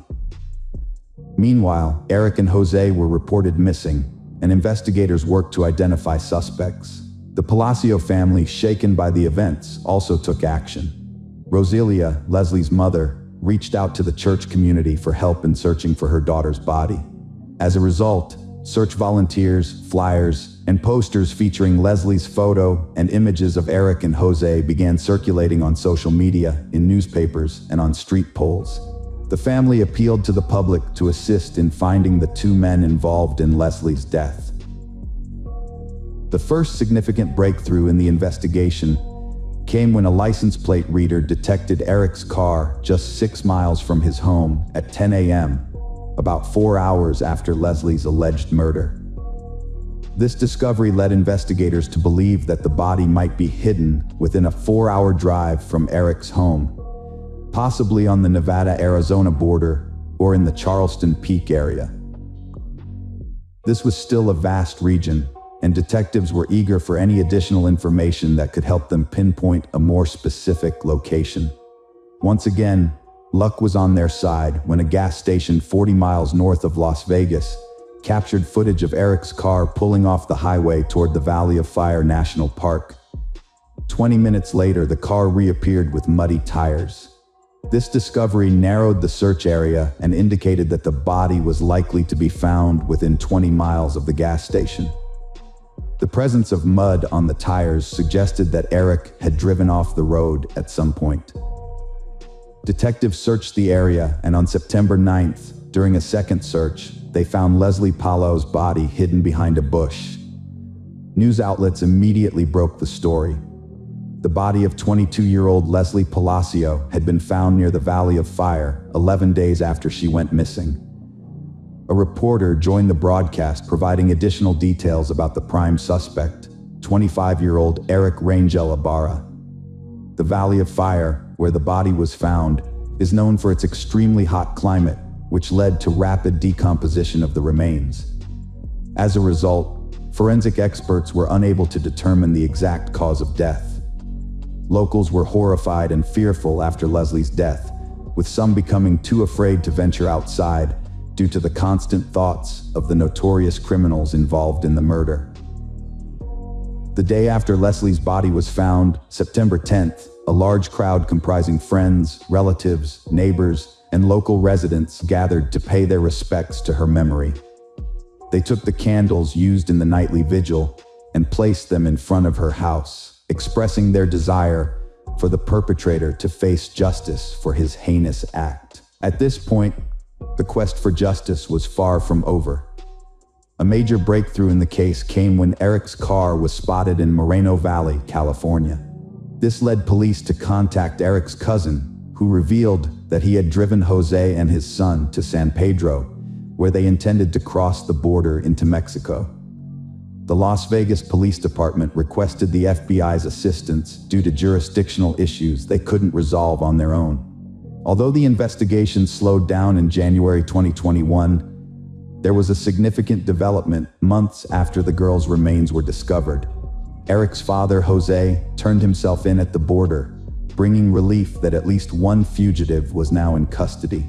Meanwhile, Eric and Jose were reported missing, and investigators worked to identify suspects. The Palacio family, shaken by the events, also took action. Roselia, Leslie's mother, reached out to the church community for help in searching for her daughter's body. As a result, search volunteers, flyers, and posters featuring Leslie's photo and images of Eric and Jose began circulating on social media, in newspapers, and on street poles. The family appealed to the public to assist in finding the two men involved in Leslie's death. The first significant breakthrough in the investigation came when a license plate reader detected Eric's car just 6 miles from his home at 10 a.m., about 4 hours after Leslie's alleged murder. This discovery led investigators to believe that the body might be hidden within a 4-hour drive from Eric's home, possibly on the Nevada-Arizona border or in the Charleston Peak area. This was still a vast region, and detectives were eager for any additional information that could help them pinpoint a more specific location. Once again, luck was on their side when a gas station 40 miles north of Las Vegas captured footage of Eric's car pulling off the highway toward the Valley of Fire National Park. 20 minutes later, the car reappeared with muddy tires. This discovery narrowed the search area and indicated that the body was likely to be found within 20 miles of the gas station. The presence of mud on the tires suggested that Eric had driven off the road at some point. Detectives searched the area, and on September 9th, during a second search, they found Leslie Palau's body hidden behind a bush. News outlets immediately broke the story. The body of 22-year-old Leslie Palacio had been found near the Valley of Fire 11 days after she went missing. A reporter joined the broadcast providing additional details about the prime suspect, 25-year-old Eric Rangel Ibarra. The Valley of Fire, where the body was found, is known for its extremely hot climate, which led to rapid decomposition of the remains. As a result, forensic experts were unable to determine the exact cause of death. Locals were horrified and fearful after Leslie's death, with some becoming too afraid to venture outside due to the constant thoughts of the notorious criminals involved in the murder. The day after Leslie's body was found, September 10th, a large crowd comprising friends, relatives, neighbors, and local residents gathered to pay their respects to her memory. They took the candles used in the nightly vigil and placed them in front of her house, expressing their desire for the perpetrator to face justice for his heinous act. At this point, the quest for justice was far from over. A major breakthrough in the case came when Eric's car was spotted in Moreno Valley, California. This led police to contact Eric's cousin, who revealed that he had driven Jose and his son to San Pedro, where they intended to cross the border into Mexico. The Las Vegas Police Department requested the FBI's assistance due to jurisdictional issues they couldn't resolve on their own. Although the investigation slowed down in January 2021, there was a significant development months after the girls' remains were discovered. Eric's father, Jose, turned himself in at the border, bringing relief that at least one fugitive was now in custody.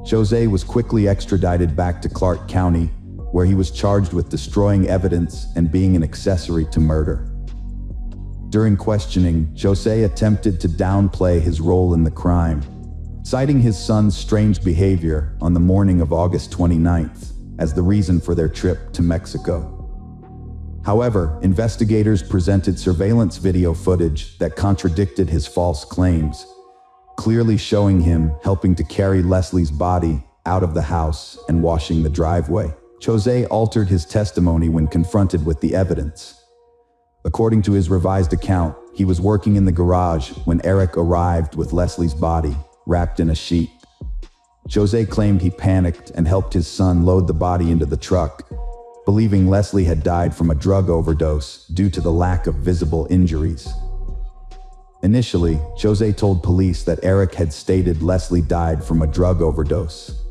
Jose was quickly extradited back to Clark County, where he was charged with destroying evidence and being an accessory to murder. During questioning, Jose attempted to downplay his role in the crime, citing his son's strange behavior on the morning of August 29th as the reason for their trip to Mexico. However, investigators presented surveillance video footage that contradicted his false claims, clearly showing him helping to carry Leslie's body out of the house and washing the driveway. Jose altered his testimony when confronted with the evidence. According to his revised account, he was working in the garage when Eric arrived with Leslie's body, wrapped in a sheet. Jose claimed he panicked and helped his son load the body into the truck, believing Leslie had died from a drug overdose due to the lack of visible injuries. Initially, Jose told police that Eric had stated Leslie died from a drug overdose.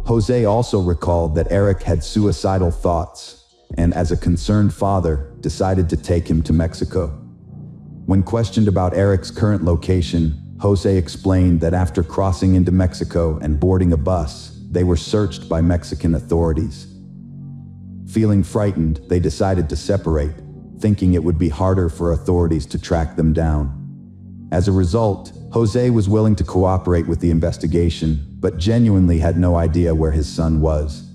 Jose also recalled that Eric had suicidal thoughts and, as a concerned father, decided to take him to Mexico. When questioned about Eric's current location, Jose explained that after crossing into Mexico and boarding a bus, they were searched by Mexican authorities. Feeling frightened, they decided to separate, thinking it would be harder for authorities to track them down. As a result, Jose was willing to cooperate with the investigation, but genuinely had no idea where his son was.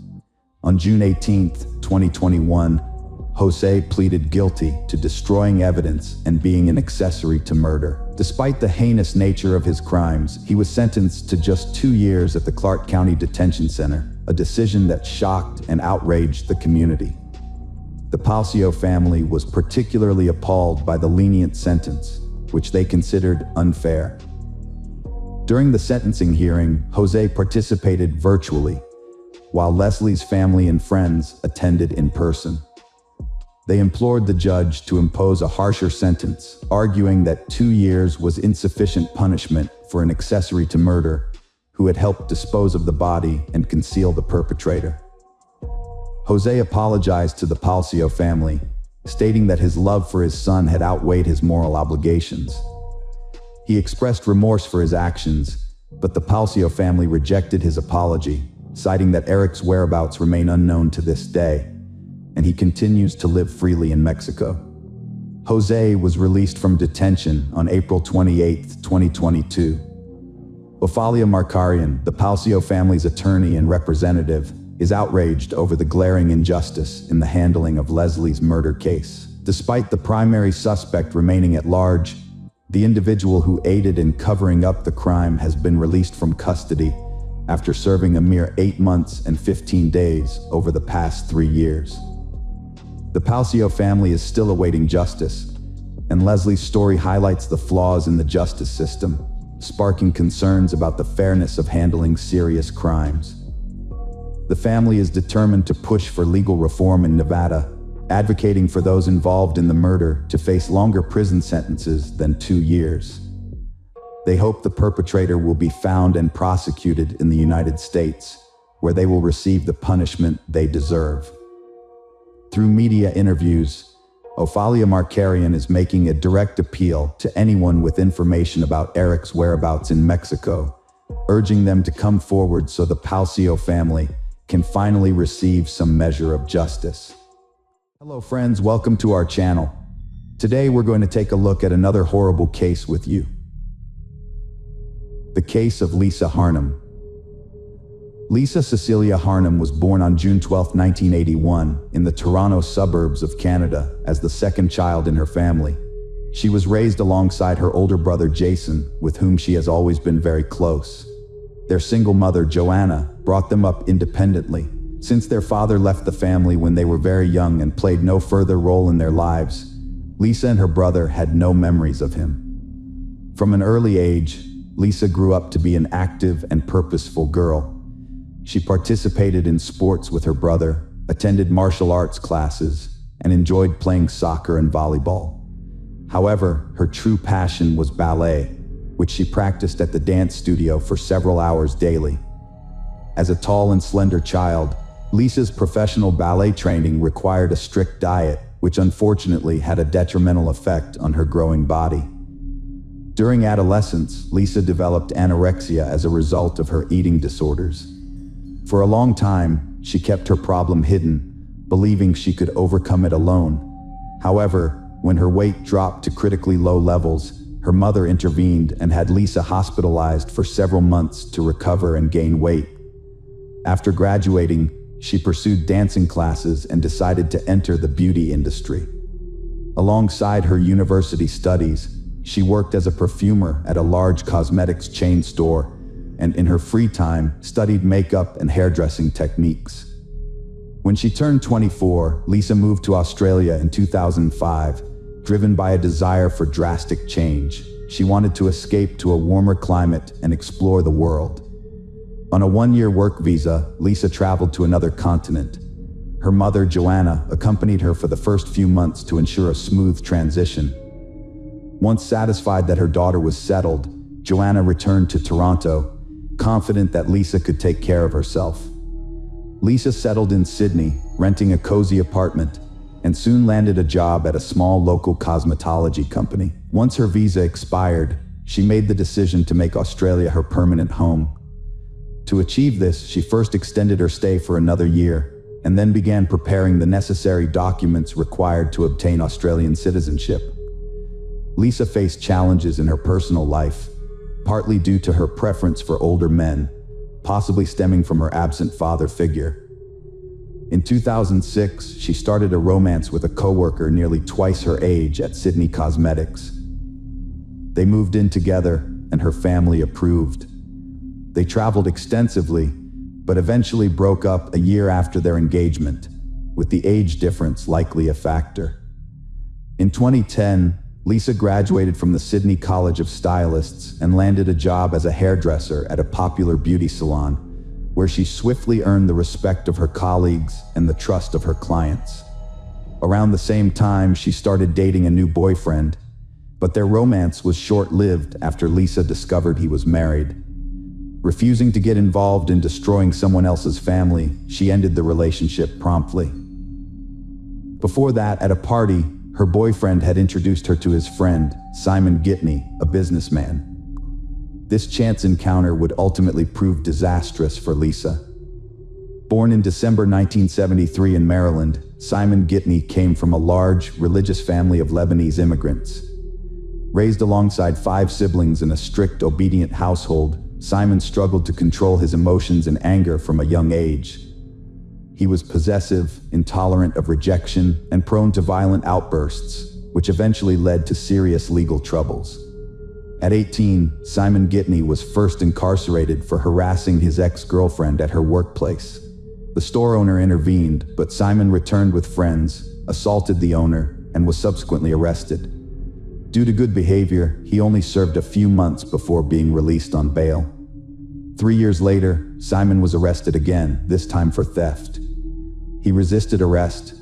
On June 18, 2021, Jose pleaded guilty to destroying evidence and being an accessory to murder. Despite the heinous nature of his crimes, he was sentenced to just 2 years at the Clark County Detention Center, a decision that shocked and outraged the community. The Palacio family was particularly appalled by the lenient sentence, which they considered unfair. During the sentencing hearing, Jose participated virtually, while Leslie's family and friends attended in person. They implored the judge to impose a harsher sentence, arguing that 2 years was insufficient punishment for an accessory to murder who had helped dispose of the body and conceal the perpetrator. Jose apologized to the Palacio family, stating that his love for his son had outweighed his moral obligations. He expressed remorse for his actions, but the Palacio family rejected his apology, citing that Eric's whereabouts remain unknown to this day, and he continues to live freely in Mexico. Jose was released from detention on April 28, 2022. Ofalia Markarian, the Palacio family's attorney and representative, is outraged over the glaring injustice in the handling of Leslie's murder case. Despite the primary suspect remaining at large, the individual who aided in covering up the crime has been released from custody after serving a mere 8 months and 15 days over the past 3 years. The Palacio family is still awaiting justice, and Leslie's story highlights the flaws in the justice system, sparking concerns about the fairness of handling serious crimes. The family is determined to push for legal reform in Nevada, advocating for those involved in the murder to face longer prison sentences than 2 years. They hope the perpetrator will be found and prosecuted in the United States, where they will receive the punishment they deserve. Through media interviews, Ofalia Markarian is making a direct appeal to anyone with information about Eric's whereabouts in Mexico, urging them to come forward so the Palcio family can finally receive some measure of justice. Hello friends, welcome to our channel. Today we're going to take a look at another horrible case with you. The case of Lisa Harnum. Lisa Cecilia Harnum was born on June 12, 1981, in the Toronto suburbs of Canada as the second child in her family. She was raised alongside her older brother Jason, with whom she has always been very close. Their single mother, Joanna, brought them up independently, since their father left the family when they were very young and played no further role in their lives. Lisa and her brother had no memories of him. From an early age, Lisa grew up to be an active and purposeful girl. She participated in sports with her brother, attended martial arts classes, and enjoyed playing soccer and volleyball. However, her true passion was ballet, which she practiced at the dance studio for several hours daily. As a tall and slender child, Lisa's professional ballet training required a strict diet, which unfortunately had a detrimental effect on her growing body. During adolescence, Lisa developed anorexia as a result of her eating disorders. For a long time, she kept her problem hidden, believing she could overcome it alone. However, when her weight dropped to critically low levels, her mother intervened and had Lisa hospitalized for several months to recover and gain weight. After graduating, she pursued dancing classes and decided to enter the beauty industry. Alongside her university studies, she worked as a perfumer at a large cosmetics chain store, and in her free time, studied makeup and hairdressing techniques. When she turned 24, Lisa moved to Australia in 2005, driven by a desire for drastic change. She wanted to escape to a warmer climate and explore the world. On a 1-year work visa, Lisa traveled to another continent. Her mother, Joanna, accompanied her for the first few months to ensure a smooth transition. Once satisfied that her daughter was settled, Joanna returned to Toronto, confident that Lisa could take care of herself. Lisa settled in Sydney, renting a cozy apartment, and soon landed a job at a small local cosmetology company. Once her visa expired, she made the decision to make Australia her permanent home. To achieve this, she first extended her stay for another year, and then began preparing the necessary documents required to obtain Australian citizenship. Lisa faced challenges in her personal life, partly due to her preference for older men, possibly stemming from her absent father figure. In 2006, she started a romance with a coworker nearly twice her age at Sydney Cosmetics. They moved in together, and her family approved. They traveled extensively, but eventually broke up a year after their engagement, with the age difference likely a factor. In 2010, Lisa graduated from the Sydney College of Stylists and landed a job as a hairdresser at a popular beauty salon, where she swiftly earned the respect of her colleagues and the trust of her clients. Around the same time, she started dating a new boyfriend, but their romance was short-lived after Lisa discovered he was married. Refusing to get involved in destroying someone else's family, she ended the relationship promptly. Before that, at a party, her boyfriend had introduced her to his friend, Simon Gitney, a businessman. This chance encounter would ultimately prove disastrous for Lisa. Born in December 1973 in Maryland, Simon Gitney came from a large, religious family of Lebanese immigrants. Raised alongside 5 siblings in a strict, obedient household, Simon struggled to control his emotions and anger from a young age. He was possessive, intolerant of rejection, and prone to violent outbursts, which eventually led to serious legal troubles. At 18, Simon Gitney was first incarcerated for harassing his ex-girlfriend at her workplace. The store owner intervened, but Simon returned with friends, assaulted the owner, and was subsequently arrested. Due to good behavior, he only served a few months before being released on bail. 3 years later, Simon was arrested again, this time for theft. He resisted arrest,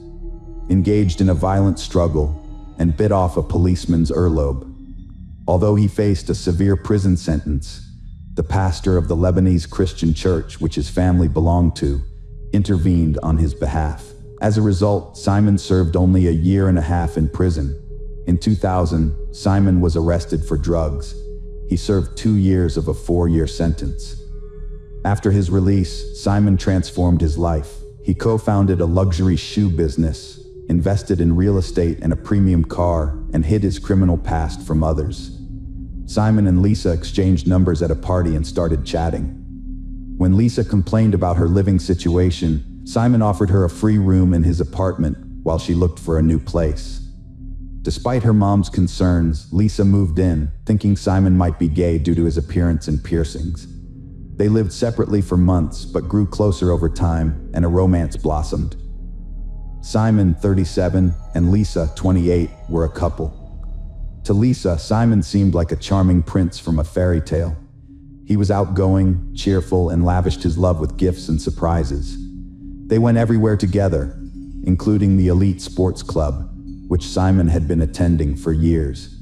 engaged in a violent struggle, and bit off a policeman's earlobe. Although he faced a severe prison sentence, the pastor of the Lebanese Christian church, which his family belonged to, intervened on his behalf. As a result, Simon served only a year and a half in prison. In 2000, Simon was arrested for drugs. He served 2 years of a 4-year sentence. After his release, Simon transformed his life. He co-founded a luxury shoe business, invested in real estate and a premium car, and hid his criminal past from others. Simon and Lisa exchanged numbers at a party and started chatting. When Lisa complained about her living situation, Simon offered her a free room in his apartment while she looked for a new place. Despite her mom's concerns, Lisa moved in, thinking Simon might be gay due to his appearance and piercings. They lived separately for months, but grew closer over time, and a romance blossomed. Simon, 37, and Lisa, 28, were a couple. To Lisa, Simon seemed like a charming prince from a fairy tale. He was outgoing, cheerful, and lavished his love with gifts and surprises. They went everywhere together, including the elite sports club, which Simon had been attending for years.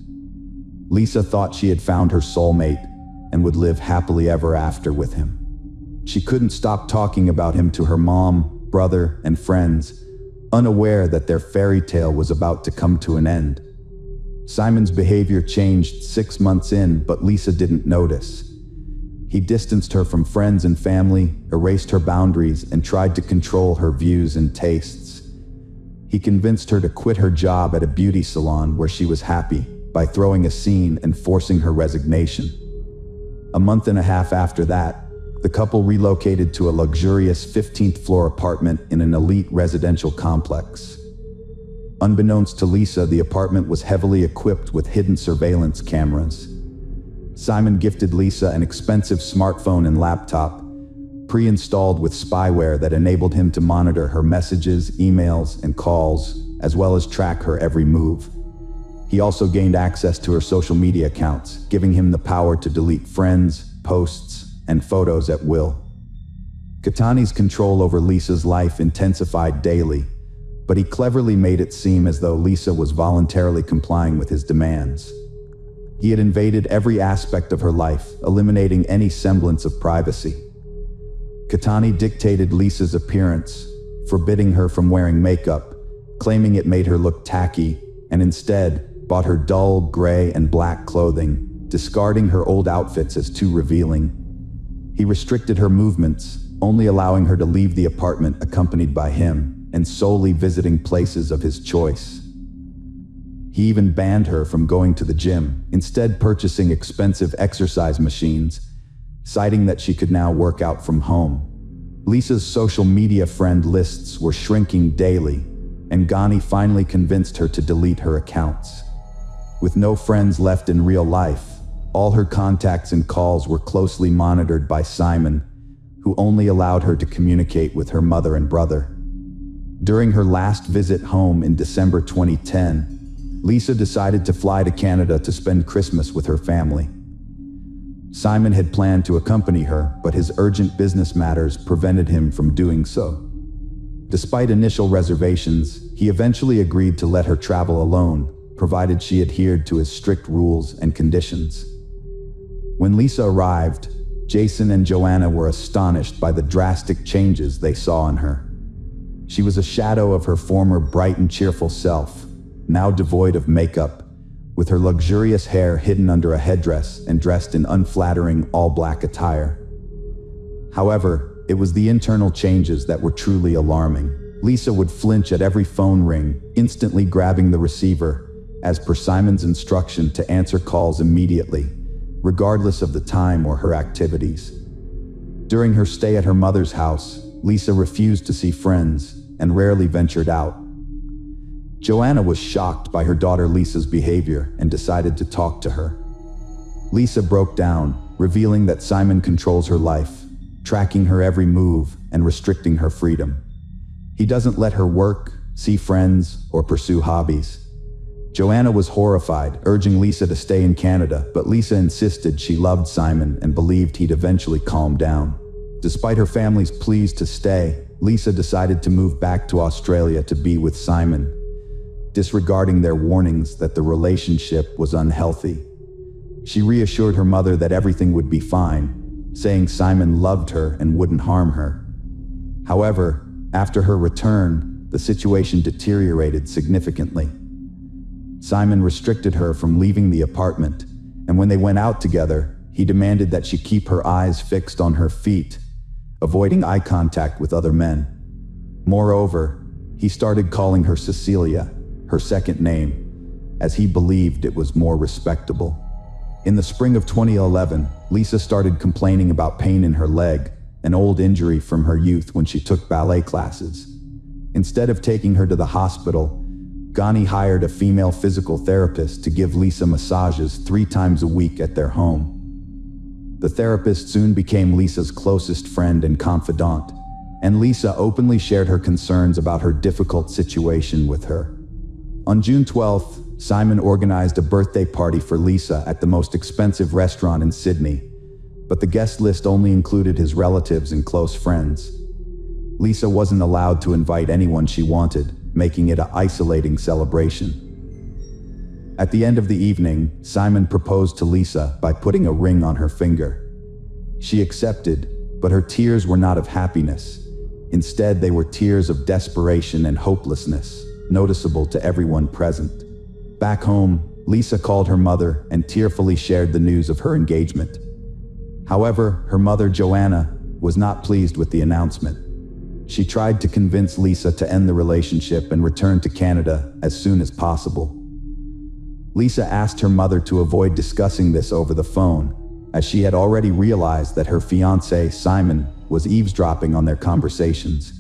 Lisa thought she had found her soulmate and would live happily ever after with him. She couldn't stop talking about him to her mom, brother, and friends, unaware that their fairy tale was about to come to an end. Simon's behavior changed 6 months in, but Lisa didn't notice. He distanced her from friends and family, erased her boundaries, and tried to control her views and tastes. He convinced her to quit her job at a beauty salon where she was happy by throwing a scene and forcing her resignation. A month and a half after that, the couple relocated to a luxurious 15th floor apartment in an elite residential complex. Unbeknownst to Lisa, the apartment was heavily equipped with hidden surveillance cameras. Simon gifted Lisa an expensive smartphone and laptop, pre-installed with spyware that enabled him to monitor her messages, emails, and calls, as well as track her every move. He also gained access to her social media accounts, giving him the power to delete friends, posts, and photos at will. Katani's control over Lisa's life intensified daily, but he cleverly made it seem as though Lisa was voluntarily complying with his demands. He had invaded every aspect of her life, eliminating any semblance of privacy. Katani dictated Lisa's appearance, forbidding her from wearing makeup, claiming it made her look tacky, and instead bought her dull gray and black clothing, discarding her old outfits as too revealing. He restricted her movements, only allowing her to leave the apartment accompanied by him, and solely visiting places of his choice. He even banned her from going to the gym, instead purchasing expensive exercise machines, citing that she could now work out from home. Lisa's social media friend lists were shrinking daily, and Ghani finally convinced her to delete her accounts. With no friends left in real life, all her contacts and calls were closely monitored by Simon, who only allowed her to communicate with her mother and brother. During her last visit home in December 2010, Lisa decided to fly to Canada to spend Christmas with her family. Simon had planned to accompany her, but his urgent business matters prevented him from doing so. Despite initial reservations, he eventually agreed to let her travel alone, provided she adhered to his strict rules and conditions. When Lisa arrived, Jason and Joanna were astonished by the drastic changes they saw in her. She was a shadow of her former bright and cheerful self, now devoid of makeup, with her luxurious hair hidden under a headdress and dressed in unflattering all-black attire. However, it was the internal changes that were truly alarming. Lisa would flinch at every phone ring, instantly grabbing the receiver, as per Simon's instruction to answer calls immediately, regardless of the time or her activities. During her stay at her mother's house, Lisa refused to see friends and rarely ventured out. Joanna was shocked by her daughter Lisa's behavior and decided to talk to her. Lisa broke down, revealing that Simon controls her life, tracking her every move and restricting her freedom. He doesn't let her work, see friends, or pursue hobbies. Joanna was horrified, urging Lisa to stay in Canada, but Lisa insisted she loved Simon and believed he'd eventually calm down. Despite her family's pleas to stay, Lisa decided to move back to Australia to be with Simon, disregarding their warnings that the relationship was unhealthy. She reassured her mother that everything would be fine, saying Simon loved her and wouldn't harm her. However, after her return, the situation deteriorated significantly. Simon restricted her from leaving the apartment, and when they went out together, he demanded that she keep her eyes fixed on her feet, avoiding eye contact with other men. Moreover, he started calling her Cecilia, her second name, as he believed it was more respectable. In the spring of 2011, Lisa started complaining about pain in her leg, an old injury from her youth when she took ballet classes. Instead of taking her to the hospital, Ghani hired a female physical therapist to give Lisa massages 3 times a week at their home. The therapist soon became Lisa's closest friend and confidant, and Lisa openly shared her concerns about her difficult situation with her. On June 12th, Simon organized a birthday party for Lisa at the most expensive restaurant in Sydney, but the guest list only included his relatives and close friends. Lisa wasn't allowed to invite anyone she wanted, making it an isolating celebration. At the end of the evening, Simon proposed to Lisa by putting a ring on her finger. She accepted, but her tears were not of happiness. Instead, they were tears of desperation and hopelessness, noticeable to everyone present. Back home, Lisa called her mother and tearfully shared the news of her engagement. However, her mother, Joanna, was not pleased with the announcement. She tried to convince Lisa to end the relationship and return to Canada as soon as possible. Lisa asked her mother to avoid discussing this over the phone, as she had already realized that her fiancé, Simon, was eavesdropping on their conversations.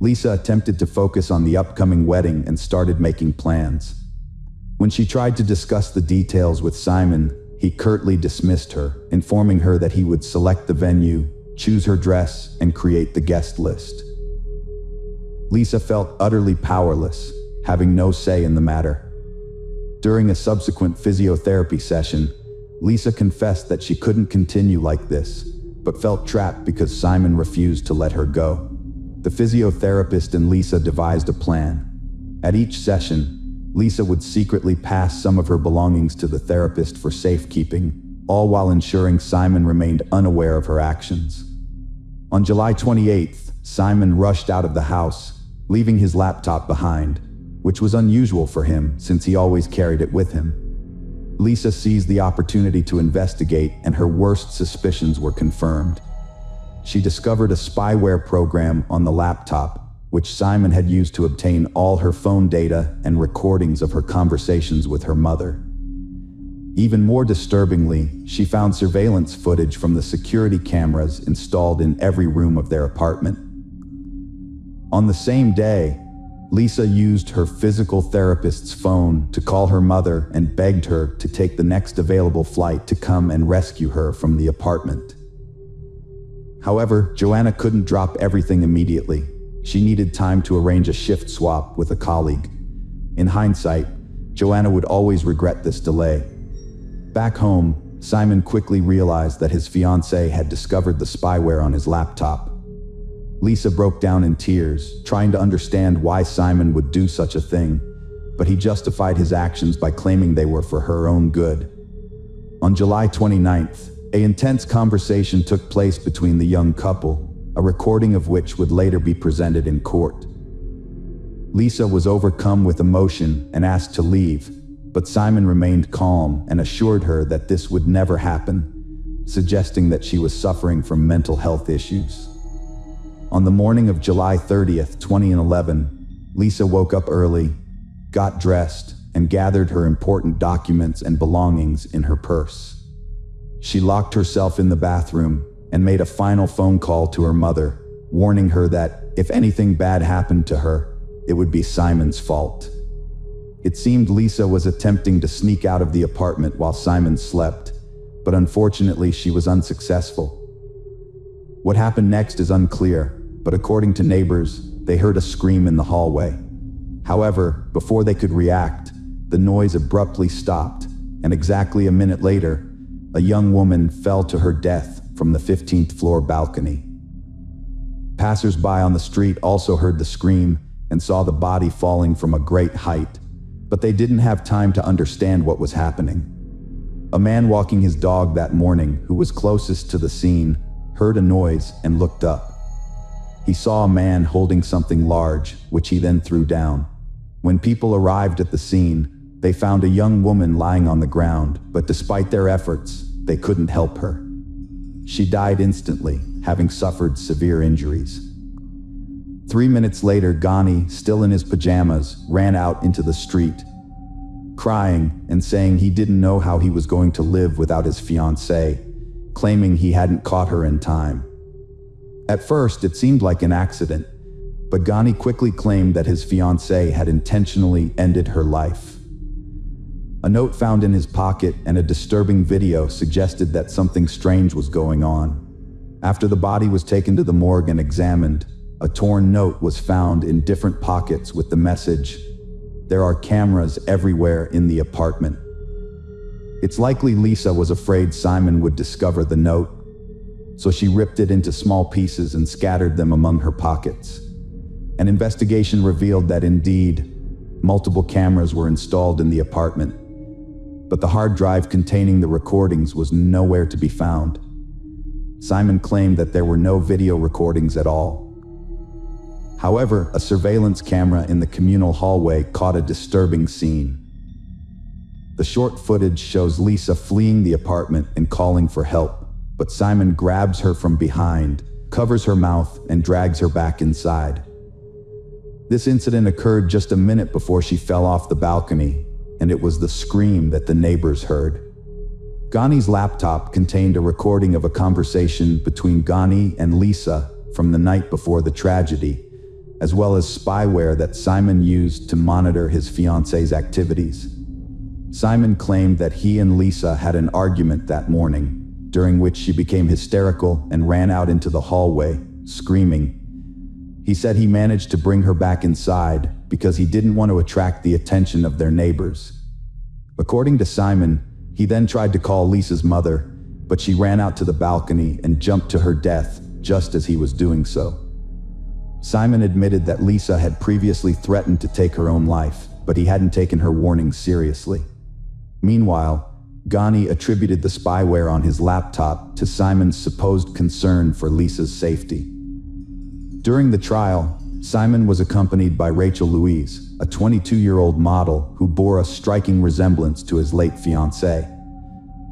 Lisa attempted to focus on the upcoming wedding and started making plans. When she tried to discuss the details with Simon, he curtly dismissed her, informing her that he would select the venue, choose her dress, and create the guest list. Lisa felt utterly powerless, having no say in the matter. During a subsequent physiotherapy session, Lisa confessed that she couldn't continue like this, but felt trapped because Simon refused to let her go. The physiotherapist and Lisa devised a plan. At each session, Lisa would secretly pass some of her belongings to the therapist for safekeeping, all while ensuring Simon remained unaware of her actions. On July 28th, Simon rushed out of the house, leaving his laptop behind, which was unusual for him since he always carried it with him. Lisa seized the opportunity to investigate, and her worst suspicions were confirmed. She discovered a spyware program on the laptop, which Simon had used to obtain all her phone data and recordings of her conversations with her mother. Even more disturbingly, she found surveillance footage from the security cameras installed in every room of their apartment. On the same day, Lisa used her physical therapist's phone to call her mother and begged her to take the next available flight to come and rescue her from the apartment. However, Joanna couldn't drop everything immediately. She needed time to arrange a shift swap with a colleague. In hindsight, Joanna would always regret this delay. Back home, Simon quickly realized that his fiancée had discovered the spyware on his laptop. Lisa broke down in tears, trying to understand why Simon would do such a thing, but he justified his actions by claiming they were for her own good. On July 29th, an intense conversation took place between the young couple, a recording of which would later be presented in court. Lisa was overcome with emotion and asked to leave, but Simon remained calm and assured her that this would never happen, suggesting that she was suffering from mental health issues. On the morning of July 30th, 2011, Lisa woke up early, got dressed, and gathered her important documents and belongings in her purse. She locked herself in the bathroom and made a final phone call to her mother, warning her that if anything bad happened to her, it would be Simon's fault. It seemed Lisa was attempting to sneak out of the apartment while Simon slept, but unfortunately she was unsuccessful. What happened next is unclear, but according to neighbors, they heard a scream in the hallway. However, before they could react, the noise abruptly stopped, and exactly a minute later, a young woman fell to her death from the 15th floor balcony. Passers-by on the street also heard the scream and saw the body falling from a great height, but they didn't have time to understand what was happening. A man walking his dog that morning, who was closest to the scene, heard a noise and looked up. He saw a man holding something large, which he then threw down. When people arrived at the scene, they found a young woman lying on the ground, but despite their efforts, they couldn't help her. She died instantly, having suffered severe injuries. 3 minutes later, Ghani, still in his pajamas, ran out into the street, crying and saying he didn't know how he was going to live without his fiancée, claiming he hadn't caught her in time. At first, it seemed like an accident, but Ghani quickly claimed that his fiancée had intentionally ended her life. A note found in his pocket and a disturbing video suggested that something strange was going on. After the body was taken to the morgue and examined, a torn note was found in different pockets with the message, "There are cameras everywhere in the apartment." It's likely Lisa was afraid Simon would discover the note, so she ripped it into small pieces and scattered them among her pockets. An investigation revealed that indeed, multiple cameras were installed in the apartment, but the hard drive containing the recordings was nowhere to be found. Simon claimed that there were no video recordings at all. However, a surveillance camera in the communal hallway caught a disturbing scene. The short footage shows Lisa fleeing the apartment and calling for help, but Simon grabs her from behind, covers her mouth, and drags her back inside. This incident occurred just a minute before she fell off the balcony, and it was the scream that the neighbors heard. Ghani's laptop contained a recording of a conversation between Ghani and Lisa from the night before the tragedy, as well as spyware that Simon used to monitor his fiancée's activities. Simon claimed that he and Lisa had an argument that morning, during which she became hysterical and ran out into the hallway, screaming. He said he managed to bring her back inside because he didn't want to attract the attention of their neighbors. According to Simon, he then tried to call Lisa's mother, but she ran out to the balcony and jumped to her death just as he was doing so. Simon admitted that Lisa had previously threatened to take her own life, but he hadn't taken her warning seriously. Meanwhile, Ghani attributed the spyware on his laptop to Simon's supposed concern for Lisa's safety. During the trial, Simon was accompanied by Rachel Louise, a 22-year-old model who bore a striking resemblance to his late fiancée.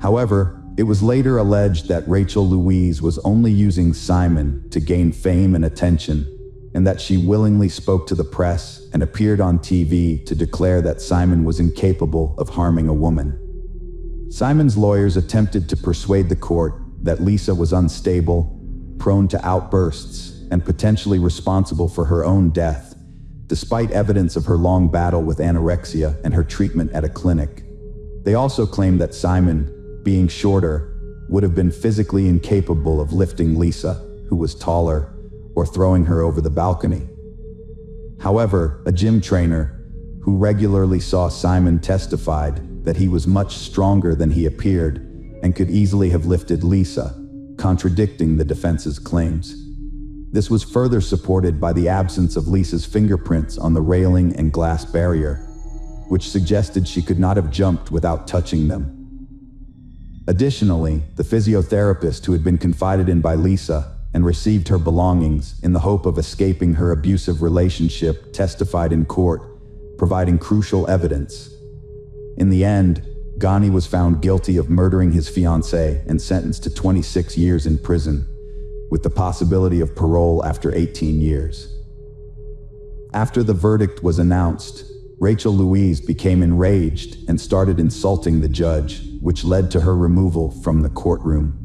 However, it was later alleged that Rachel Louise was only using Simon to gain fame and attention, and that she willingly spoke to the press and appeared on TV to declare that Simon was incapable of harming a woman. Simon's lawyers attempted to persuade the court that Lisa was unstable, prone to outbursts, and potentially responsible for her own death, despite evidence of her long battle with anorexia and her treatment at a clinic. They also claimed that Simon, being shorter, would have been physically incapable of lifting Lisa, who was taller, or throwing her over the balcony. However, a gym trainer who regularly saw Simon testified that he was much stronger than he appeared and could easily have lifted Lisa, contradicting the defense's claims. This was further supported by the absence of Lisa's fingerprints on the railing and glass barrier, which suggested she could not have jumped without touching them. Additionally, the physiotherapist who had been confided in by Lisa and received her belongings in the hope of escaping her abusive relationship testified in court, providing crucial evidence. In the end, Ghani was found guilty of murdering his fiancée and sentenced to 26 years in prison, with the possibility of parole after 18 years. After the verdict was announced, Rachel Louise became enraged and started insulting the judge, which led to her removal from the courtroom.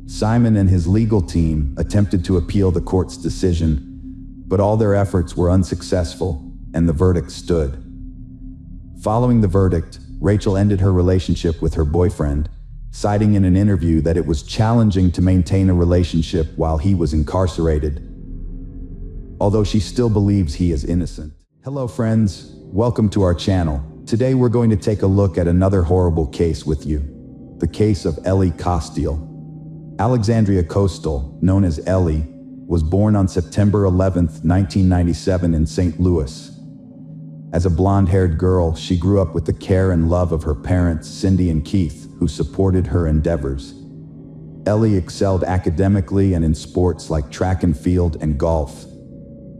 Simon and his legal team attempted to appeal the court's decision, but all their efforts were unsuccessful, and the verdict stood. Following the verdict, Rachel ended her relationship with her boyfriend, citing in an interview that it was challenging to maintain a relationship while he was incarcerated, although she still believes he is innocent. Hello friends, welcome to our channel. Today we're going to take a look at another horrible case with you. The case of Ellie Costile. Alexandria Costile, known as Ellie, was born on September 11, 1997 in St. Louis. As a blonde-haired girl, she grew up with the care and love of her parents, Cindy and Keith, who supported her endeavors. Ellie excelled academically and in sports like track and field and golf.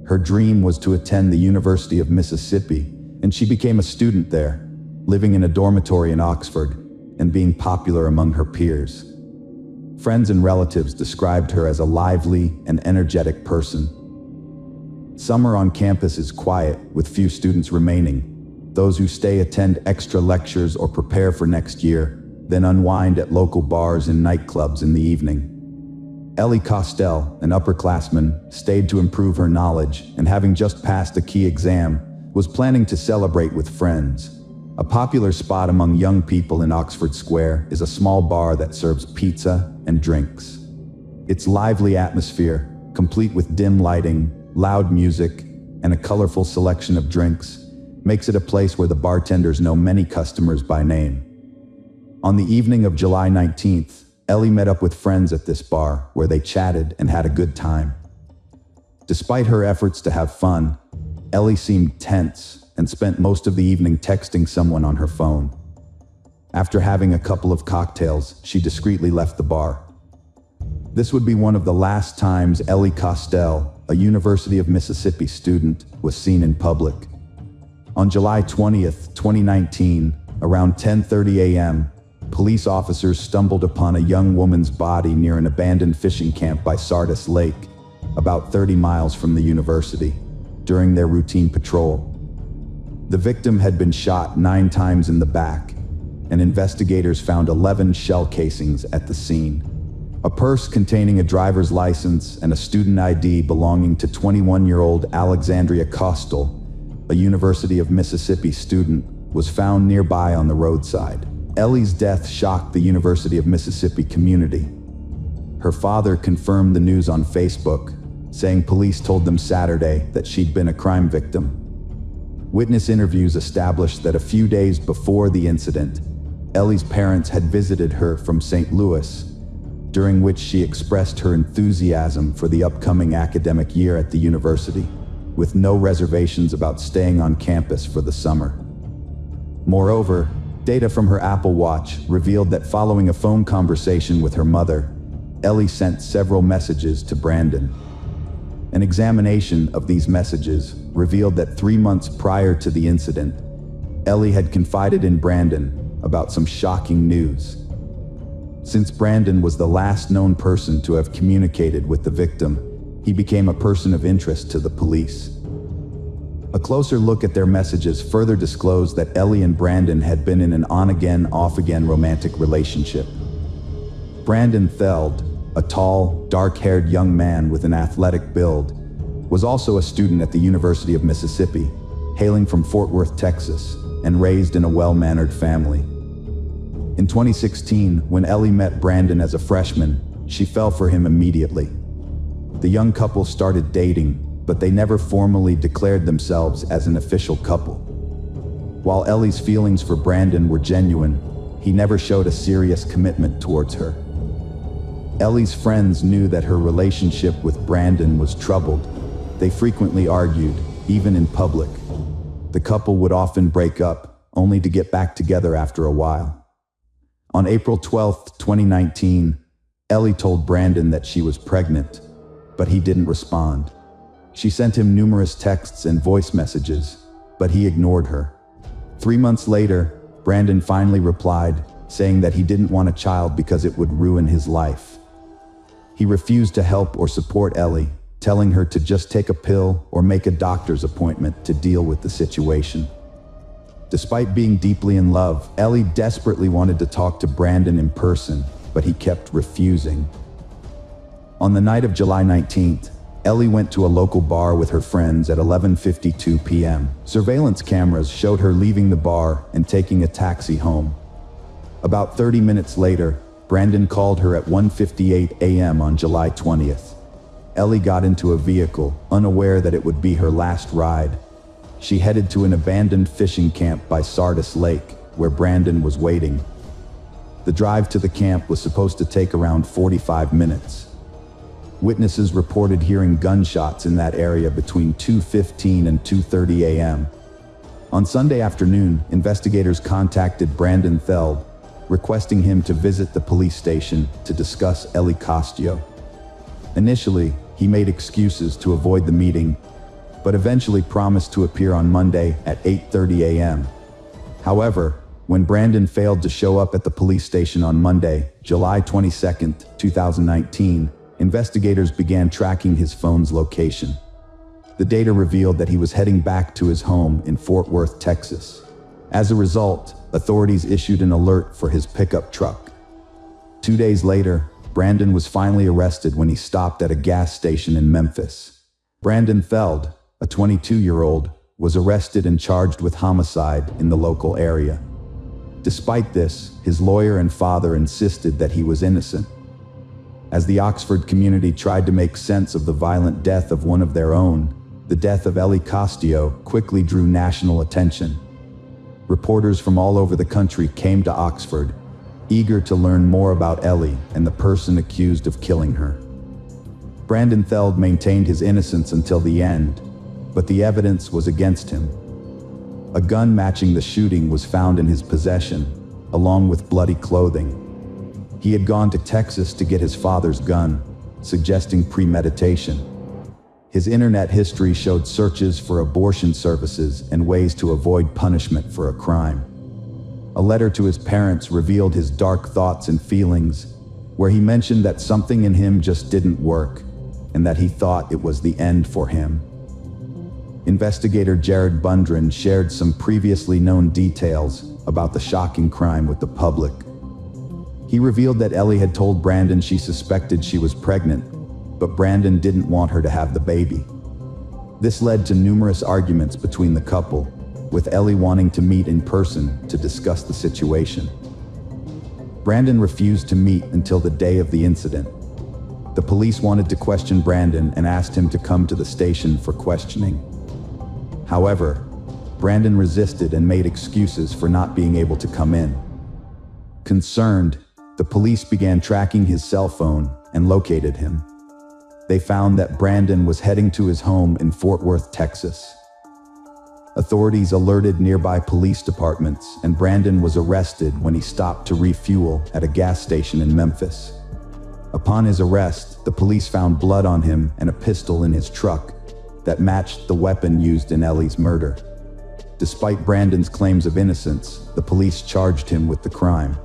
Her dream was to attend the University of Mississippi, and she became a student there, living in a dormitory in Oxford and being popular among her peers. Friends and relatives described her as a lively and energetic person. Summer on campus is quiet, with few students remaining. Those who stay attend extra lectures or prepare for next year, then unwind at local bars and nightclubs in the evening. Ellie Costile, an upperclassman, stayed to improve her knowledge, and having just passed a key exam, was planning to celebrate with friends. A popular spot among young people in Oxford Square is a small bar that serves pizza and drinks. Its lively atmosphere, complete with dim lighting, loud music, and a colorful selection of drinks, makes it a place where the bartenders know many customers by name. On the evening of July 19th, Ellie met up with friends at this bar, where they chatted and had a good time. Despite her efforts to have fun, Ellie seemed tense and spent most of the evening texting someone on her phone. After having a couple of cocktails, she discreetly left the bar. This would be one of the last times Ellie Costile, a University of Mississippi student, was seen in public. On July 20th, 2019, around 10:30 a.m., police officers stumbled upon a young woman's body near an abandoned fishing camp by Sardis Lake, about 30 miles from the university, during their routine patrol. The victim had been shot 9 times in the back, and investigators found 11 shell casings at the scene. A purse containing a driver's license and a student ID belonging to 21-year-old Alexandria Costile, a University of Mississippi student, was found nearby on the roadside. Ellie's death shocked the University of Mississippi community. Her father confirmed the news on Facebook, saying police told them Saturday that she'd been a crime victim. Witness interviews established that a few days before the incident, Ellie's parents had visited her from St. Louis, during which she expressed her enthusiasm for the upcoming academic year at the university, with no reservations about staying on campus for the summer. Moreover, data from her Apple Watch revealed that following a phone conversation with her mother, Ellie sent several messages to Brandon. An examination of these messages revealed that 3 months prior to the incident, Ellie had confided in Brandon about some shocking news. Since Brandon was the last known person to have communicated with the victim, he became a person of interest to the police. A closer look at their messages further disclosed that Ellie and Brandon had been in an on-again, off-again romantic relationship. Brandon Theld, a tall, dark-haired young man with an athletic build, was also a student at the University of Mississippi, hailing from Fort Worth, Texas, and raised in a well-mannered family. In 2016, when Ellie met Brandon as a freshman, she fell for him immediately. The young couple started dating, but they never formally declared themselves as an official couple. While Ellie's feelings for Brandon were genuine, he never showed a serious commitment towards her. Ellie's friends knew that her relationship with Brandon was troubled. They frequently argued, even in public. The couple would often break up, only to get back together after a while. On April 12, 2019, Ellie told Brandon that she was pregnant, but he didn't respond. She sent him numerous texts and voice messages, but he ignored her. 3 months later, Brandon finally replied, saying that he didn't want a child because it would ruin his life. He refused to help or support Ellie, telling her to just take a pill or make a doctor's appointment to deal with the situation. Despite being deeply in love, Ellie desperately wanted to talk to Brandon in person, but he kept refusing. On the night of July 19th, Ellie went to a local bar with her friends at 11:52 p.m. Surveillance cameras showed her leaving the bar and taking a taxi home. About 30 minutes later, Brandon called her at 1:58 a.m. on July 20th. Ellie got into a vehicle, unaware that it would be her last ride. she headed to an abandoned fishing camp by Sardis Lake, where Brandon was waiting. The drive to the camp was supposed to take around 45 minutes. Witnesses reported hearing gunshots in that area between 2:15 and 2:30 a.m. On Sunday afternoon, investigators contacted Brandon Theld, requesting him to visit the police station to discuss Ellie Costio. Initially, he made excuses to avoid the meeting, but eventually promised to appear on Monday at 8:30 a.m. However, when Brandon failed to show up at the police station on Monday, July 22, 2019, investigators began tracking his phone's location. The data revealed that he was heading back to his home in Fort Worth, Texas. As a result, authorities issued an alert for his pickup truck. 2 days later, Brandon was finally arrested when he stopped at a gas station in Memphis. Brandon Theld, a 22-year-old, was arrested and charged with homicide in the local area. Despite this, his lawyer and father insisted that he was innocent. As the Oxford community tried to make sense of the violent death of one of their own, the death of Ellie Costio quickly drew national attention. Reporters from all over the country came to Oxford, eager to learn more about Ellie and the person accused of killing her. Brandon Theld maintained his innocence until the end, but the evidence was against him. A gun matching the shooting was found in his possession, along with bloody clothing. He had gone to Texas to get his father's gun, suggesting premeditation. His internet history showed searches for abortion services and ways to avoid punishment for a crime. A letter to his parents revealed his dark thoughts and feelings, where he mentioned that something in him just didn't work, and that he thought it was the end for him. Investigator Jared Bundren shared some previously known details about the shocking crime with the public. He revealed that Ellie had told Brandon she suspected she was pregnant, but Brandon didn't want her to have the baby. This led to numerous arguments between the couple, with Ellie wanting to meet in person to discuss the situation. Brandon refused to meet until the day of the incident. The police wanted to question Brandon and asked him to come to the station for questioning. However, Brandon resisted and made excuses for not being able to come in. Concerned, the police began tracking his cell phone and located him. They found that Brandon was heading to his home in Fort Worth, Texas. Authorities alerted nearby police departments, and Brandon was arrested when he stopped to refuel at a gas station in Memphis. Upon his arrest, the police found blood on him and a pistol in his truck that matched the weapon used in Ellie's murder. Despite Brandon's claims of innocence, the police charged him with the crime.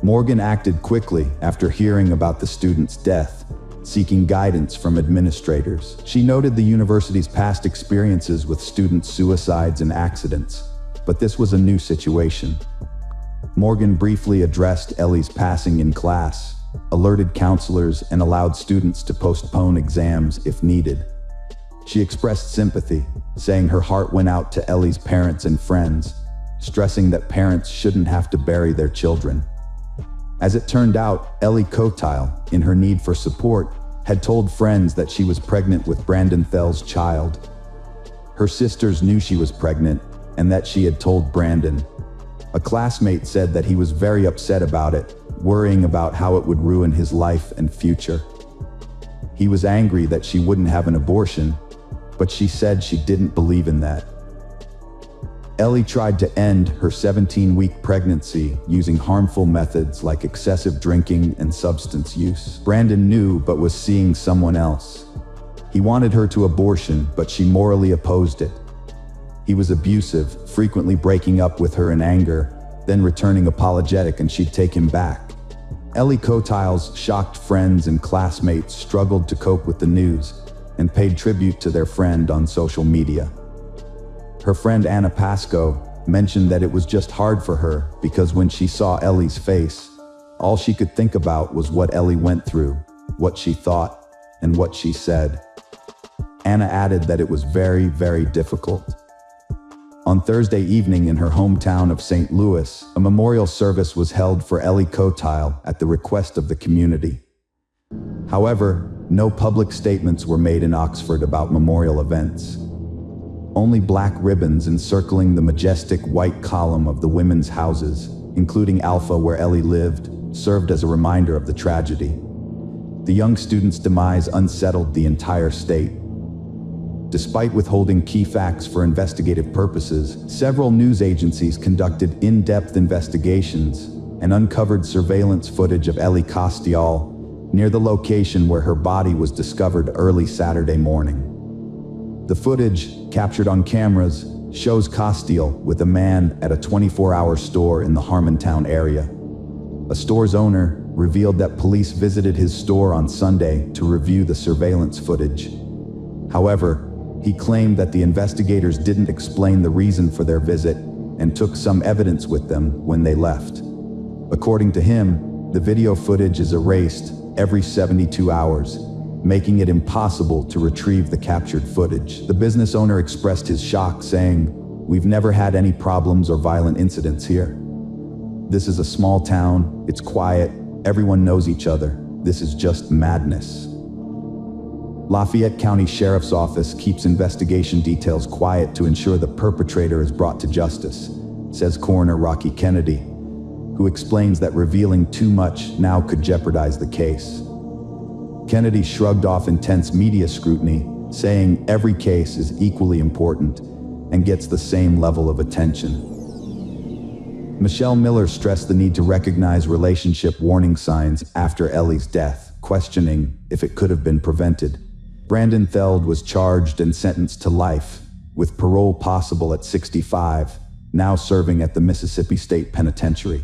Morgan acted quickly after hearing about the student's death, seeking guidance from administrators. She noted the university's past experiences with student suicides and accidents, but this was a new situation. Morgan briefly addressed Ellie's passing in class, alerted counselors, and allowed students to postpone exams if needed. She expressed sympathy, saying her heart went out to Ellie's parents and friends, stressing that parents shouldn't have to bury their children. As it turned out, Ellie Costio, in her need for support, had told friends that she was pregnant with Brandon Theld's child. Her sisters knew she was pregnant and that she had told Brandon. A classmate said that he was very upset about it, worrying about how it would ruin his life and future. He was angry that she wouldn't have an abortion, but she said she didn't believe in that. Ellie tried to end her 17-week pregnancy using harmful methods like excessive drinking and substance use. Brandon knew but was seeing someone else. He wanted her to abortion, but she morally opposed it. He was abusive, frequently breaking up with her in anger, then returning apologetic and she'd take him back. Ellie Costio's shocked friends and classmates struggled to cope with the news and paid tribute to their friend on social media. Her friend Anna Pasco mentioned that it was just hard for her because when she saw Ellie's face, all she could think about was what Ellie went through, what she thought, and what she said. Anna added that it was very, very difficult. On Thursday evening in her hometown of St. Louis, a memorial service was held for Ellie Costio at the request of the community. However, no public statements were made in Oxford about memorial events. Only black ribbons encircling the majestic white column of the women's houses, including Alpha where Ellie lived, served as a reminder of the tragedy. The young student's demise unsettled the entire state. Despite withholding key facts for investigative purposes, several news agencies conducted in-depth investigations and uncovered surveillance footage of Ellie Costial near the location where her body was discovered early Saturday morning. The footage, captured on cameras, shows Costial with a man at a 24-hour store in the Harmontown area. A store's owner revealed that police visited his store on Sunday to review the surveillance footage. However, he claimed that the investigators didn't explain the reason for their visit and took some evidence with them when they left. According to him, the video footage is erased every 72 hours, making it impossible to retrieve the captured footage. The business owner expressed his shock, saying, "We've never had any problems or violent incidents here. This is a small town, it's quiet, everyone knows each other. This is just madness." Lafayette County Sheriff's Office keeps investigation details quiet to ensure the perpetrator is brought to justice, says Coroner Rocky Kennedy, who explains that revealing too much now could jeopardize the case. Kennedy shrugged off intense media scrutiny, saying every case is equally important and gets the same level of attention. Michelle Miller stressed the need to recognize relationship warning signs after Ellie's death, questioning if it could have been prevented. Brandon Theld was charged and sentenced to life, with parole possible at 65, now serving at the Mississippi State Penitentiary.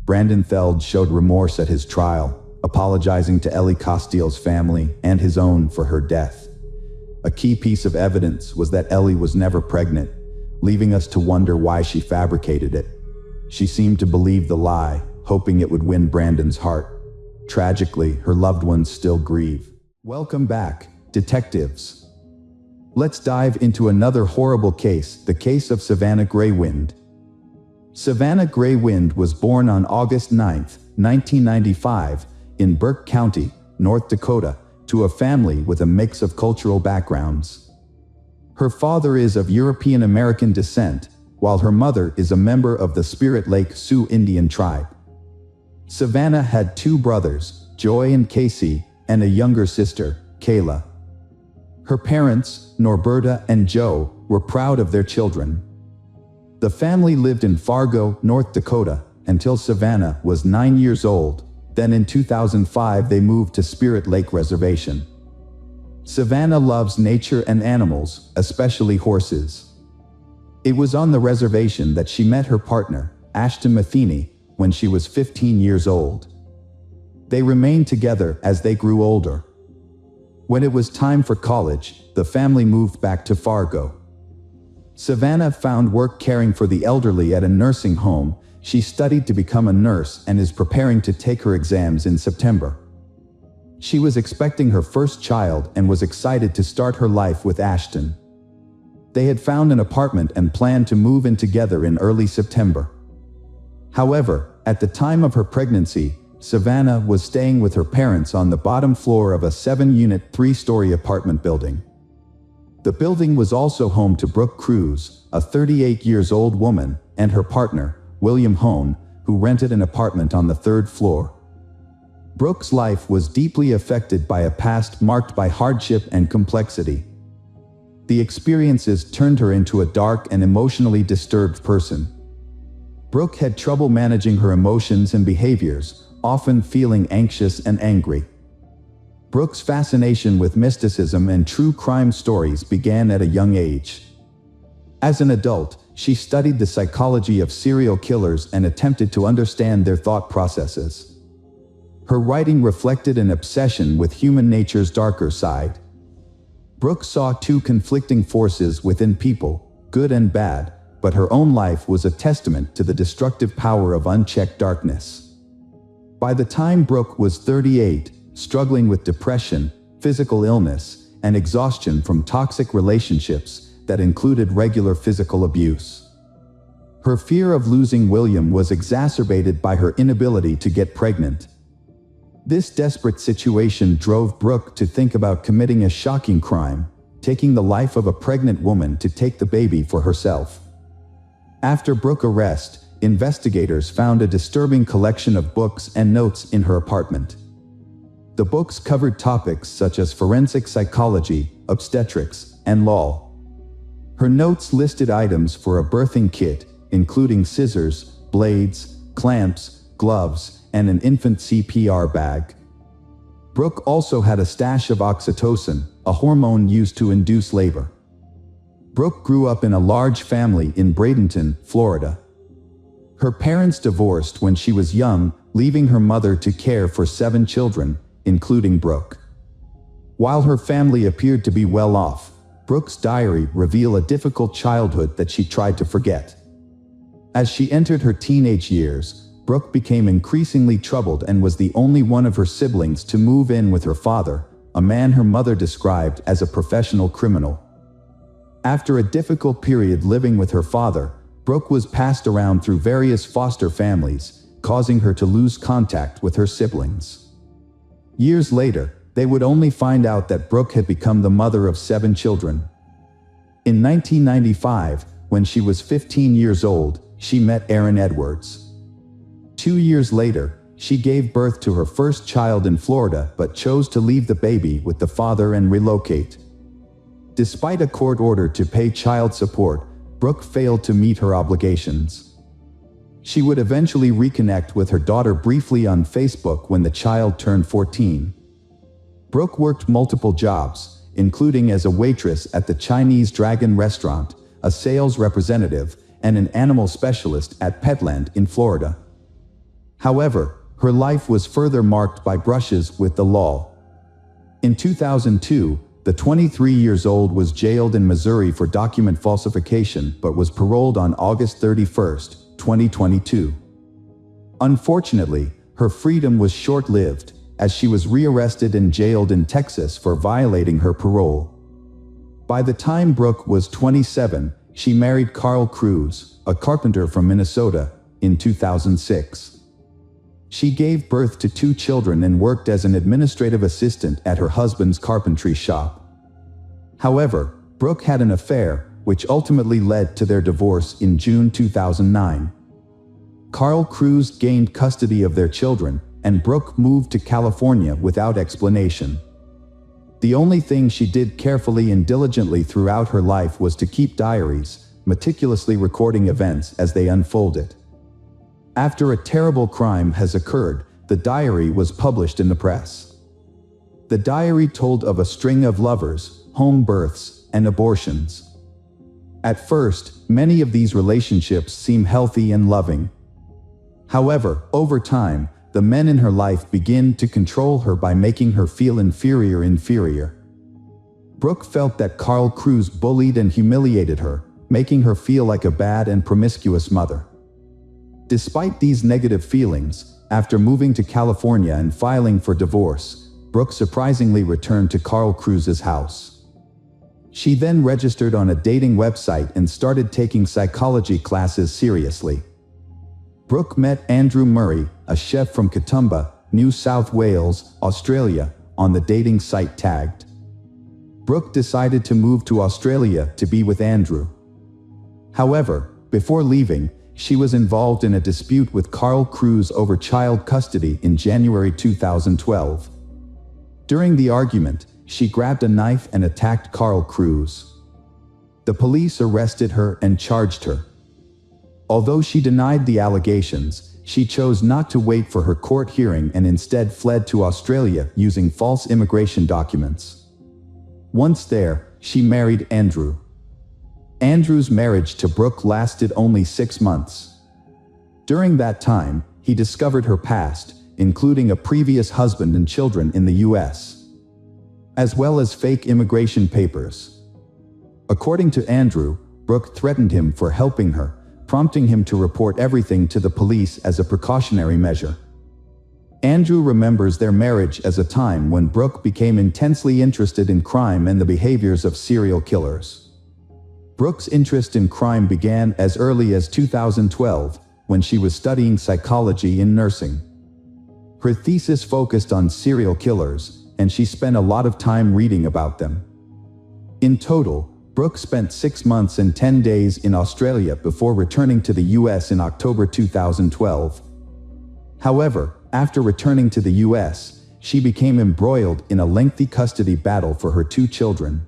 Brandon Theld showed remorse at his trial, apologizing to Ellie Costial's family and his own for her death. A key piece of evidence was that Ellie was never pregnant, leaving us to wonder why she fabricated it. She seemed to believe the lie, hoping it would win Brandon's heart. Tragically, her loved ones still grieve. Welcome back, detectives. Let's dive into another horrible case, the case of Savannah Graywind. Savannah Graywind was born on August 9, 1995, in Burke County, North Dakota, to a family with a mix of cultural backgrounds. Her father is of European American descent, while her mother is a member of the Spirit Lake Sioux Indian tribe. Savannah had two brothers, Joy and Casey, and a younger sister, Kayla. Her parents, Norberta and Joe, were proud of their children. The family lived in Fargo, North Dakota, until Savannah was 9 years old. Then in 2005 they moved to Spirit Lake Reservation. Savannah loves nature and animals, especially horses. It was on the reservation that she met her partner, Ashton Matheny, when she was 15 years old. They remained together as they grew older. When it was time for college, the family moved back to Fargo. Savannah found work caring for the elderly at a nursing home. She studied to become a nurse and is preparing to take her exams in September. She was expecting her first child and was excited to start her life with Ashton. They had found an apartment and planned to move in together in early September. However, at the time of her pregnancy, Savannah was staying with her parents on the bottom floor of a 7-unit, 3-story apartment building. The building was also home to Brooke Cruz, a 38-years-old woman, and her partner, William Hone, who rented an apartment on the 3rd floor. Brooke's life was deeply affected by a past marked by hardship and complexity. The experiences turned her into a dark and emotionally disturbed person. Brooke had trouble managing her emotions and behaviors, often feeling anxious and angry. Brooke's fascination with mysticism and true crime stories began at a young age. As an adult, she studied the psychology of serial killers and attempted to understand their thought processes. Her writing reflected an obsession with human nature's darker side. Brooke saw two conflicting forces within people, good and bad, but her own life was a testament to the destructive power of unchecked darkness. By the time Brooke was 38, struggling with depression, physical illness, and exhaustion from toxic relationships that included regular physical abuse. Her fear of losing William was exacerbated by her inability to get pregnant. This desperate situation drove Brooke to think about committing a shocking crime, taking the life of a pregnant woman to take the baby for herself. After Brooke's arrest, investigators found a disturbing collection of books and notes in her apartment. The books covered topics such as forensic psychology, obstetrics, and law. Her notes listed items for a birthing kit, including scissors, blades, clamps, gloves, and an infant CPR bag. Brooke also had a stash of oxytocin, a hormone used to induce labor. Brooke grew up in a large family in Bradenton, Florida. Her parents divorced when she was young, leaving her mother to care for 7 children, including Brooke. While her family appeared to be well off, Brooke's diary revealed a difficult childhood that she tried to forget. As she entered her teenage years, Brooke became increasingly troubled and was the only one of her siblings to move in with her father, a man her mother described as a professional criminal. After a difficult period living with her father, Brooke was passed around through various foster families, causing her to lose contact with her siblings. Years later, they would only find out that Brooke had become the mother of 7 children. In 1995, when she was 15 years old, she met Aaron Edwards. 2 years later, she gave birth to her first child in Florida but chose to leave the baby with the father and relocate. Despite a court order to pay child support, Brooke failed to meet her obligations. She would eventually reconnect with her daughter briefly on Facebook when the child turned 14. Brooke worked multiple jobs, including as a waitress at the Chinese Dragon restaurant, a sales representative, and an animal specialist at Petland in Florida. However, her life was further marked by brushes with the law. In 2002, the 23-year-old was jailed in Missouri for document falsification but was paroled on August 31, 2022. Unfortunately, her freedom was short-lived, as she was rearrested and jailed in Texas for violating her parole. By the time Brooke was 27, she married Carl Cruz, a carpenter from Minnesota, in 2006. She gave birth to 2 children and worked as an administrative assistant at her husband's carpentry shop. However, Brooke had an affair, which ultimately led to their divorce in June 2009. Carl Cruz gained custody of their children, and Brooke moved to California without explanation. The only thing she did carefully and diligently throughout her life was to keep diaries, meticulously recording events as they unfolded. After a terrible crime has occurred, the diary was published in the press. The diary told of a string of lovers, home births, and abortions. At first, many of these relationships seem healthy and loving. However, over time, the men in her life begin to control her by making her feel inferior. Brooke felt that Carl Cruz bullied and humiliated her, making her feel like a bad and promiscuous mother. Despite these negative feelings, after moving to California and filing for divorce, Brooke surprisingly returned to Carl Cruz's house. She then registered on a dating website and started taking psychology classes seriously. Brooke met Andrew Murray, a chef from Katoomba, New South Wales, Australia, on the dating site Tagged. Brooke decided to move to Australia to be with Andrew. However, before leaving, she was involved in a dispute with Carl Cruz over child custody in January 2012. During the argument, she grabbed a knife and attacked Carl Cruz. The police arrested her and charged her. Although she denied the allegations, she chose not to wait for her court hearing and instead fled to Australia using false immigration documents. Once there, she married Andrew. Andrew's marriage to Brooke lasted only 6 months. During that time, he discovered her past, including a previous husband and children in the US, as well as fake immigration papers. According to Andrew, Brooke threatened him for helping her, prompting him to report everything to the police as a precautionary measure. Andrew remembers their marriage as a time when Brooke became intensely interested in crime and the behaviors of serial killers. Brooke's interest in crime began as early as 2012, when she was studying psychology in nursing. Her thesis focused on serial killers, and she spent a lot of time reading about them. In total, Brooke spent 6 months and 10 days in Australia before returning to the US in October 2012. However, after returning to the US, she became embroiled in a lengthy custody battle for her 2 children.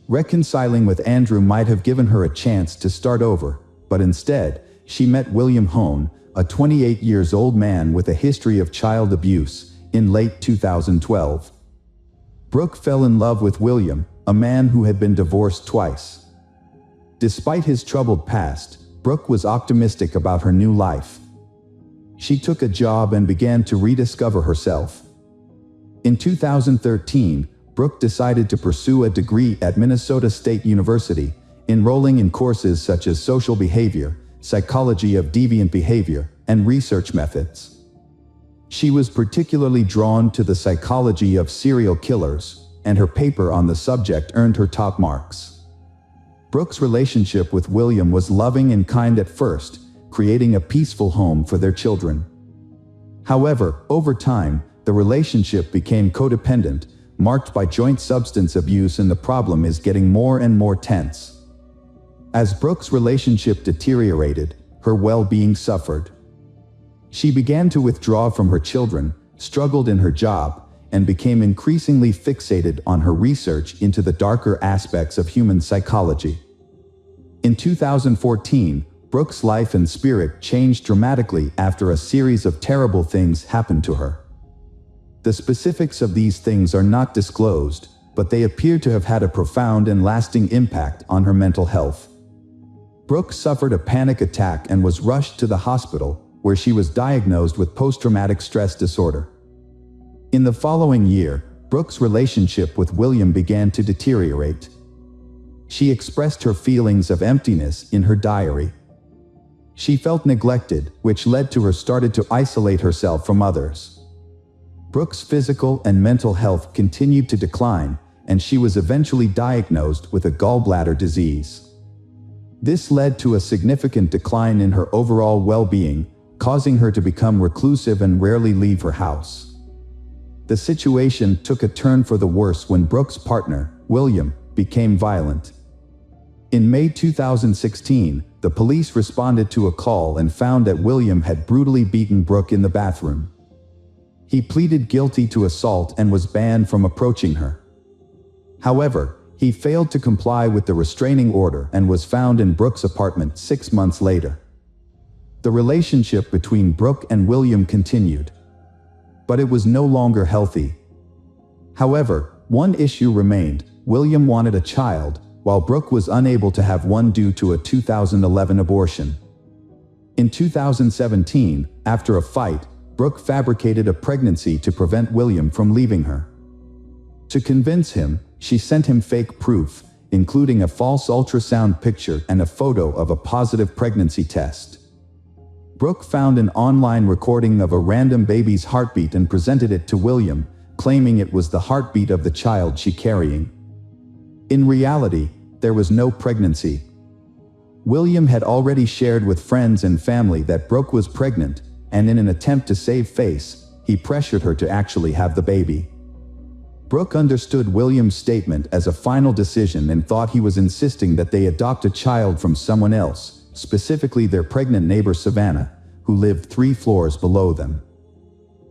Reconciling with Andrew might have given her a chance to start over, but instead, she met William Hone, a 28-year-old man with a history of child abuse, in late 2012. Brooke fell in love with William, a man who had been divorced twice. Despite his troubled past, Brooke was optimistic about her new life. She took a job and began to rediscover herself. In 2013, Brooke decided to pursue a degree at Minnesota State University, enrolling in courses such as social behavior, psychology of deviant behavior, and research methods. She was particularly drawn to the psychology of serial killers, and her paper on the subject earned her top marks. Brooke's relationship with William was loving and kind at first, creating a peaceful home for their children. However, over time, the relationship became codependent, marked by joint substance abuse, and the problem is getting more and more tense. As Brooke's relationship deteriorated, her well-being suffered. She began to withdraw from her children, struggled in her job, and became increasingly fixated on her research into the darker aspects of human psychology. In 2014, Brooke's life and spirit changed dramatically after a series of terrible things happened to her. The specifics of these things are not disclosed, but they appear to have had a profound and lasting impact on her mental health. Brooke suffered a panic attack and was rushed to the hospital, where she was diagnosed with post-traumatic stress disorder. In the following year, Brooke's relationship with William began to deteriorate. She expressed her feelings of emptiness in her diary. She felt neglected, which led to her starting to isolate herself from others. Brooke's physical and mental health continued to decline, and she was eventually diagnosed with a gallbladder disease. This led to a significant decline in her overall well-being, causing her to become reclusive and rarely leave her house. The situation took a turn for the worse when Brooke's partner, William, became violent. In May 2016, the police responded to a call and found that William had brutally beaten Brooke in the bathroom. He pleaded guilty to assault and was banned from approaching her. However, he failed to comply with the restraining order and was found in Brooke's apartment 6 months later. The relationship between Brooke and William continued, but it was no longer healthy. However, one issue remained: William wanted a child, while Brooke was unable to have one due to a 2011 abortion. In 2017, after a fight, Brooke fabricated a pregnancy to prevent William from leaving her. To convince him, she sent him fake proof, including a false ultrasound picture and a photo of a positive pregnancy test. Brooke found an online recording of a random baby's heartbeat and presented it to William, claiming it was the heartbeat of the child she carrying. In reality, there was no pregnancy. William had already shared with friends and family that Brooke was pregnant, and in an attempt to save face, he pressured her to actually have the baby. Brooke understood William's statement as a final decision and thought he was insisting that they adopt a child from someone else, specifically their pregnant neighbor Savannah, who lived 3 floors below them.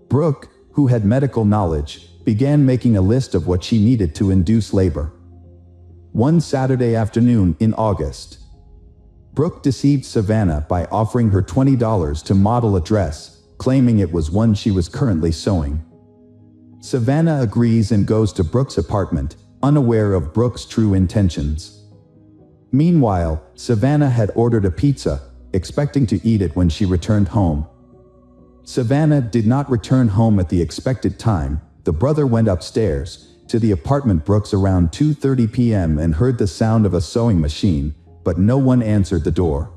Brooke, who had medical knowledge, began making a list of what she needed to induce labor. One Saturday afternoon in August, Brooke deceived Savannah by offering her $20 to model a dress, claiming it was one she was currently sewing. Savannah agrees and goes to Brooke's apartment, unaware of Brooke's true intentions. Meanwhile, Savannah had ordered a pizza, expecting to eat it when she returned home. Savannah did not return home at the expected time. The brother went upstairs to the apartment Brooke's around 2:30 p.m. and heard the sound of a sewing machine, but no one answered the door.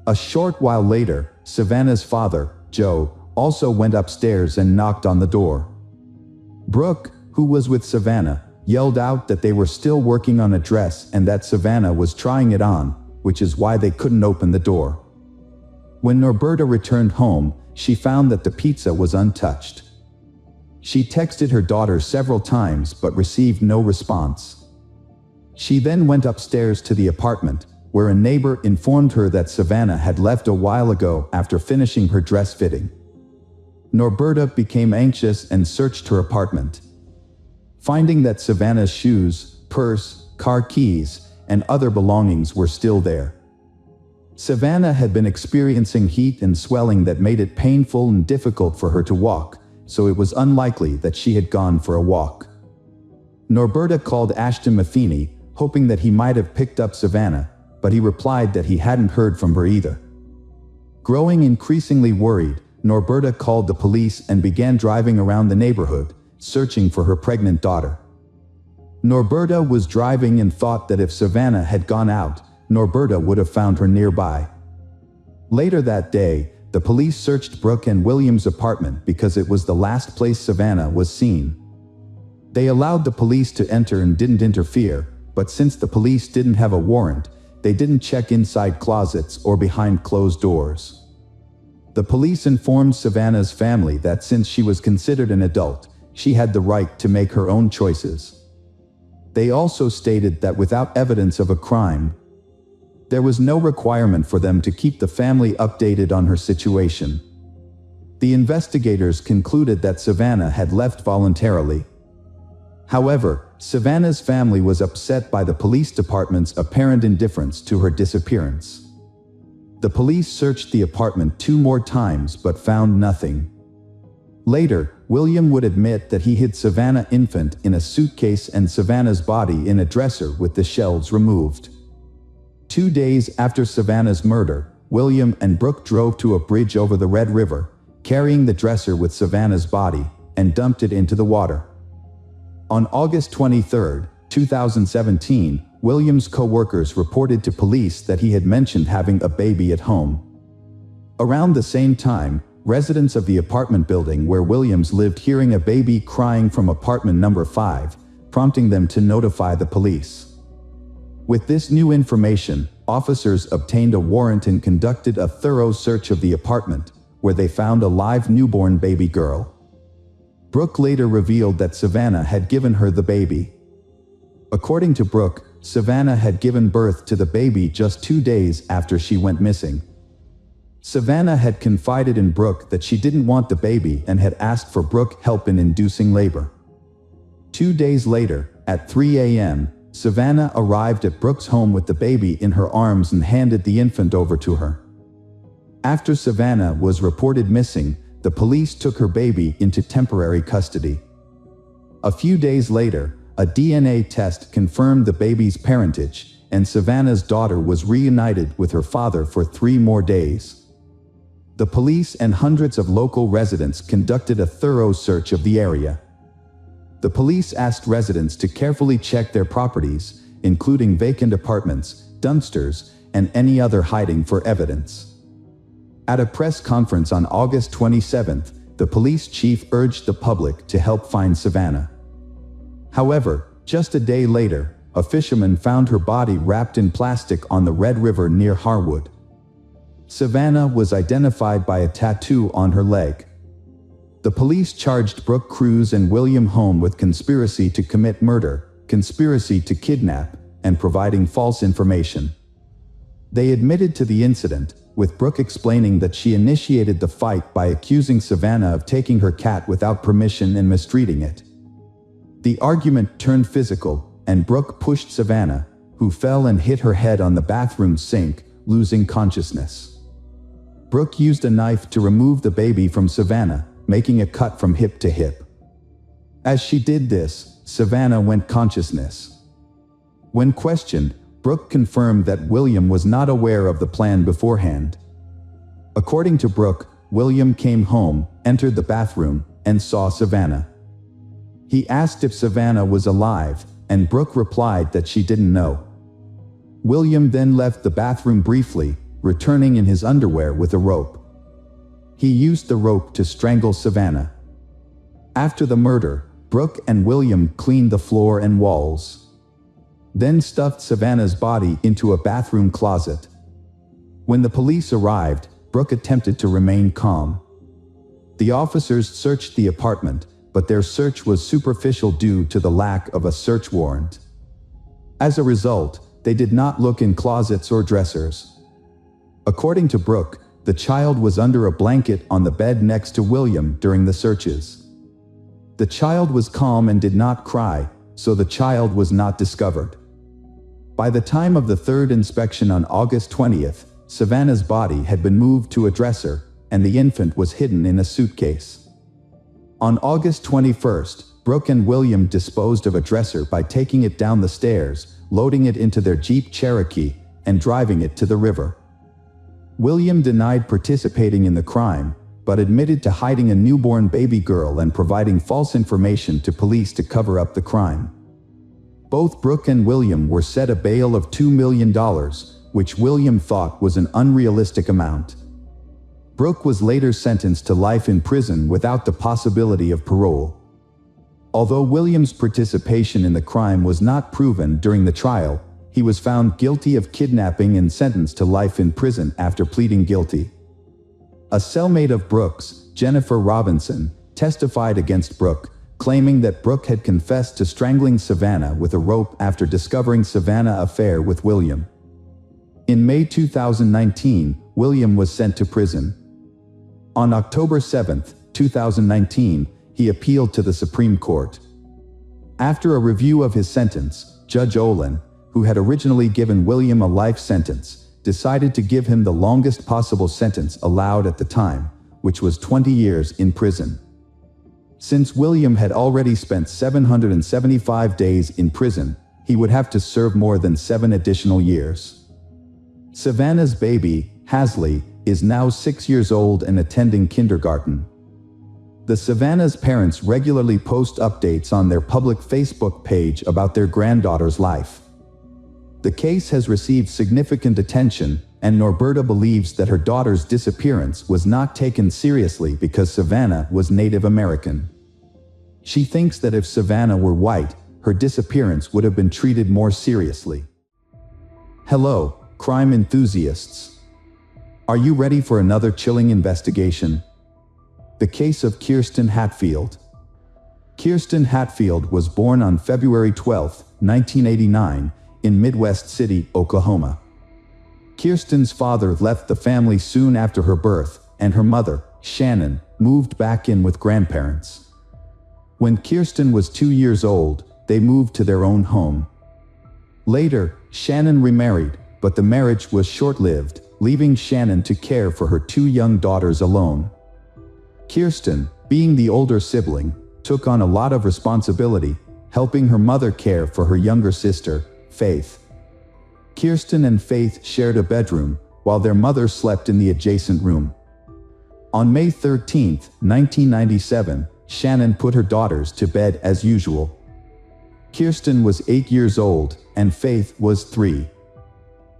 A short while later, Savannah's father, Joe, also went upstairs and knocked on the door. Brooke, who was with Savannah, yelled out that they were still working on a dress and that Savannah was trying it on, which is why they couldn't open the door. When Norberta returned home, she found that the pizza was untouched. She texted her daughter several times but received no response. She then went upstairs to the apartment, where a neighbor informed her that Savannah had left a while ago after finishing her dress fitting. Norberta became anxious and searched her apartment. Finding that Savannah's shoes, purse, car keys, and other belongings were still there. Savannah had been experiencing heat and swelling that made it painful and difficult for her to walk, so it was unlikely that she had gone for a walk. Norberta called Ashton Matheny, hoping that he might have picked up Savannah, but he replied that he hadn't heard from her either. Growing increasingly worried, Norberta called the police and began driving around the neighborhood, searching for her pregnant daughter. Norberta was driving and thought that if Savannah had gone out, Norberta would have found her nearby. Later that day, the police searched Brooke and William's apartment because it was the last place Savannah was seen. They allowed the police to enter and didn't interfere, but since the police didn't have a warrant, they didn't check inside closets or behind closed doors. The police informed Savannah's family that since she was considered an adult, she had the right to make her own choices. They also stated that without evidence of a crime, there was no requirement for them to keep the family updated on her situation. The investigators concluded that Savannah had left voluntarily. However, Savannah's family was upset by the police department's apparent indifference to her disappearance. The police searched the apartment 2 more times but found nothing. Later, William would admit that he hid Savannah infant in a suitcase and Savannah's body in a dresser with the shelves removed. 2 days after Savannah's murder, William and Brooke drove to a bridge over the Red River, carrying the dresser with Savannah's body, and dumped it into the water. On August 23, 2017, William's co-workers reported to police that he had mentioned having a baby at home. Around the same time, residents of the apartment building where Williams lived hearing a baby crying from apartment number 5, prompting them to notify the police. With this new information, officers obtained a warrant and conducted a thorough search of the apartment, where they found a live newborn baby girl. Brooke later revealed that Savannah had given her the baby. According to Brooke, Savannah had given birth to the baby just 2 days after she went missing. Savannah had confided in Brooke that she didn't want the baby and had asked for Brooke help in inducing labor. 2 days later, at 3 a.m., Savannah arrived at Brooke's home with the baby in her arms and handed the infant over to her. After Savannah was reported missing, the police took her baby into temporary custody. A few days later, a DNA test confirmed the baby's parentage, and Savannah's daughter was reunited with her father for 3 more days. The police and hundreds of local residents conducted a thorough search of the area. The police asked residents to carefully check their properties, including vacant apartments, dumpsters, and any other hiding for evidence. At a press conference on August 27, the police chief urged the public to help find Savannah. However, just a day later, a fisherman found her body wrapped in plastic on the Red River near Harwood. Savannah was identified by a tattoo on her leg. The police charged Brooke Cruz and William Home with conspiracy to commit murder, conspiracy to kidnap, and providing false information. They admitted to the incident, with Brooke explaining that she initiated the fight by accusing Savannah of taking her cat without permission and mistreating it. The argument turned physical, and Brooke pushed Savannah, who fell and hit her head on the bathroom sink, losing consciousness. Brooke used a knife to remove the baby from Savannah, making a cut from hip to hip. As she did this, Savannah went consciousness. When questioned, Brooke confirmed that William was not aware of the plan beforehand. According to Brooke, William came home, entered the bathroom, and saw Savannah. He asked if Savannah was alive, and Brooke replied that she didn't know. William then left the bathroom briefly, returning in his underwear with a rope. He used the rope to strangle Savannah. After the murder, Brooke and William cleaned the floor and walls, then stuffed Savannah's body into a bathroom closet. When the police arrived, Brooke attempted to remain calm. The officers searched the apartment, but their search was superficial due to the lack of a search warrant. As a result, they did not look in closets or dressers. According to Brooke, the child was under a blanket on the bed next to William during the searches. The child was calm and did not cry, so the child was not discovered. By the time of the third inspection on August 20th, Savannah's body had been moved to a dresser, and the infant was hidden in a suitcase. On August 21st, Brooke and William disposed of a dresser by taking it down the stairs, loading it into their Jeep Cherokee, and driving it to the river. William denied participating in the crime, but admitted to hiding a newborn baby girl and providing false information to police to cover up the crime. Both Brooke and William were set a bail of $2 million, which William thought was an unrealistic amount. Brooke was later sentenced to life in prison without the possibility of parole. Although William's participation in the crime was not proven during the trial, he was found guilty of kidnapping and sentenced to life in prison after pleading guilty. A cellmate of Brooke's, Jennifer Robinson, testified against Brooke, claiming that Brooke had confessed to strangling Savannah with a rope after discovering Savannah's affair with William. In May 2019, William was sent to prison. On October 7, 2019, he appealed to the Supreme Court. After a review of his sentence, Judge Olin, who had originally given William a life sentence, decided to give him the longest possible sentence allowed at the time, which was 20 years in prison. Since William had already spent 775 days in prison, he would have to serve more than 7 additional years. Savannah's baby, Hasley, is now 6 years old and attending kindergarten. The Savannah's parents regularly post updates on their public Facebook page about their granddaughter's life. The case has received significant attention, and Norberta believes that her daughter's disappearance was not taken seriously because Savannah was Native American. She thinks that if Savannah were white, her disappearance would have been treated more seriously. Hello, crime enthusiasts. Are you ready for another chilling investigation? The case of Kirsten Hatfield. Kirsten Hatfield was born on February 12, 1989, in Midwest City, Oklahoma. Kirsten's father left the family soon after her birth, and her mother, Shannon, moved back in with grandparents. When Kirsten was 2 years old, they moved to their own home. Later, Shannon remarried, but the marriage was short-lived, leaving Shannon to care for her 2 young daughters alone. Kirsten, being the older sibling, took on a lot of responsibility, helping her mother care for her younger sister, Faith. Kirsten and Faith shared a bedroom, while their mother slept in the adjacent room. On May 13, 1997, Shannon put her daughters to bed as usual. Kirsten was 8 years old, and Faith was 3.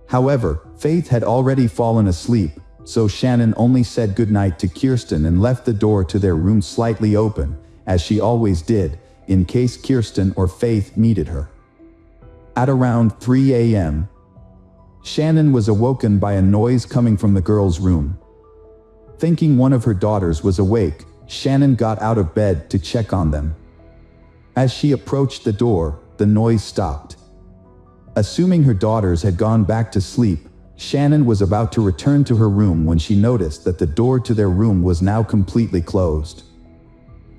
However, Faith had already fallen asleep, so Shannon only said goodnight to Kirsten and left the door to their room slightly open, as she always did, in case Kirsten or Faith needed her. At around 3 a.m., Shannon was awoken by a noise coming from the girls' room. Thinking one of her daughters was awake, Shannon got out of bed to check on them. As she approached the door, the noise stopped. Assuming her daughters had gone back to sleep, Shannon was about to return to her room when she noticed that the door to their room was now completely closed.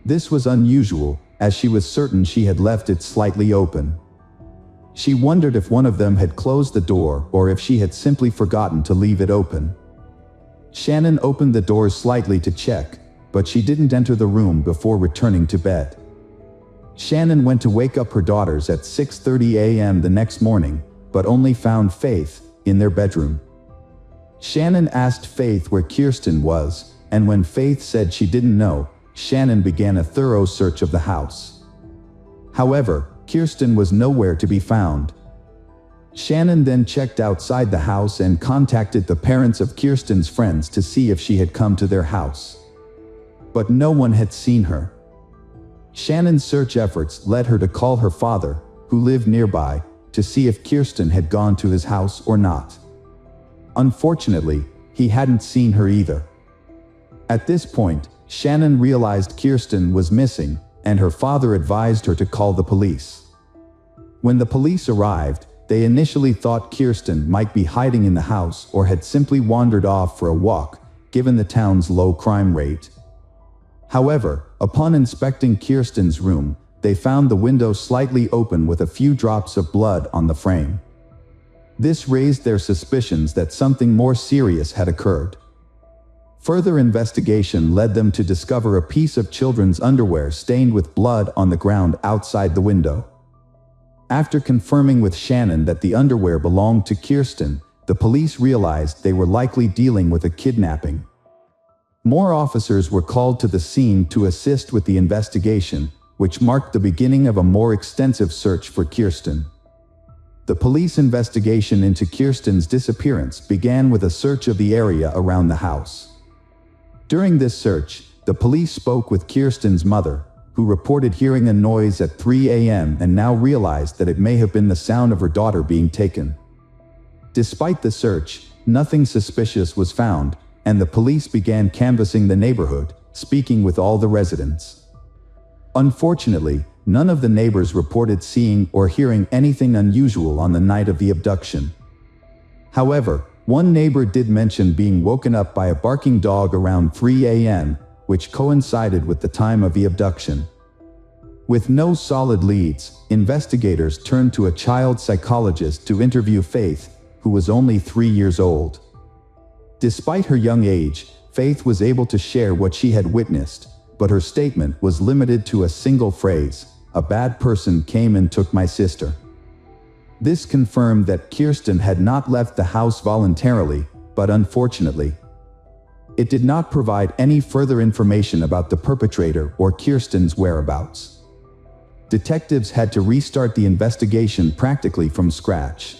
This was unusual, as she was certain she had left it slightly open. She wondered if one of them had closed the door or if she had simply forgotten to leave it open. Shannon opened the door slightly to check, but she didn't enter the room before returning to bed. Shannon went to wake up her daughters at 6:30 a.m. the next morning, but only found Faith in their bedroom. Shannon asked Faith where Kirsten was, and when Faith said she didn't know, Shannon began a thorough search of the house. However, Kirsten was nowhere to be found. Shannon then checked outside the house and contacted the parents of Kirsten's friends to see if she had come to their house. But no one had seen her. Shannon's search efforts led her to call her father, who lived nearby, to see if Kirsten had gone to his house or not. Unfortunately, he hadn't seen her either. At this point, Shannon realized Kirsten was missing, and her father advised her to call the police. When the police arrived, they initially thought Kirsten might be hiding in the house or had simply wandered off for a walk, given the town's low crime rate. However, upon inspecting Kirsten's room, they found the window slightly open with a few drops of blood on the frame. This raised their suspicions that something more serious had occurred. Further investigation led them to discover a piece of children's underwear stained with blood on the ground outside the window. After confirming with Shannon that the underwear belonged to Kirsten, the police realized they were likely dealing with a kidnapping. More officers were called to the scene to assist with the investigation, which marked the beginning of a more extensive search for Kirsten. The police investigation into Kirsten's disappearance began with a search of the area around the house. During this search, the police spoke with Kirsten's mother, who reported hearing a noise at 3 a.m. and now realized that it may have been the sound of her daughter being taken. Despite the search, nothing suspicious was found, and the police began canvassing the neighborhood, speaking with all the residents. Unfortunately, none of the neighbors reported seeing or hearing anything unusual on the night of the abduction. However, one neighbor did mention being woken up by a barking dog around 3 a.m., which coincided with the time of the abduction. With no solid leads, investigators turned to a child psychologist to interview Faith, who was only 3 years old. Despite her young age, Faith was able to share what she had witnessed, but her statement was limited to a single phrase: "A bad person came and took my sister." This confirmed that Kirsten had not left the house voluntarily, but unfortunately, it did not provide any further information about the perpetrator or Kirsten's whereabouts. Detectives had to restart the investigation practically from scratch.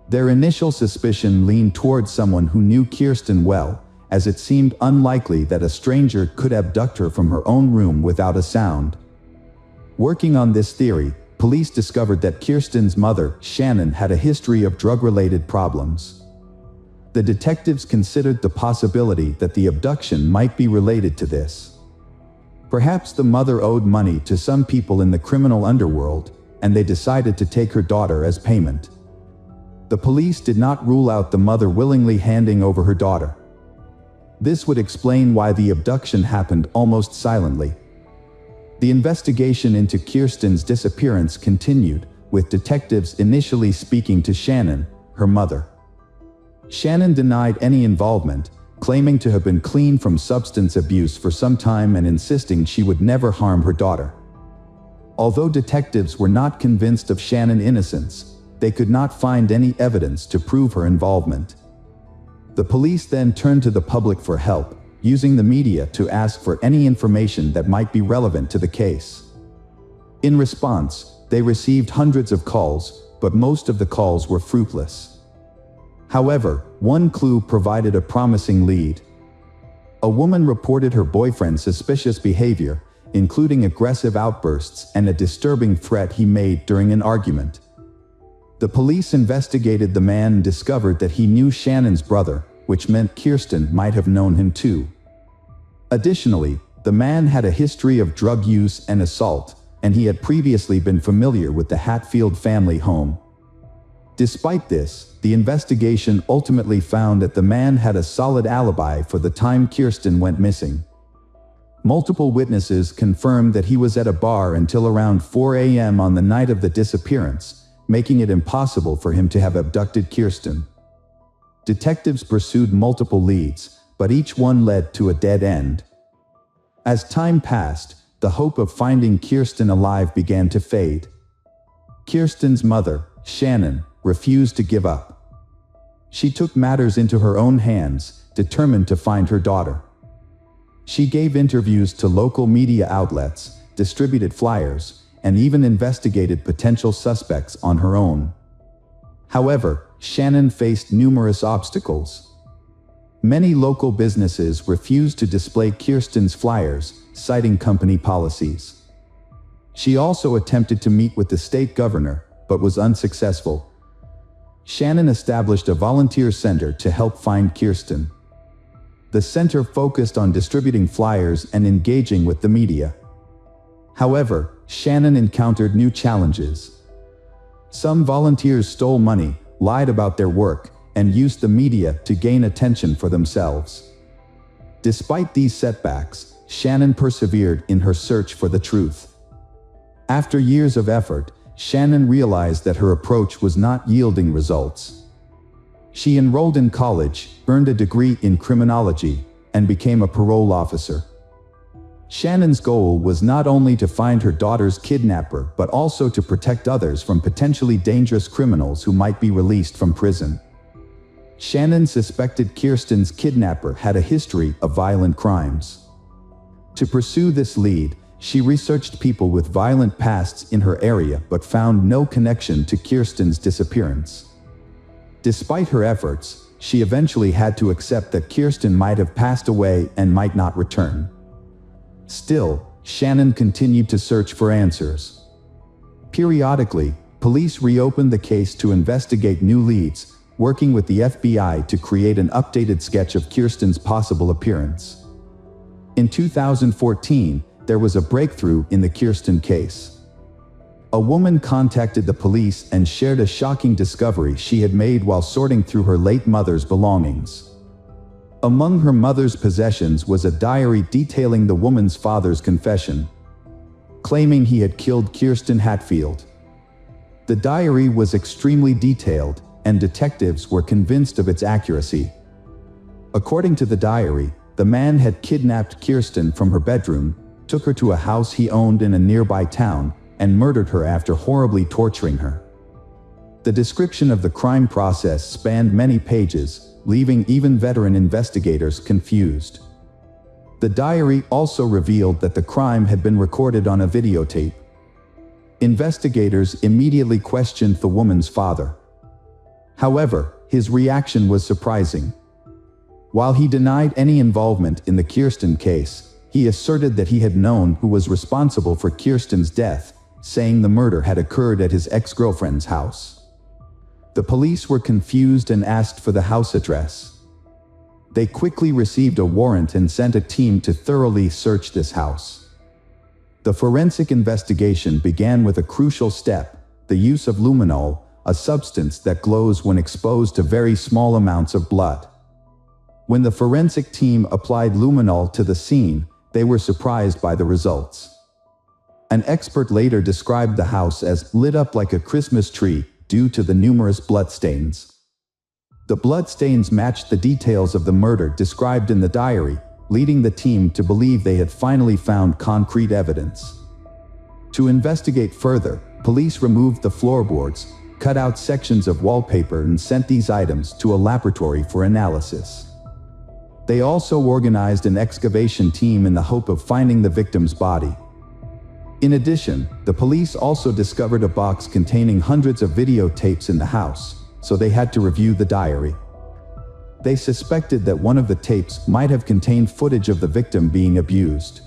Their initial suspicion leaned towards someone who knew Kirsten well, as it seemed unlikely that a stranger could abduct her from her own room without a sound. Working on this theory, police discovered that Kirsten's mother, Shannon, had a history of drug-related problems. The detectives considered the possibility that the abduction might be related to this. Perhaps the mother owed money to some people in the criminal underworld, and they decided to take her daughter as payment. The police did not rule out the mother willingly handing over her daughter. This would explain why the abduction happened almost silently. The investigation into Kirsten's disappearance continued, with detectives initially speaking to Shannon, her mother. Shannon denied any involvement, claiming to have been clean from substance abuse for some time and insisting she would never harm her daughter. Although detectives were not convinced of Shannon's innocence, they could not find any evidence to prove her involvement. The police then turned to the public for help, using the media to ask for any information that might be relevant to the case. In response, they received hundreds of calls, but most of the calls were fruitless. However, one clue provided a promising lead. A woman reported her boyfriend's suspicious behavior, including aggressive outbursts and a disturbing threat he made during an argument. The police investigated the man and discovered that he knew Shannon's brother, which meant Kirsten might have known him too. Additionally, the man had a history of drug use and assault, and he had previously been familiar with the Hatfield family home. Despite this, the investigation ultimately found that the man had a solid alibi for the time Kirsten went missing. Multiple witnesses confirmed that he was at a bar until around 4 a.m. on the night of the disappearance, making it impossible for him to have abducted Kirsten. Detectives pursued multiple leads, but each one led to a dead end. As time passed, the hope of finding Kirsten alive began to fade. Kirsten's mother, Shannon, refused to give up. She took matters into her own hands, determined to find her daughter. She gave interviews to local media outlets, distributed flyers, and even investigated potential suspects on her own. However, Shannon faced numerous obstacles. Many local businesses refused to display Kirsten's flyers, citing company policies. She also attempted to meet with the state governor, but was unsuccessful. Shannon established a volunteer center to help find Kirsten. The center focused on distributing flyers and engaging with the media. However, Shannon encountered new challenges. Some volunteers stole money, lied about their work, and used the media to gain attention for themselves. Despite these setbacks, Shannon persevered in her search for the truth. After years of effort, Shannon realized that her approach was not yielding results. She enrolled in college, earned a degree in criminology, and became a parole officer. Shannon's goal was not only to find her daughter's kidnapper but also to protect others from potentially dangerous criminals who might be released from prison. Shannon suspected Kirsten's kidnapper had a history of violent crimes. To pursue this lead, she researched people with violent pasts in her area but found no connection to Kirsten's disappearance. Despite her efforts, she eventually had to accept that Kirsten might have passed away and might not return. Still, Shannon continued to search for answers. Periodically, police reopened the case to investigate new leads, working with the FBI to create an updated sketch of Kirsten's possible appearance. In 2014, there was a breakthrough in the Kirsten case. A woman contacted the police and shared a shocking discovery she had made while sorting through her late mother's belongings. Among her mother's possessions was a diary detailing the woman's father's confession, claiming he had killed Kirsten Hatfield. The diary was extremely detailed, and detectives were convinced of its accuracy. According to the diary, the man had kidnapped Kirsten from her bedroom, took her to a house he owned in a nearby town, and murdered her after horribly torturing her. The description of the crime process spanned many pages, leaving even veteran investigators confused. The diary also revealed that the crime had been recorded on a videotape. Investigators immediately questioned the woman's father. However, his reaction was surprising. While he denied any involvement in the Kirsten case, he asserted that he had known who was responsible for Kirsten's death, saying the murder had occurred at his ex-girlfriend's house. The police were confused and asked for the house address. They quickly received a warrant and sent a team to thoroughly search this house. The forensic investigation began with a crucial step: the use of luminol, a substance that glows when exposed to very small amounts of blood. When the forensic team applied luminol to the scene, they were surprised by the results. An expert later described the house as lit up like a Christmas tree due to the numerous bloodstains. The bloodstains matched the details of the murder described in the diary, leading the team to believe they had finally found concrete evidence. To investigate further, police removed the floorboards, cut out sections of wallpaper, and sent these items to a laboratory for analysis. They also organized an excavation team in the hope of finding the victim's body. In addition, the police also discovered a box containing hundreds of videotapes in the house, so they had to review the diary. They suspected that one of the tapes might have contained footage of the victim being abused.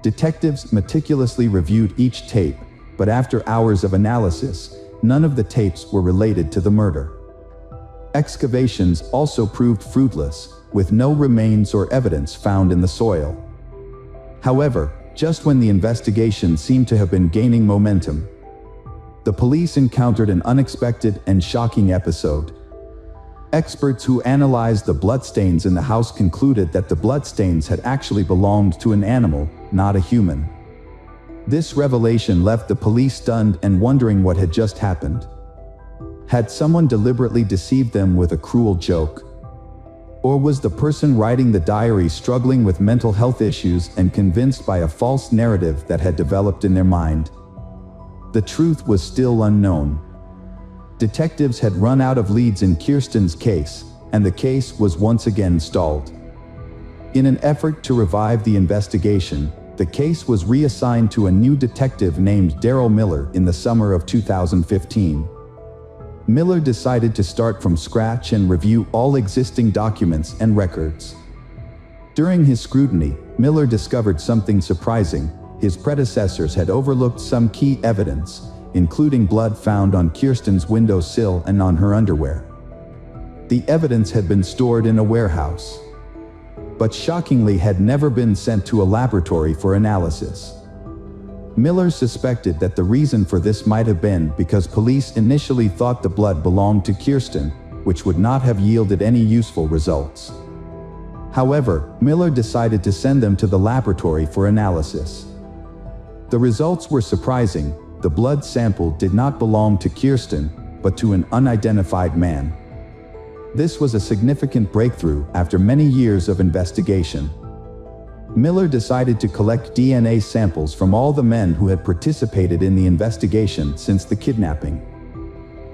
Detectives meticulously reviewed each tape, but after hours of analysis, none of the tapes were related to the murder. Excavations also proved fruitless, with no remains or evidence found in the soil. However, just when the investigation seemed to have been gaining momentum, the police encountered an unexpected and shocking episode. Experts who analyzed the bloodstains in the house concluded that the bloodstains had actually belonged to an animal, not a human. This revelation left the police stunned and wondering what had just happened. Had someone deliberately deceived them with a cruel joke? Or was the person writing the diary struggling with mental health issues and convinced by a false narrative that had developed in their mind? The truth was still unknown. Detectives had run out of leads in Kirsten's case, and the case was once again stalled. In an effort to revive the investigation, the case was reassigned to a new detective named Daryl Miller in the summer of 2015. Miller decided to start from scratch and review all existing documents and records. During his scrutiny, Miller discovered something surprising. His predecessors had overlooked some key evidence, including blood found on Kirsten's windowsill and on her underwear. The evidence had been stored in a warehouse, but shockingly had never been sent to a laboratory for analysis. Miller suspected that the reason for this might have been because police initially thought the blood belonged to Kirsten, which would not have yielded any useful results. However, Miller decided to send them to the laboratory for analysis. The results were surprising. The blood sample did not belong to Kirsten, but to an unidentified man. This was a significant breakthrough after many years of investigation. Miller decided to collect DNA samples from all the men who had participated in the investigation since the kidnapping.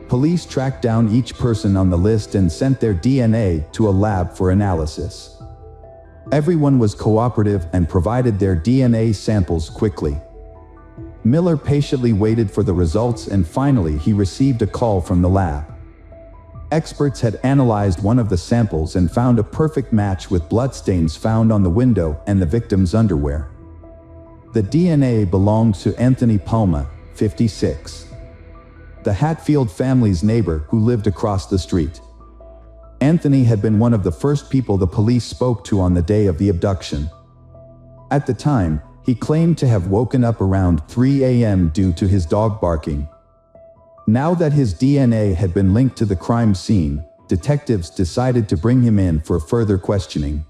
Police tracked down each person on the list and sent their DNA to a lab for analysis. Everyone was cooperative and provided their DNA samples quickly. Miller patiently waited for the results, and finally he received a call from the lab. Experts had analyzed one of the samples and found a perfect match with bloodstains found on the window and the victim's underwear. The DNA belonged to Anthony Palma, 56. The Hatfield family's neighbor who lived across the street. Anthony had been one of the first people the police spoke to on the day of the abduction. At the time, he claimed to have woken up around 3 a.m. due to his dog barking. Now that his DNA had been linked to the crime scene, detectives decided to bring him in for further questioning.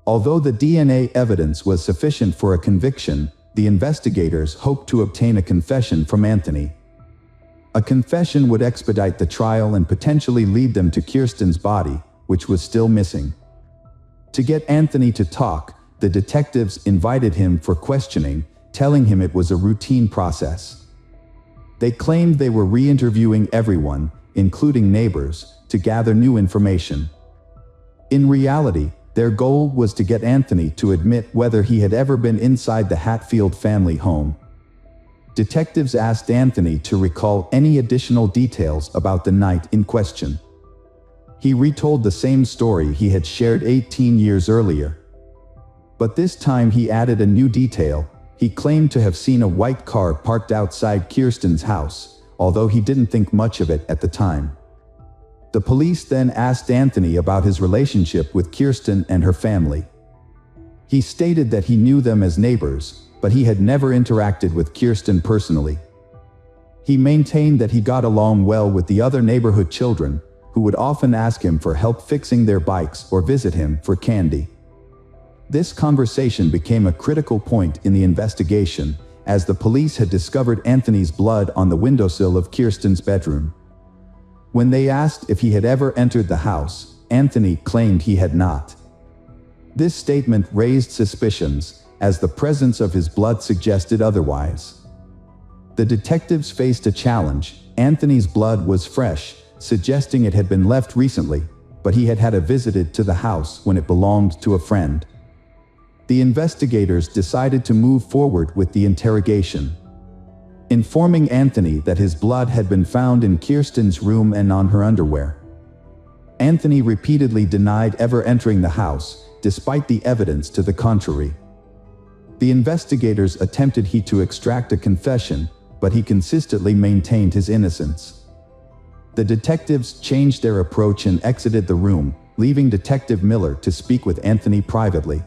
Although the DNA evidence was sufficient for a conviction, the investigators hoped to obtain a confession from Anthony. A confession would expedite the trial and potentially lead them to Kirsten's body, which was still missing. To get Anthony to talk, the detectives invited him for questioning, telling him it was a routine process. They claimed they were re-interviewing everyone, including neighbors, to gather new information. In reality, their goal was to get Anthony to admit whether he had ever been inside the Hatfield family home. Detectives asked Anthony to recall any additional details about the night in question. He retold the same story he had shared 18 years earlier. But this time he added a new detail. He claimed to have seen a white car parked outside Kirsten's house, although he didn't think much of it at the time. The police then asked Anthony about his relationship with Kirsten and her family. He stated that he knew them as neighbors, but he had never interacted with Kirsten personally. He maintained that he got along well with the other neighborhood children, who would often ask him for help fixing their bikes or visit him for candy. This conversation became a critical point in the investigation, as the police had discovered Anthony's blood on the windowsill of Kirsten's bedroom. When they asked if he had ever entered the house, Anthony claimed he had not. This statement raised suspicions, as the presence of his blood suggested otherwise. The detectives faced a challenge. Anthony's blood was fresh, suggesting it had been left recently, but he had had a visit to the house when it belonged to a friend. The investigators decided to move forward with the interrogation. Informing Anthony that his blood had been found in Kirsten's room and on her underwear. Anthony repeatedly denied ever entering the house, despite the evidence to the contrary. The investigators attempted to extract a confession, but he consistently maintained his innocence. The detectives changed their approach and exited the room, leaving Detective Miller to speak with Anthony privately.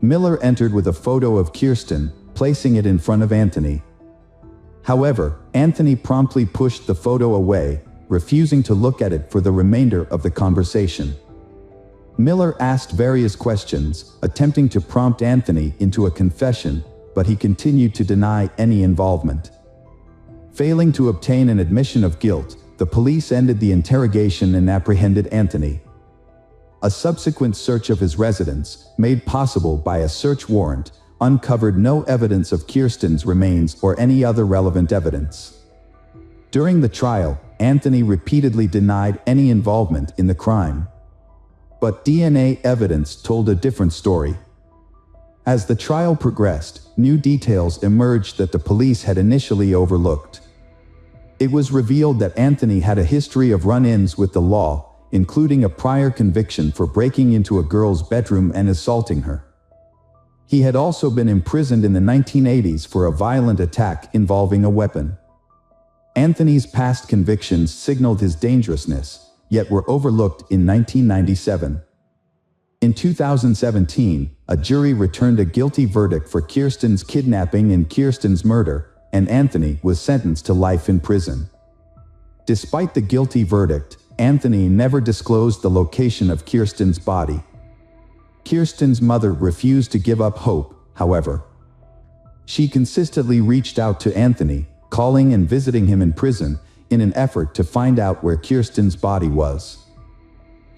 Miller entered with a photo of Kirsten, placing it in front of Anthony. However, Anthony promptly pushed the photo away, refusing to look at it for the remainder of the conversation. Miller asked various questions, attempting to prompt Anthony into a confession, but he continued to deny any involvement. Failing to obtain an admission of guilt, the police ended the interrogation and apprehended Anthony. A subsequent search of his residence, made possible by a search warrant, uncovered no evidence of Kirsten's remains or any other relevant evidence. During the trial, Anthony repeatedly denied any involvement in the crime. But DNA evidence told a different story. As the trial progressed, new details emerged that the police had initially overlooked. It was revealed that Anthony had a history of run-ins with the law, including a prior conviction for breaking into a girl's bedroom and assaulting her. He had also been imprisoned in the 1980s for a violent attack involving a weapon. Anthony's past convictions signaled his dangerousness, yet were overlooked in 1997. In 2017, a jury returned a guilty verdict for Kirsten's kidnapping and Kirsten's murder, and Anthony was sentenced to life in prison. Despite the guilty verdict, Anthony never disclosed the location of Kirsten's body. Kirsten's mother refused to give up hope, however. She consistently reached out to Anthony, calling and visiting him in prison, in an effort to find out where Kirsten's body was.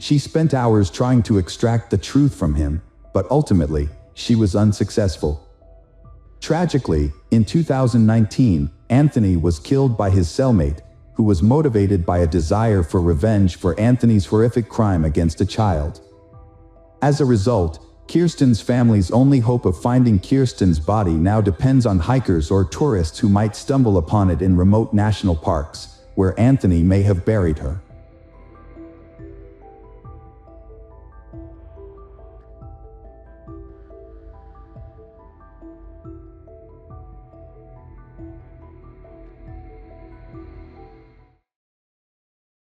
She spent hours trying to extract the truth from him, but ultimately, she was unsuccessful. Tragically, in 2019, Anthony was killed by his cellmate, who was motivated by a desire for revenge for Anthony's horrific crime against a child. As a result, Kirsten's family's only hope of finding Kirsten's body now depends on hikers or tourists who might stumble upon it in remote national parks, where Anthony may have buried her.